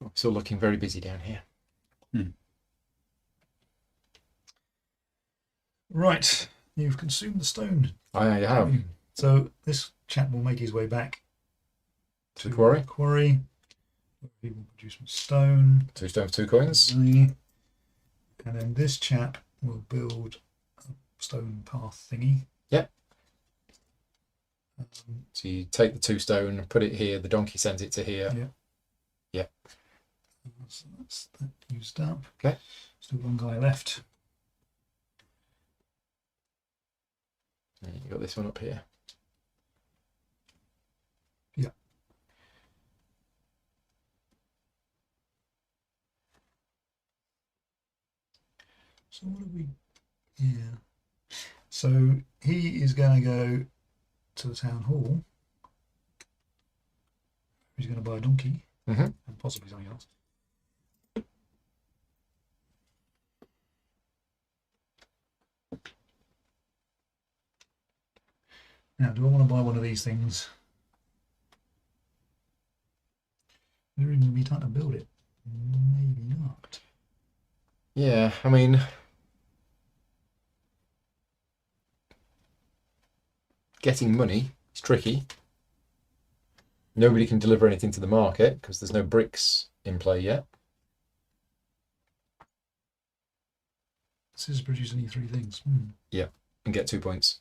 I'm still looking very busy down here. Right, you've consumed the stone. I have. So this chap will make his way back To the quarry. Quarry. He will produce some stone. 2 stone for 2 coins. And then this chap will build a stone path thingy. Yep. Um, So you take the 2 stone, put it here. The donkey sends it to here. Yeah. Yeah. So that's that used up. Okay. Still one guy left. And you got this one up here. Yeah. So what do we? Yeah. So he is going to go to the town hall. He's going to buy a donkey Mm-hmm. and possibly something else. Now, do I want to buy one of these things? They're even going to be time to build it. Maybe not. Yeah, I mean, getting money is tricky. Nobody can deliver anything to the market because there's no bricks in play yet. This is producing only 3 things. And get 2 points.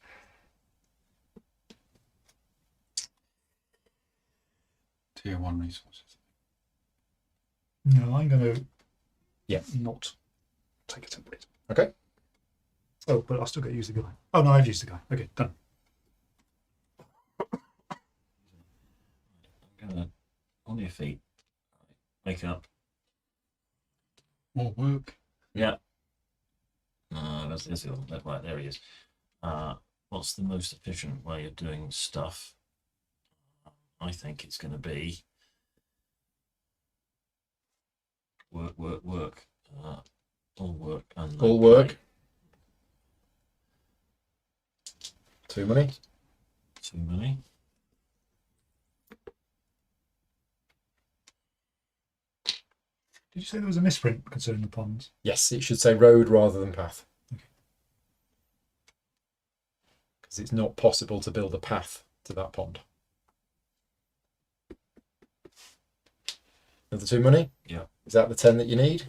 Tier 1 resources. No, I'm going to not take a template. Okay. Oh, but I'll still get to use the guy. Oh, no, I've used the guy. Okay, done. I'm gonna on your feet. Wake up. More work. Yeah. That's the other. Right, there he is. What's the most efficient way of doing stuff? I think it's going to be work. All work and no All work. play. 2 money. Too many. Did you say there was a misprint concerning the ponds? Yes, it should say road rather than path. Okay. Because it's not possible to build a path to that pond. Another 2 money? Yeah. Is that the 10 that you need?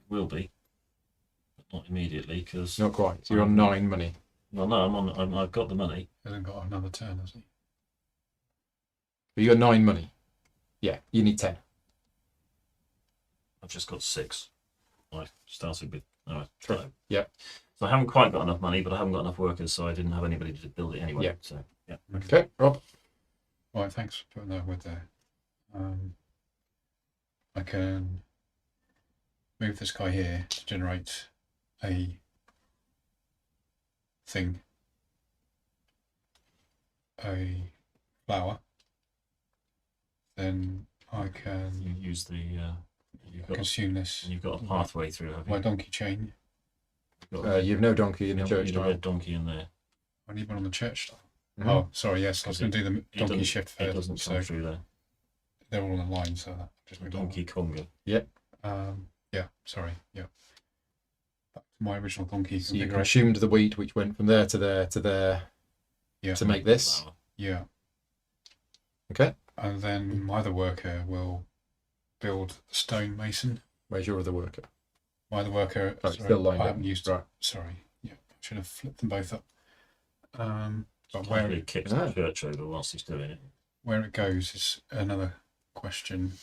Will be, but not immediately because. Not quite. So you're on 9 money. Well, no, I've got the money. He hasn't got another turn, has he? But you got 9 money. Yeah, you need 10. I've just got 6. I started with 3. five. Yeah. So I haven't quite got enough money, but I haven't got enough workers, so I didn't have anybody to build it anyway. Yeah. So yeah. Okay, Rob. Right, thanks for putting that with there. I can move this guy here to generate a thing, a flower. Then I You can use the you've got consume this. you've got a pathway through. Have My you? donkey chain. You have no donkey in the church You've got a tile. red donkey in there. I need one on the church style. Mhm. Oh, sorry, yes, I was Because going to do the It donkey doesn't- shift It first. doesn't So come through there. they're all in line, so that just moved on. Donkey Konga. Yeah, sorry, yeah. Back to my original donkey So you configuration. consumed the wheat, which went from there to there to there Yeah, to make this. Flower. yeah. Okay. And then my other worker will build the stone mason. Where's your other worker? My other worker, Oh, it's still lined I up. haven't used. Right. Sorry, yeah, I should have flipped them both up. But Where where he kicks Ah. the church over whilst he's doing it. it goes is another question.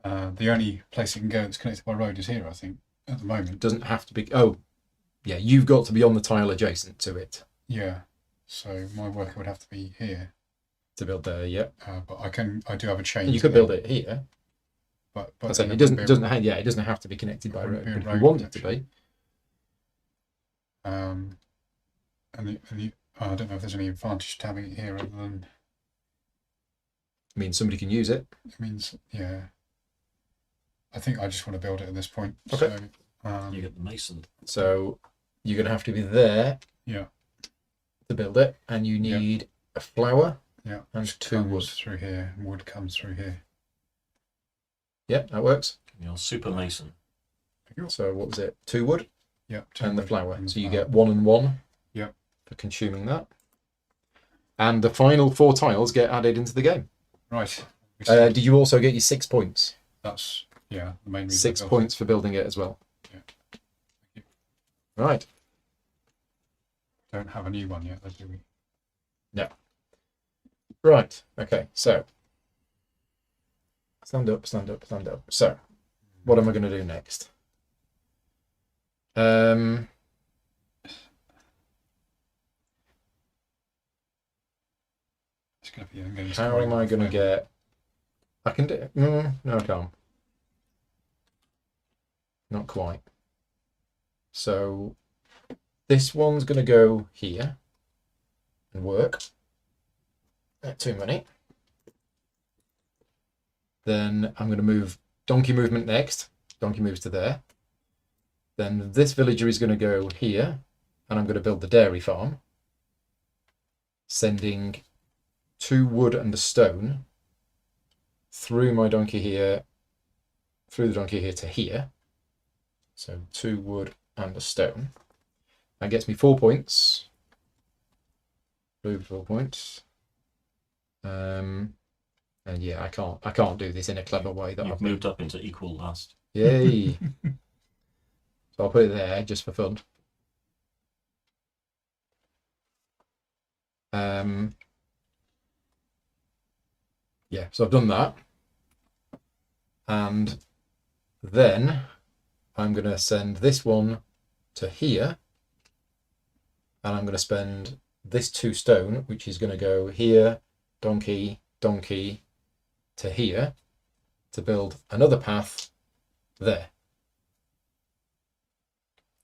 The only place it can go that's connected by road is here, I think, at the It moment. doesn't have to be. Oh, yeah, you've got to be on the tile adjacent to it Yeah, so my worker would have to be here. to build there. Yeah, But I do have a chain. you could build it here. But I say then it wouldn't doesn't. be It a- doesn't. It doesn't have to be connected by wouldn't road. be a But if you road want it to connection. be, And I don't know if there's any advantage to having it here other than I mean, somebody can use it. it means, yeah. I think I just want to build it at this point. Okay. So, You get the mason. So you're going to have to be there yeah, to build it, and you Yeah. need a flower yeah. and Which 2 comes wood. through here. And wood comes through here. Yeah, that works. Your super mason. So what was it? 2 wood Yeah. and the wood flower. and the So you flower. get 1 and 1. Yep. For consuming that. And the final 4 tiles get added into the game. Right. Did you also get your 6 points? That's, yeah, the main reason. I 6 built points for building it as well. it. Right. Don't have a new one yet, do we? No. Right. Okay. So stand up, stand up, stand up. So what am I going to do next? It's going to be. I'm going How am I going to get? I can do. No, I can't. Not quite. So this one's going to go here and work. Not too many. Then I'm going to move donkey movement next. Donkey moves to there. Then this villager is going to go here, and I'm going to build the dairy farm, sending 2 wood and a stone through my donkey here, through the donkey here to here. So 2 wood and a stone. That gets me 4 points. Blue 4 points. And yeah, I can't do this in a clever way. That You've moved up into equal last. Yay! So I'll put it there just for fun. Yeah, so I've done that. And then I'm going to send this one to here. And I'm going to spend this 2 stone, which is going to go here, donkey, donkey, to here, to build another path there.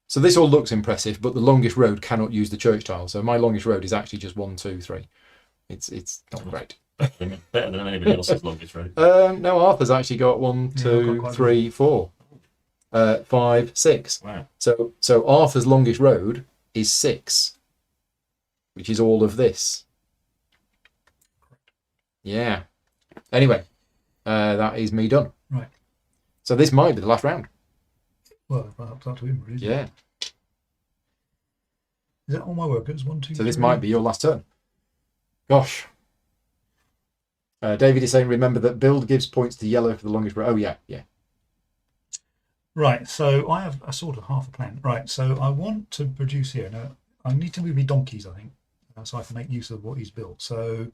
So this all looks impressive, but the longest road cannot use the church tile. So my longest road is actually just 1, 2, 3. It's not great. Better than anybody else's longest road. No, Arthur's actually got 1, 2, 3, 4, 5, 6. Wow. So Arthur's longest road is 6, which is all of this. Yeah. Anyway, that is me done. Right. So this might be the last round. Well, up to him, really. Yeah. Is that all my work? It's 1, 2, So this 3. might be your last turn. Gosh. David is saying, remember that build gives points to yellow for the longest road. Oh, yeah. Right, so I have a sort of half a plan. Right, so I want to produce here. Now, I need to move me donkeys, I think, so I can make use of what he's built. So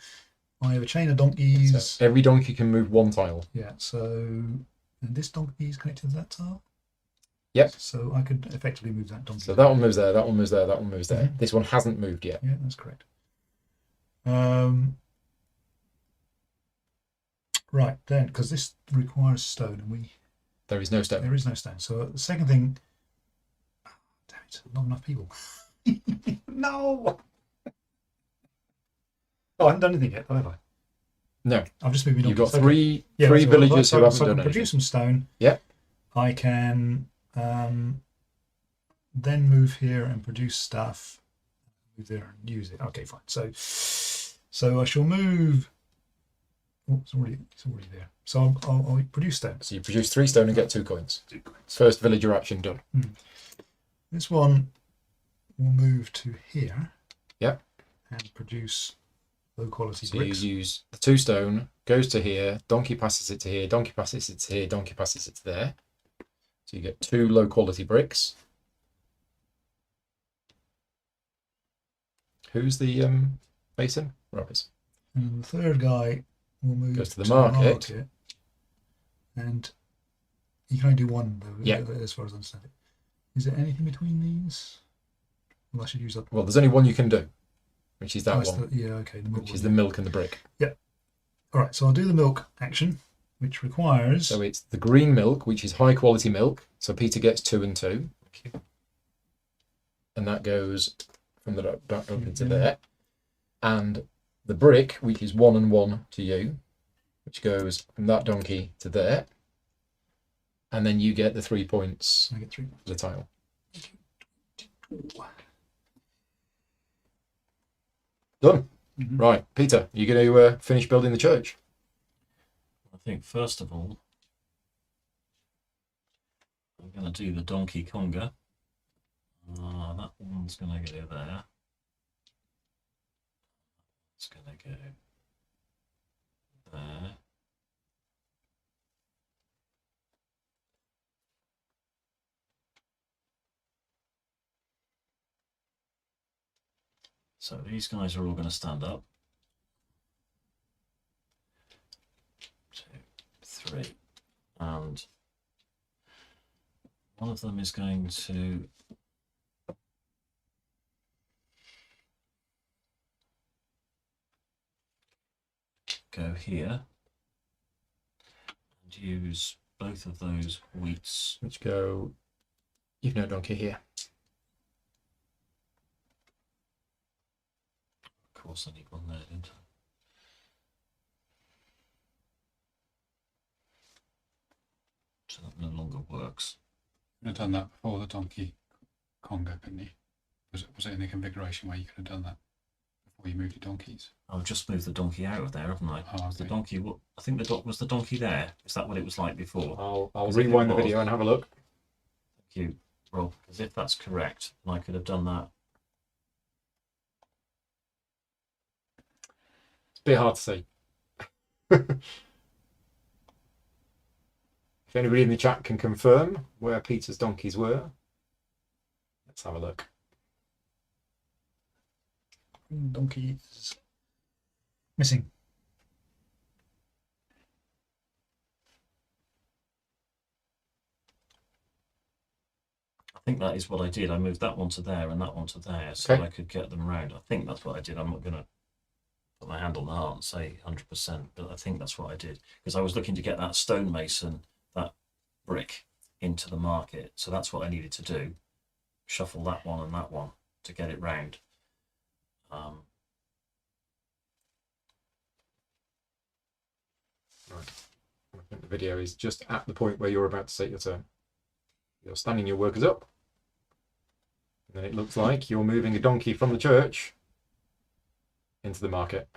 I have a chain of donkeys. So every donkey can move 1 tile. Yeah, so and this donkey is connected to that tile? Yep. So I could effectively move that donkey. So that one moves there, that one moves there, that one moves there. This one hasn't moved yet. Yeah, that's correct. Right, then, because this requires stone, and There is no stone. there is no stone. So the second thing, damn it, not enough people. No. Oh, I haven't done anything yet, have I? No. I've just moved me You've got donkeys. three Yeah, so villagers who haven't so I done can anything. produce some stone. Yep. I can then move here and produce stuff. Move there and use it. Okay, fine. So I shall move. Oh, it's already there. So I'll produce stone. So you produce 3 stone and get 2 coins. 2 coins. First villager action done. This one will move to here. Yep. And produce low quality So bricks. you use the 2 stone, goes to here, donkey passes it to here, donkey passes it to here, donkey passes it to there. So you get 2 low quality bricks. Who's the basin? Robbers. And the third guy will move Goes to the market. And you can only do one though, Yeah. as far as I understand it. Is there anything between these? Well, I should use that. Well, there's only one you can do, which is that Oh, it's one, yeah, okay. The milk which one, is yeah. the milk and the brick. All right, so I'll do the milk action, which requires. So it's the green milk, which is high quality milk. So Peter gets 2 and 2. And that goes from the back donkey to there. And the brick, which is 1 and 1 to you, which goes from that donkey to there. And then you get the 3 points I get 3. for the tile. Done. Right, Peter, you're going to finish building the church. I think first of all, I'm going to do the donkey conga. That one's going to go there. It's going to go there. So these guys are all going to stand up. 2, 3, and one of them is going to go here and use both of those wheats. Which go, you've no donkey here. Of course, I need one there, didn't I? So that no longer works. You'd have done that before the donkey conga, couldn't you? Was it in the configuration where you could have done that before you moved your donkeys? I've just moved the donkey out of there, haven't I? Oh, Was the okay. donkey? I think was the donkey there. Is that what it was like before? I'll Because if it rewind the was- video and have a look. Thank you, Rob. Because if that's correct, then I could have done that. It's a bit hard to see. If anybody in the chat can confirm where Peter's donkeys were, let's have a look. Donkey is missing. I think that is what I did. I moved that one to there and that one to there, so Okay. I could get them round. I think that's what I did. I'm not going to put my hand on the heart and say 100%, but I think that's what I did because I was looking to get that stonemason, that brick, into the market. So that's what I needed to do. Shuffle that one and that one to get it round. Right. I think the video is just at the point where you're about to take your turn. You're standing your workers up. And then it looks like you're moving a donkey from the church into the market.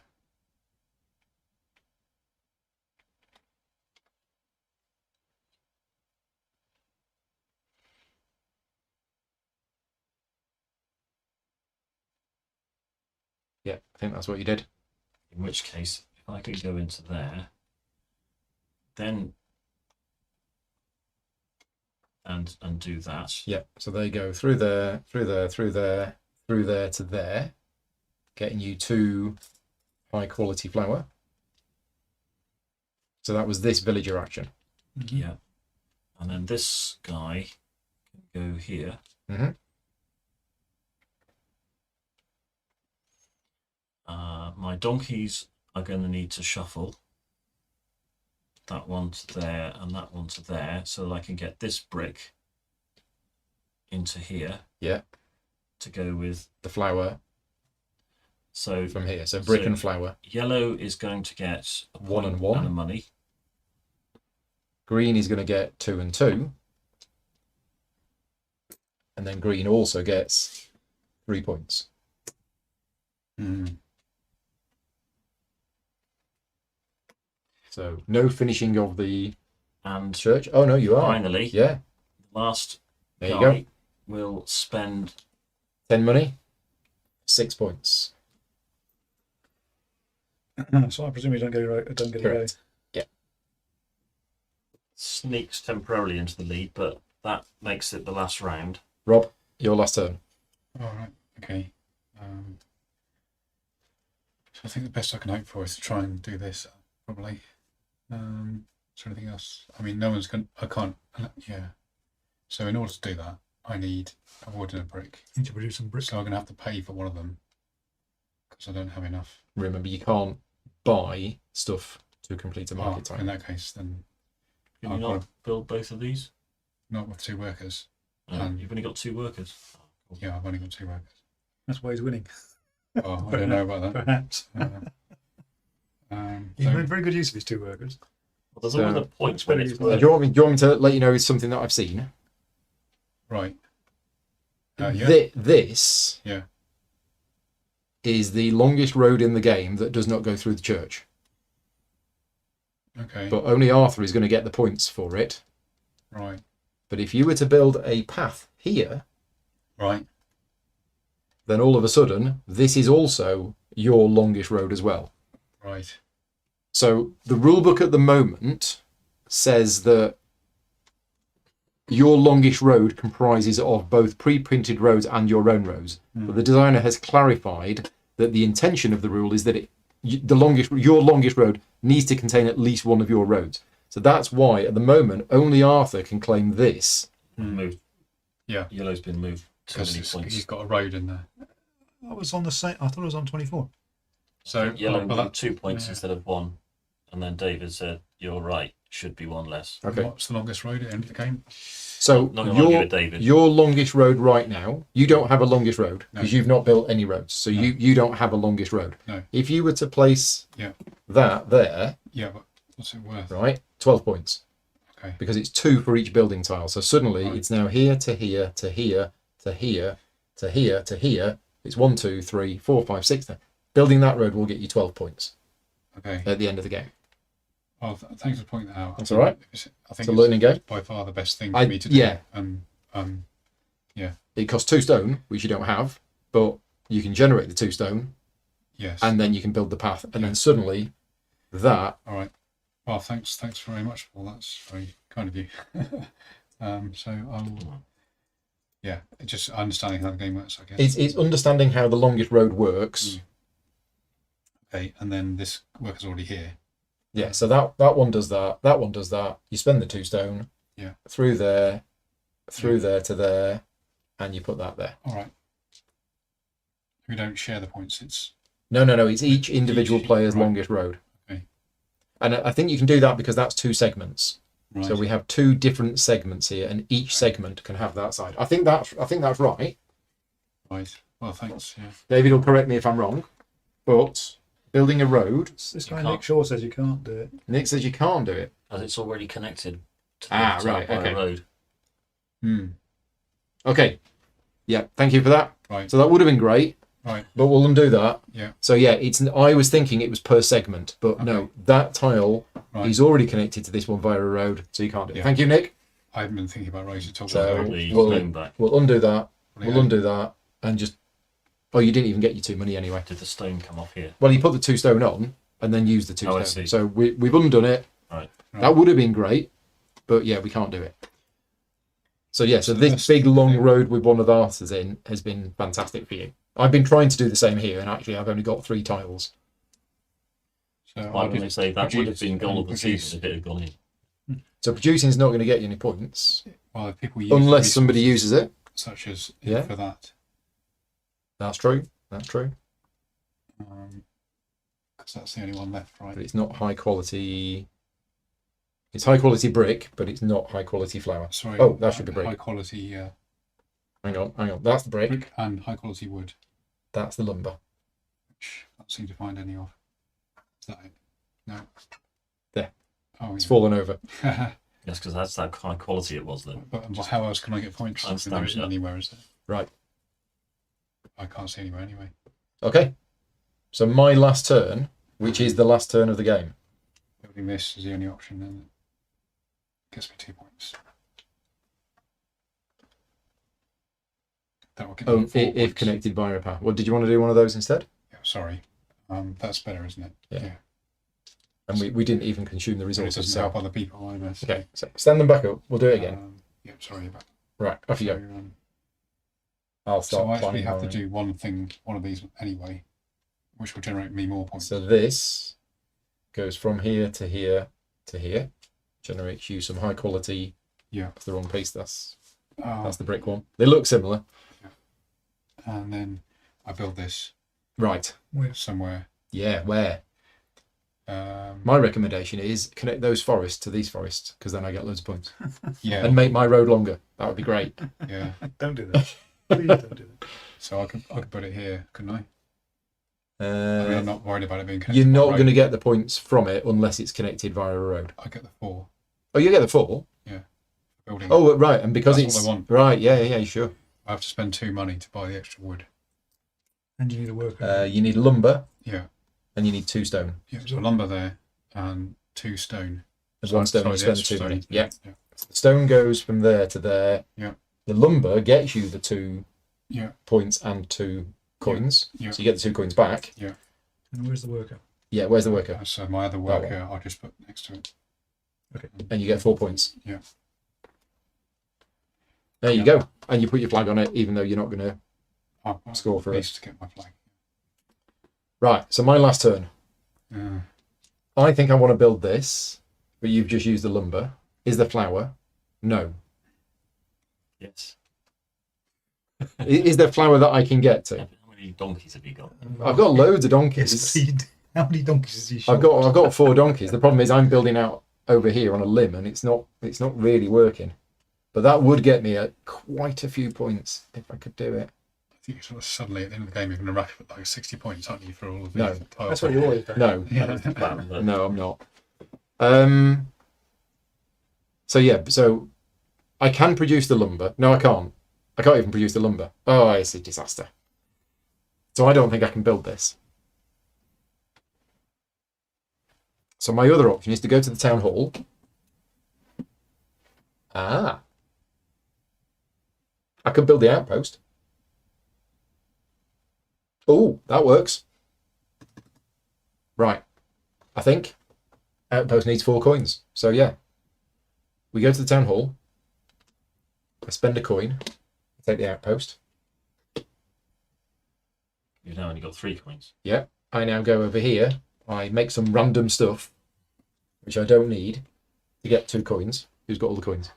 Yeah, I think that's what you did. In which case, if I could go into there, then and do that. Yeah, so they go through there, through there, through there, through there to there, getting you 2 high quality flour. So that was this villager action. Yeah. And then this guy can go here. Mm-hmm. My donkeys are going to need to shuffle that one to there and that one to there so that I can get this brick into here. Yeah. To go with The flour so from here. So brick So- and flour. yellow is going to get a 1 and point 1. and a money. Green is going to get 2 and 2. And then green also gets 3 points. Mm. So no finishing of the And church. Oh no, you are. finally, Yeah. the last There you guy go. will spend 10 money. 6 points. So I presume you don't get a go. Correct. sneaks temporarily into the lead, but that makes it the last round. Rob, your last turn. All right. Okay. So I think the best I can hope for is to try and do this, probably. Is there anything else? I mean, no one's going to... I can't... Yeah. So in order to do that, I need a wood and a brick. You need to produce some bricks. So I'm going to have to pay for one of them because I don't have enough. Remember, you can't buy stuff to complete a market In time. that case, then Can I've you got not build both of these? not with 2 workers. You've only got 2 workers. Yeah, I've only got 2 workers. That's why he's winning, Oh, I don't know about that. perhaps. He's So- made very good use of his 2 workers. Well, there's So- always a point when it's Do Do worth. you want me to let you know something that I've seen? right. Yeah. This Yeah. is the longest road in the game that does not go through the church. Okay. But only Arthur is going to get the points for it. Right. But if you were to build a path here, Right. then all of a sudden, this is also your longest road as well. Right. So the rule book at the moment says that your longish road comprises of both pre-printed roads and your own roads. But the designer has clarified that the intention of the rule is that your longest road needs to contain at least one of your roads. So that's why at the moment only Arthur can claim this. Moved. Yeah. Yellow's been moved too many Because points. he's got a road in there. I was on the same. I thought it was on 24. So Yellow well, moved 2 points instead of 1, and then David said, "You're right. Should be 1 less." Okay. What's the longest road at the end of the game? So Not gonna argue with David. your longest road right now, you don't have a longest road No. because you've not built any roads. So you don't have a longest road. No. If you were to place Yeah. that there, Yeah, but what's it worth? right, 12 points. Okay. Because it's 2 for each building tile. So suddenly Right. it's now here to here to here to here to here to here. It's 1, 2, 3, 4, 5, 6. Building that road will get you 12 points Okay. at the end of the game. Well, thanks for pointing that out. That's all right. I think It's a learning game. by far the best thing for me to do. Yeah. And It costs 2 stone, which you don't have, but you can generate the 2 stone yes. and then you can build the path. And then suddenly that, All right. Well, thanks very much, Paul. That's very kind of you. So I'll. Yeah, just understanding how the game works, I guess. it's understanding how the longest road works. Okay, and then this worker's already here. Yeah, so that one does that. That one does that. You spend the 2 stone. Yeah. Through there to there, and you put that there. All right. We don't share the points. It's No. It's each individual player's right. longest road. Okay. And I think you can do that because that's 2 segments. right. So we have 2 different segments here, and each segment can have that side. I think that's right. Right. Well, thanks. Yeah. David will correct me if I'm wrong, but building a road, This guy can't. Nick Shaw says you can't do it. Nick says you can't do it. As it's already connected to the Right, by a okay. road. Okay. Yeah, thank you for that. Right. So that would have been great, Right. but we'll undo that. Yeah. So yeah, I was thinking it was per segment, but no, that tile Right. is already connected to this one via a road, so you can't do it. Yeah. Thank you, Nick. I haven't been thinking about roads at all. So The we'll- stone back. We'll undo that. Yeah. We'll undo that, and just. Oh, you didn't even get your 2 money anyway. Did the stone come off here? Well, you put the 2 stone on, and then use the 2 Oh, I stone. see. So we've undone it. Right. That would have been great, but yeah, we can't do it. So yeah, so this that's big the long thing. road with one of the Arthurs in has been fantastic for you. I've been trying to do the same here, and actually I've only got 3 tiles. So Why would they say that would have been goal of the produce- season if it had gone in? So producing is not going to get you any points Well, if people use unless the somebody resources uses it. such as Yeah. for that. That's true. That's true. Because that's the only one left, right? But it's not high quality. It's high quality brick, but it's not high quality flour. Sorry. Oh, that should be brick. High quality Hang on. That's the brick. brick and high quality wood, That's the lumber. which I can't seem to find any of. Is that it? No. There. Oh, It's yeah. fallen over. Yes, because that's that high quality it was then. But how else can I get points? I'm There isn't stamped up. anywhere, is there? Right. I can't see anywhere anyway. Okay. So my last turn, which is the last turn of the game. Building this is the only option, then it gets me 2 points. That will get me Oh, 4 if points. connected via a path. Well, did you want to do one of those instead? Yeah, sorry. That's better, isn't it? Yeah. And we didn't even consume the So it resources. doesn't So. help other people either. So, Okay, so stand them back up. We'll do it again. Yeah, sorry about Right, off you so, go. I'll so start I actually planning have to mine. do one of these anyway, which will generate me more points. So this goes from here to here to here. Generates you some high quality. Yeah. That's the wrong piece. That's Uh, the brick one. They look similar. and then I build this Right. somewhere. Yeah. Where? Um, My recommendation is connect those forests to these forests because then I get loads of points yeah, and make my road longer. That would be great. yeah. Don't do that. Please don't do that. So I could put it here, couldn't I? I mean, I'm not worried about it being connected. You're to my not road. going to get the points from it unless it's connected via a road. I get the 4 Oh, you get the 4. building. Oh, right, and because That's it's all I want. right, yeah, sure. I have to spend 2 money to buy the extra wood. And you need a worker. You need lumber Yeah, and you need 2 stone. yeah. So lumber there and 2 stone. There's 1 stone. Sorry, You the spend the extra 2 money. stone. Yeah. yeah, The stone goes from there to there. Yeah. The lumber gets you the 2 yeah. points and 2 coins. Yeah. So you get the 2 coins back. And where's the worker? Yeah. Where's the worker? So my other worker, I'll just put next to it. And you get 4 points. Yeah. There you go. And you put your flag on it, even though you're not going to I'm score for it. pleased to get my flag. Right, so my last turn. Yeah. I think I want to build this, but you've just used the lumber. Is there flour? No. Yes. Is there flour that I can get to? How many donkeys have you got? I've got loads of donkeys. Yes, indeed. How many donkeys has he shot? I've got 4 donkeys. The problem is I'm building out over here on a limb, and it's not really working. But that would get me quite a few points if I could do it. I think you're sort of suddenly at the end of the game you're going to rush with like 60 points, aren't you, for all of these No. tiles? That's what you always do. No, Yeah. Plan, but no, I'm not. So I can produce the lumber. No, I can't. I can't even produce the lumber. Oh, it's a disaster. So I don't think I can build this. So my other option is to go to the town hall. I could build the outpost. Oh, that works. Right. I think outpost needs 4 coins. So yeah. We go to the town hall. I spend a coin. I take the outpost. you've now only got 3 coins. Yeah. I now go over here. I make some random stuff, which I don't need, to get 2 coins. Who's got all the coins?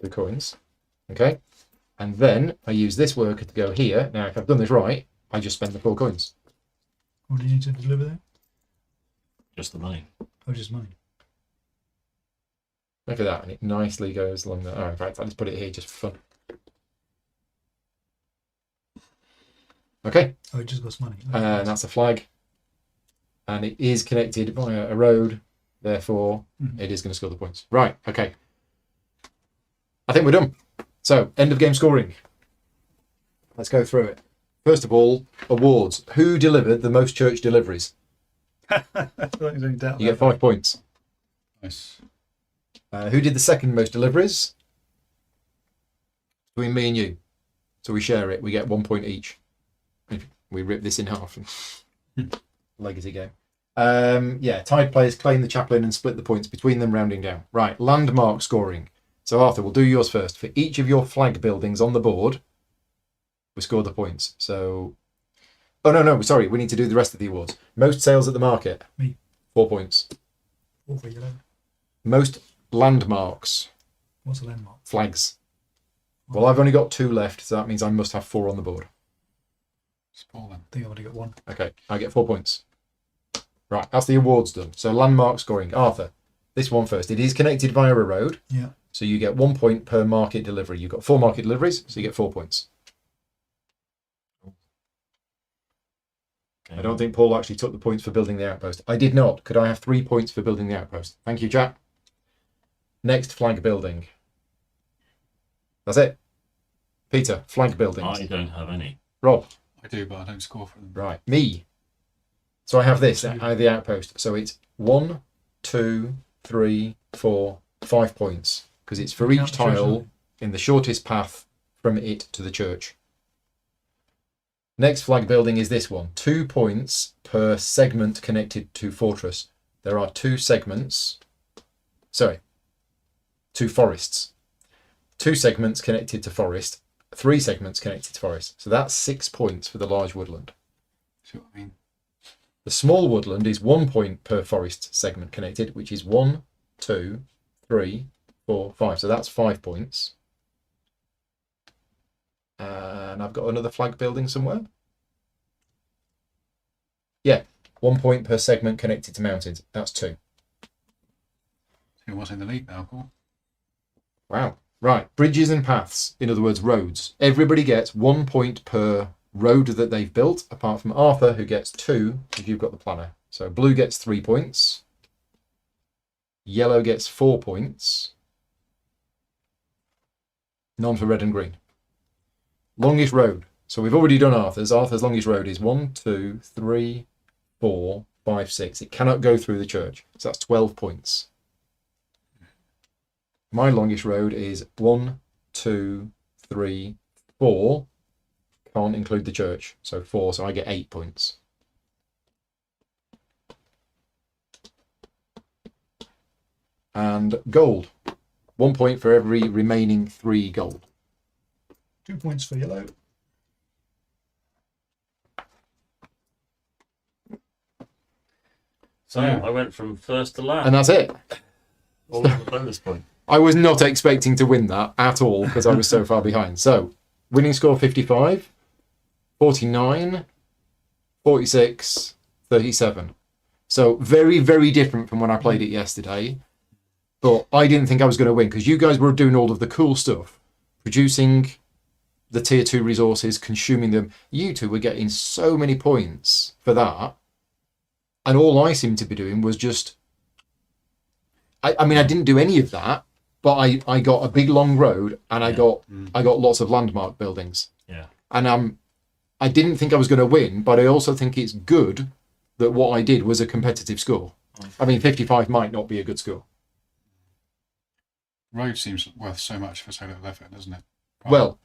2 coins. Okay. And then I use this worker to go here. Now, if I've done this right, I just spend the 4 coins. What do you need to deliver there? Just the money. Oh, just money. Look at that. And it nicely goes along there. Oh, in fact, I'll just put it here just for fun. Okay. Oh, it just costs money. And that's a flag. And it is connected via a road. Therefore, it is going to score the points. Right. Okay. I think we're done. So, end of game scoring. Let's go through it. First of all, awards. Who delivered the most church deliveries? There's any doubt You get 5 points. Nice. Who did the second most deliveries? Between me and you. So we share it. We get 1 point each. We rip this in half. Legacy game. Yeah, tied players claim the chaplain and split the points between them, rounding down. Right, landmark scoring. So Arthur, we'll do yours first. For each of your flag buildings on the board, we score the points. So, oh no, sorry, we need to do the rest of the awards. Most sales at the market. Me. 4 points. All for yellow. Most landmarks. What's a landmark? Flags. Well, I've only got 2 left, so that means I must have 4 on the board. Spoil them. I think I've only got 1. Okay, I get 4 points. Right, that's the awards done. So landmark scoring. Arthur, this one first. It is connected via a road. Yeah. So you get 1 point per market delivery. You've got 4 market deliveries, so you get 4 points. Okay. I don't think Paul actually took the points for building the outpost. I did not. Could I have 3 points for building the outpost? Thank you, Jack. Next, flag building. That's it. Peter, flag buildings. I don't have any. Rob. I do, but I don't score for them. Right. Me. So I have this, the outpost. So it's 1, 2, 3, 4, 5 points. Because it's for each Count the church, tile don't in the shortest path from it to the church. Next flag building is this one. 2 points per segment connected to fortress. There are 2 segments. Sorry. 2 forests. 2 segments connected to forest. 3 segments connected to forest. So that's 6 points for the large woodland. See what I mean? The small woodland is 1 point per forest segment connected, which is 1, 2, 3, 4, 5. So that's 5 points. And I've got another flag building somewhere. Yeah, 1 point per segment connected to mountains. That's 2. Who was in the lead now, Paul? Wow. Right, bridges and paths, in other words, roads. Everybody gets 1 point per road that they've built, apart from Arthur, who gets 2 if you've got the planner. So blue gets 3 points. Yellow gets 4 points. None for red and green. Longest road. So we've already done Arthur's. Arthur's longest road is 1, 2, 3, 4, 5, 6. It cannot go through the church. So that's 12 points. My longest road is 1, 2, 3, 4. Can't include the church. So 4, so I get 8 points. And gold. 1 point for every remaining 3 gold. 2 points for yellow. So Yeah. I went from first to last. And that's it. All with a bonus point. I was not expecting to win that at all because I was so far behind. So, winning score 55, 49, 46, 37. So, very, very different from when I played it yesterday. But I didn't think I was going to win because you guys were doing all of the cool stuff, producing the tier 2 resources, consuming them. You two were getting so many points for that. And all I seemed to be doing was just... I mean, I didn't do any of that, but I got a big long road and I got lots of landmark buildings. Yeah. And I didn't think I was going to win, but I also think it's good that what I did was a competitive score. I mean, 55 might not be a good score. Road seems worth so much for so little effort, doesn't it? Well,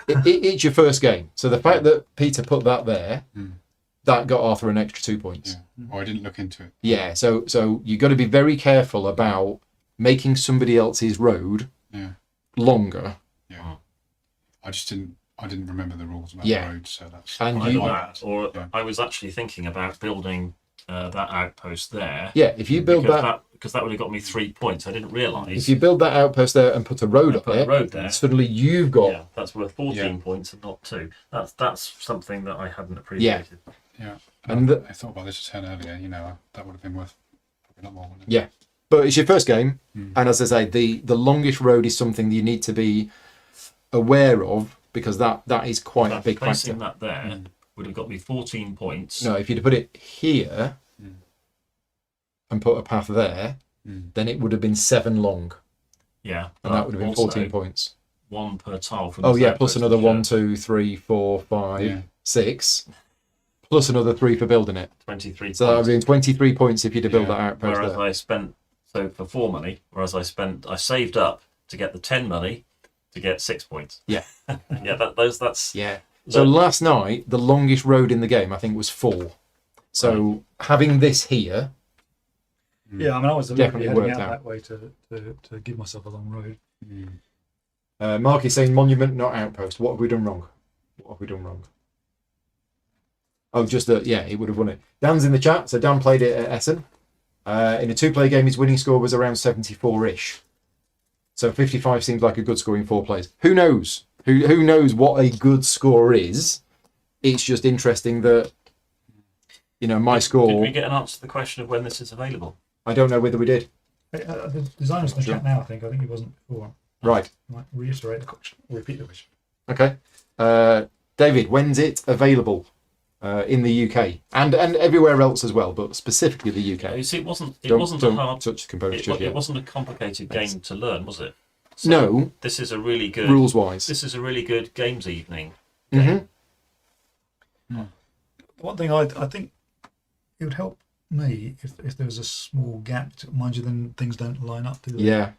it's your first game. So the fact that Peter put that there, that got Arthur an extra 2 points. Yeah. Oh, I didn't look into it. Yeah, so you've got to be very careful about making somebody else's road longer. Yeah. I didn't remember the rules about Yeah. the road, so that's... And Either you, that, or Yeah. I was actually thinking about building that outpost there. yeah, if you build because that would have got me 3 points. I didn't realise. if you build that outpost there and put a road up put a it, road there. suddenly you've got Yeah, that's worth 14 Yeah. points and not 2. That's something that I hadn't appreciated. Yeah. And I thought about this a turn earlier, that would have been worth probably a lot more, wouldn't it? Yeah, but it's your first game, and as I say, the longest road is something that you need to be aware of because that is quite a big Placing factor. that there would have got me 14 points. No, if you'd put it here and put a path there, then it would have been 7 long, Yeah, and that would have been also 14 points. 1 per tile from Oh this yeah, outpost, plus another which, 1, 2, 3, 4, 5, Yeah. 6, plus another 3 for building it. 23 So that would points. have been 23 points if you'd have built Yeah. that outpost Whereas there. I spent, so for 4 money, I saved up to get the 10 money to get 6 points. Yeah. Yeah, that's... Yeah. So last night, the longest road in the game, I think, was 4. So having this here, Yeah, I mean, I was Definitely deliberately worked heading out out. that way to give myself a long road. Mark is saying monument, not outpost. What have we done wrong? What have we done wrong? Oh, just that, yeah, he would have won it. Dan's in the chat. So Dan played it at Essen. In a 2-player game, his winning score was around 74-ish. So 55 seems like a good score in 4 players. Who knows? Who knows what a good score is? It's just interesting that, my score... Did we get an answer to the question of when this is available? I don't know whether we did. The designer's in the chat now, I think. I think he wasn't before. Right. I might reiterate the question, or repeat the question. Okay. David, when's it available in the UK and everywhere else as well, but specifically the UK? You see, it wasn't Don't a hard... touch the components just It yet. wasn't a complicated game to learn, was it? So No, This is a really good... rules-wise. This is a really good games evening. Mhm. One thing I think it would help me if there was a small gap, mind you, then things don't line up, do they? Yeah.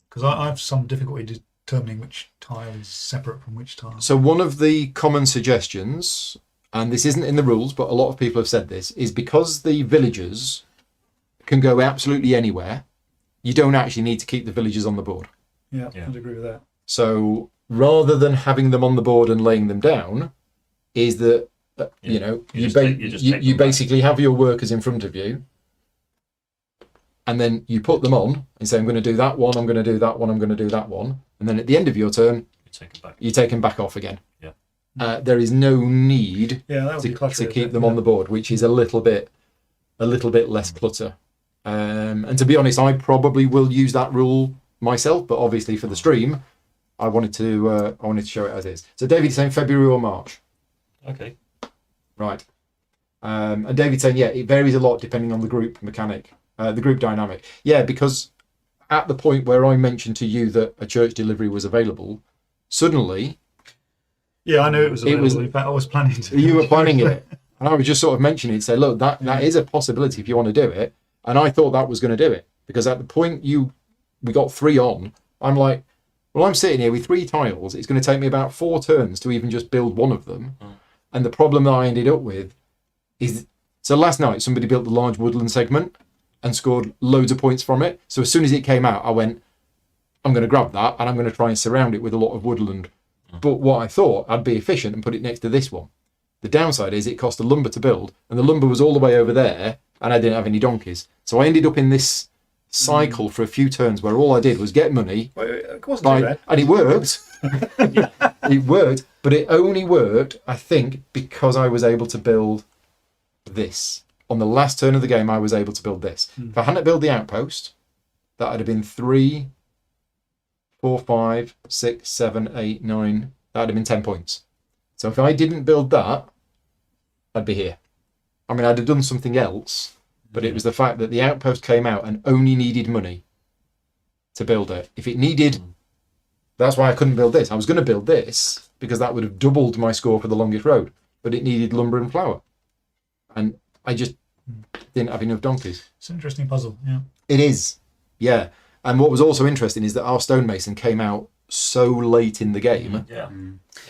Because I have some difficulty determining which tile is separate from which tile. So one of the common suggestions, and this isn't in the rules, but a lot of people have said this, is because the villagers can go absolutely anywhere, you don't actually need to keep the villagers on the board. Yeah, Yeah. I'd agree with that. So rather than having them on the board and laying them down, is that You you just take them back. basically have your workers in front of you, and then you put them on and say, I'm going to do that one, I'm going to do that one, I'm going to do that one, and then at the end of your turn, You take it back. you take them back off again. Yeah. There is no need Yeah, that would be to cluttery. keep them on the board, which is a little bit less clutter. And to be honest, I probably will use that rule myself, but obviously for the stream, I wanted to show it as is. So David's saying February or March, Okay. right? And David's saying it varies a lot depending on the group mechanic, the group dynamic. Yeah, because at the point where I mentioned to you that a church delivery was available, suddenly Yeah, I knew it was It available. was- In fact, I was planning to. you were planning it, and I was just sort of mentioning it, say, look, that is a possibility if you want to do it. And I thought that was going to do it, because at the point we got 3 on, I'm like, well, I'm sitting here with 3 tiles. It's going to take me about 4 turns to even just build one of them. And the problem that I ended up with is, so last night somebody built the large woodland segment, and scored loads of points from it. So as soon as it came out, I went, I'm going to grab that and I'm going to try and surround it with a lot of woodland. But what I thought, I'd be efficient and put it next to this one. The downside is it cost a lumber to build, and the lumber was all the way over there, and I didn't have any donkeys. So I ended up in this cycle for a few turns where all I did was get money, Well, it wasn't too bad. and it worked. It worked, but it only worked, I think, because I was able to build this. On the last turn of the game, I was able to build this. If I hadn't built the outpost, that would have been 3, 4, 5, 6, 7, 8, 9. That would have been 10 points. So if I didn't build that, I'd be here. I mean, I'd have done something else, but it was the fact that the outpost came out and only needed money to build it. If it needed, that's why I couldn't build this. I was going to build this because that would have doubled my score for the longest road, but it needed lumber and flour. And I just didn't have enough donkeys. It's an interesting puzzle, yeah. It is, yeah. And what was also interesting is that our stonemason came out so late in the game. Yeah.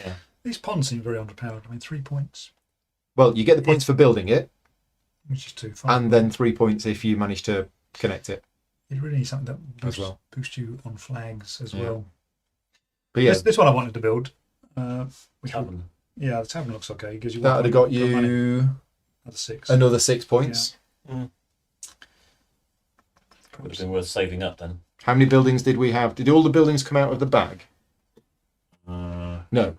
Yeah. These ponds seem very underpowered. I mean, 3 points, Well, you get the points for building it, which is 2, 5. and then 3 points if you manage to connect it. You really need something that boosts, As well. boosts you on flags as Yeah. well. But yeah, This one I wanted to build. Which Tavern. yeah, the tavern looks okay. Gives you that would have got good money. you Another 6. another 6 points. Would have been worth saving up then. How many buildings did we have? Did all the buildings come out of the bag? No, Not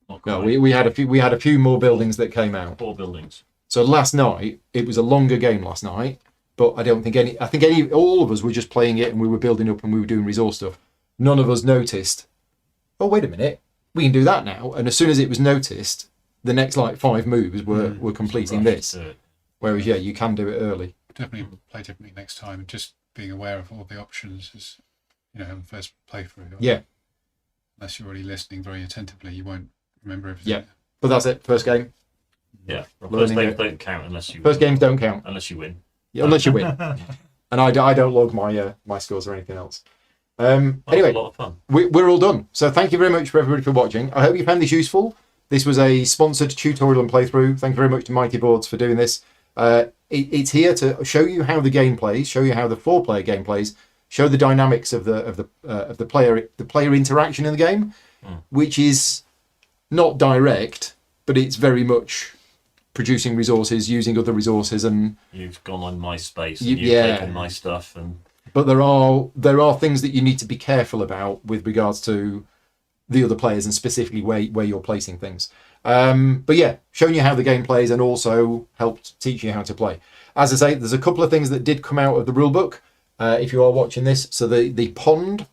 no. quite. We had a few. We had a few more buildings that came out. 4 buildings. So last night it was a longer game last night, but I don't think any. I think all of us were just playing it and we were building up and we were doing resource stuff. None of us noticed. Oh, wait a minute, we can do that now. And as soon as it was noticed, the next like 5 moves were completing Rush this. to it. Whereas yeah, you can do it early. Definitely play differently next time, and just being aware of all the options is, having first playthrough. Yeah, Unless you're already listening very attentively, you won't remember everything. Yeah. but that's it. First game. Yeah. Well, Learning first games it. don't count unless you First games don't count unless you win. unless you win. And I don't log my scores or anything else. Anyway, a lot of fun. we're all done. So thank you very much for everybody for watching. I hope you found this useful. This was a sponsored tutorial and playthrough. Thank you very much to Mighty Boards for doing this. It's here to show you how the game plays, show you how the 4-player game plays, show the dynamics of the player interaction in the game, which is not direct, but it's very much producing resources, using other resources, and You've gone on MySpace and You- you've yeah. taken my stuff and but there are things that you need to be careful about with regards to the other players and specifically where you're placing things. But yeah, showing you how the game plays and also helped teach you how to play. As I say, there's a couple of things that did come out of the rulebook. If you are watching this, so the pond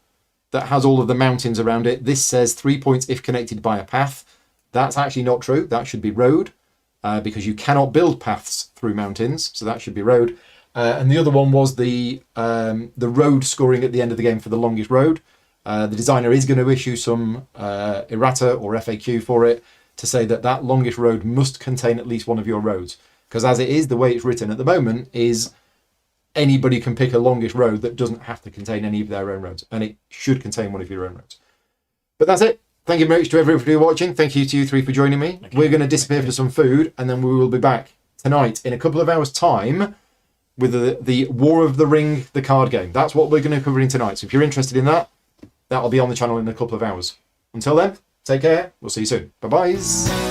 that has all of the mountains around it, this says 3 points if connected by a path. That's actually not true. That should be road, because you cannot build paths through mountains. So that should be road. And the other one was the road scoring at the end of the game for the longest road. The designer is going to issue some errata or FAQ for it to say that longest road must contain at least one of your roads. Because as it is, the way it's written at the moment is anybody can pick a longest road that doesn't have to contain any of their own roads. And it should contain one of your own roads. But that's it. Thank you very much to everybody watching. Thank you to you three for joining me. We're going to disappear for some food, and then we will be back tonight in a couple of hours' time with the War of the Ring, the card game. That's what we're going to cover in tonight. So if you're interested in that, that'll be on the channel in a couple of hours. Until then, take care. We'll see you soon. Bye-bye.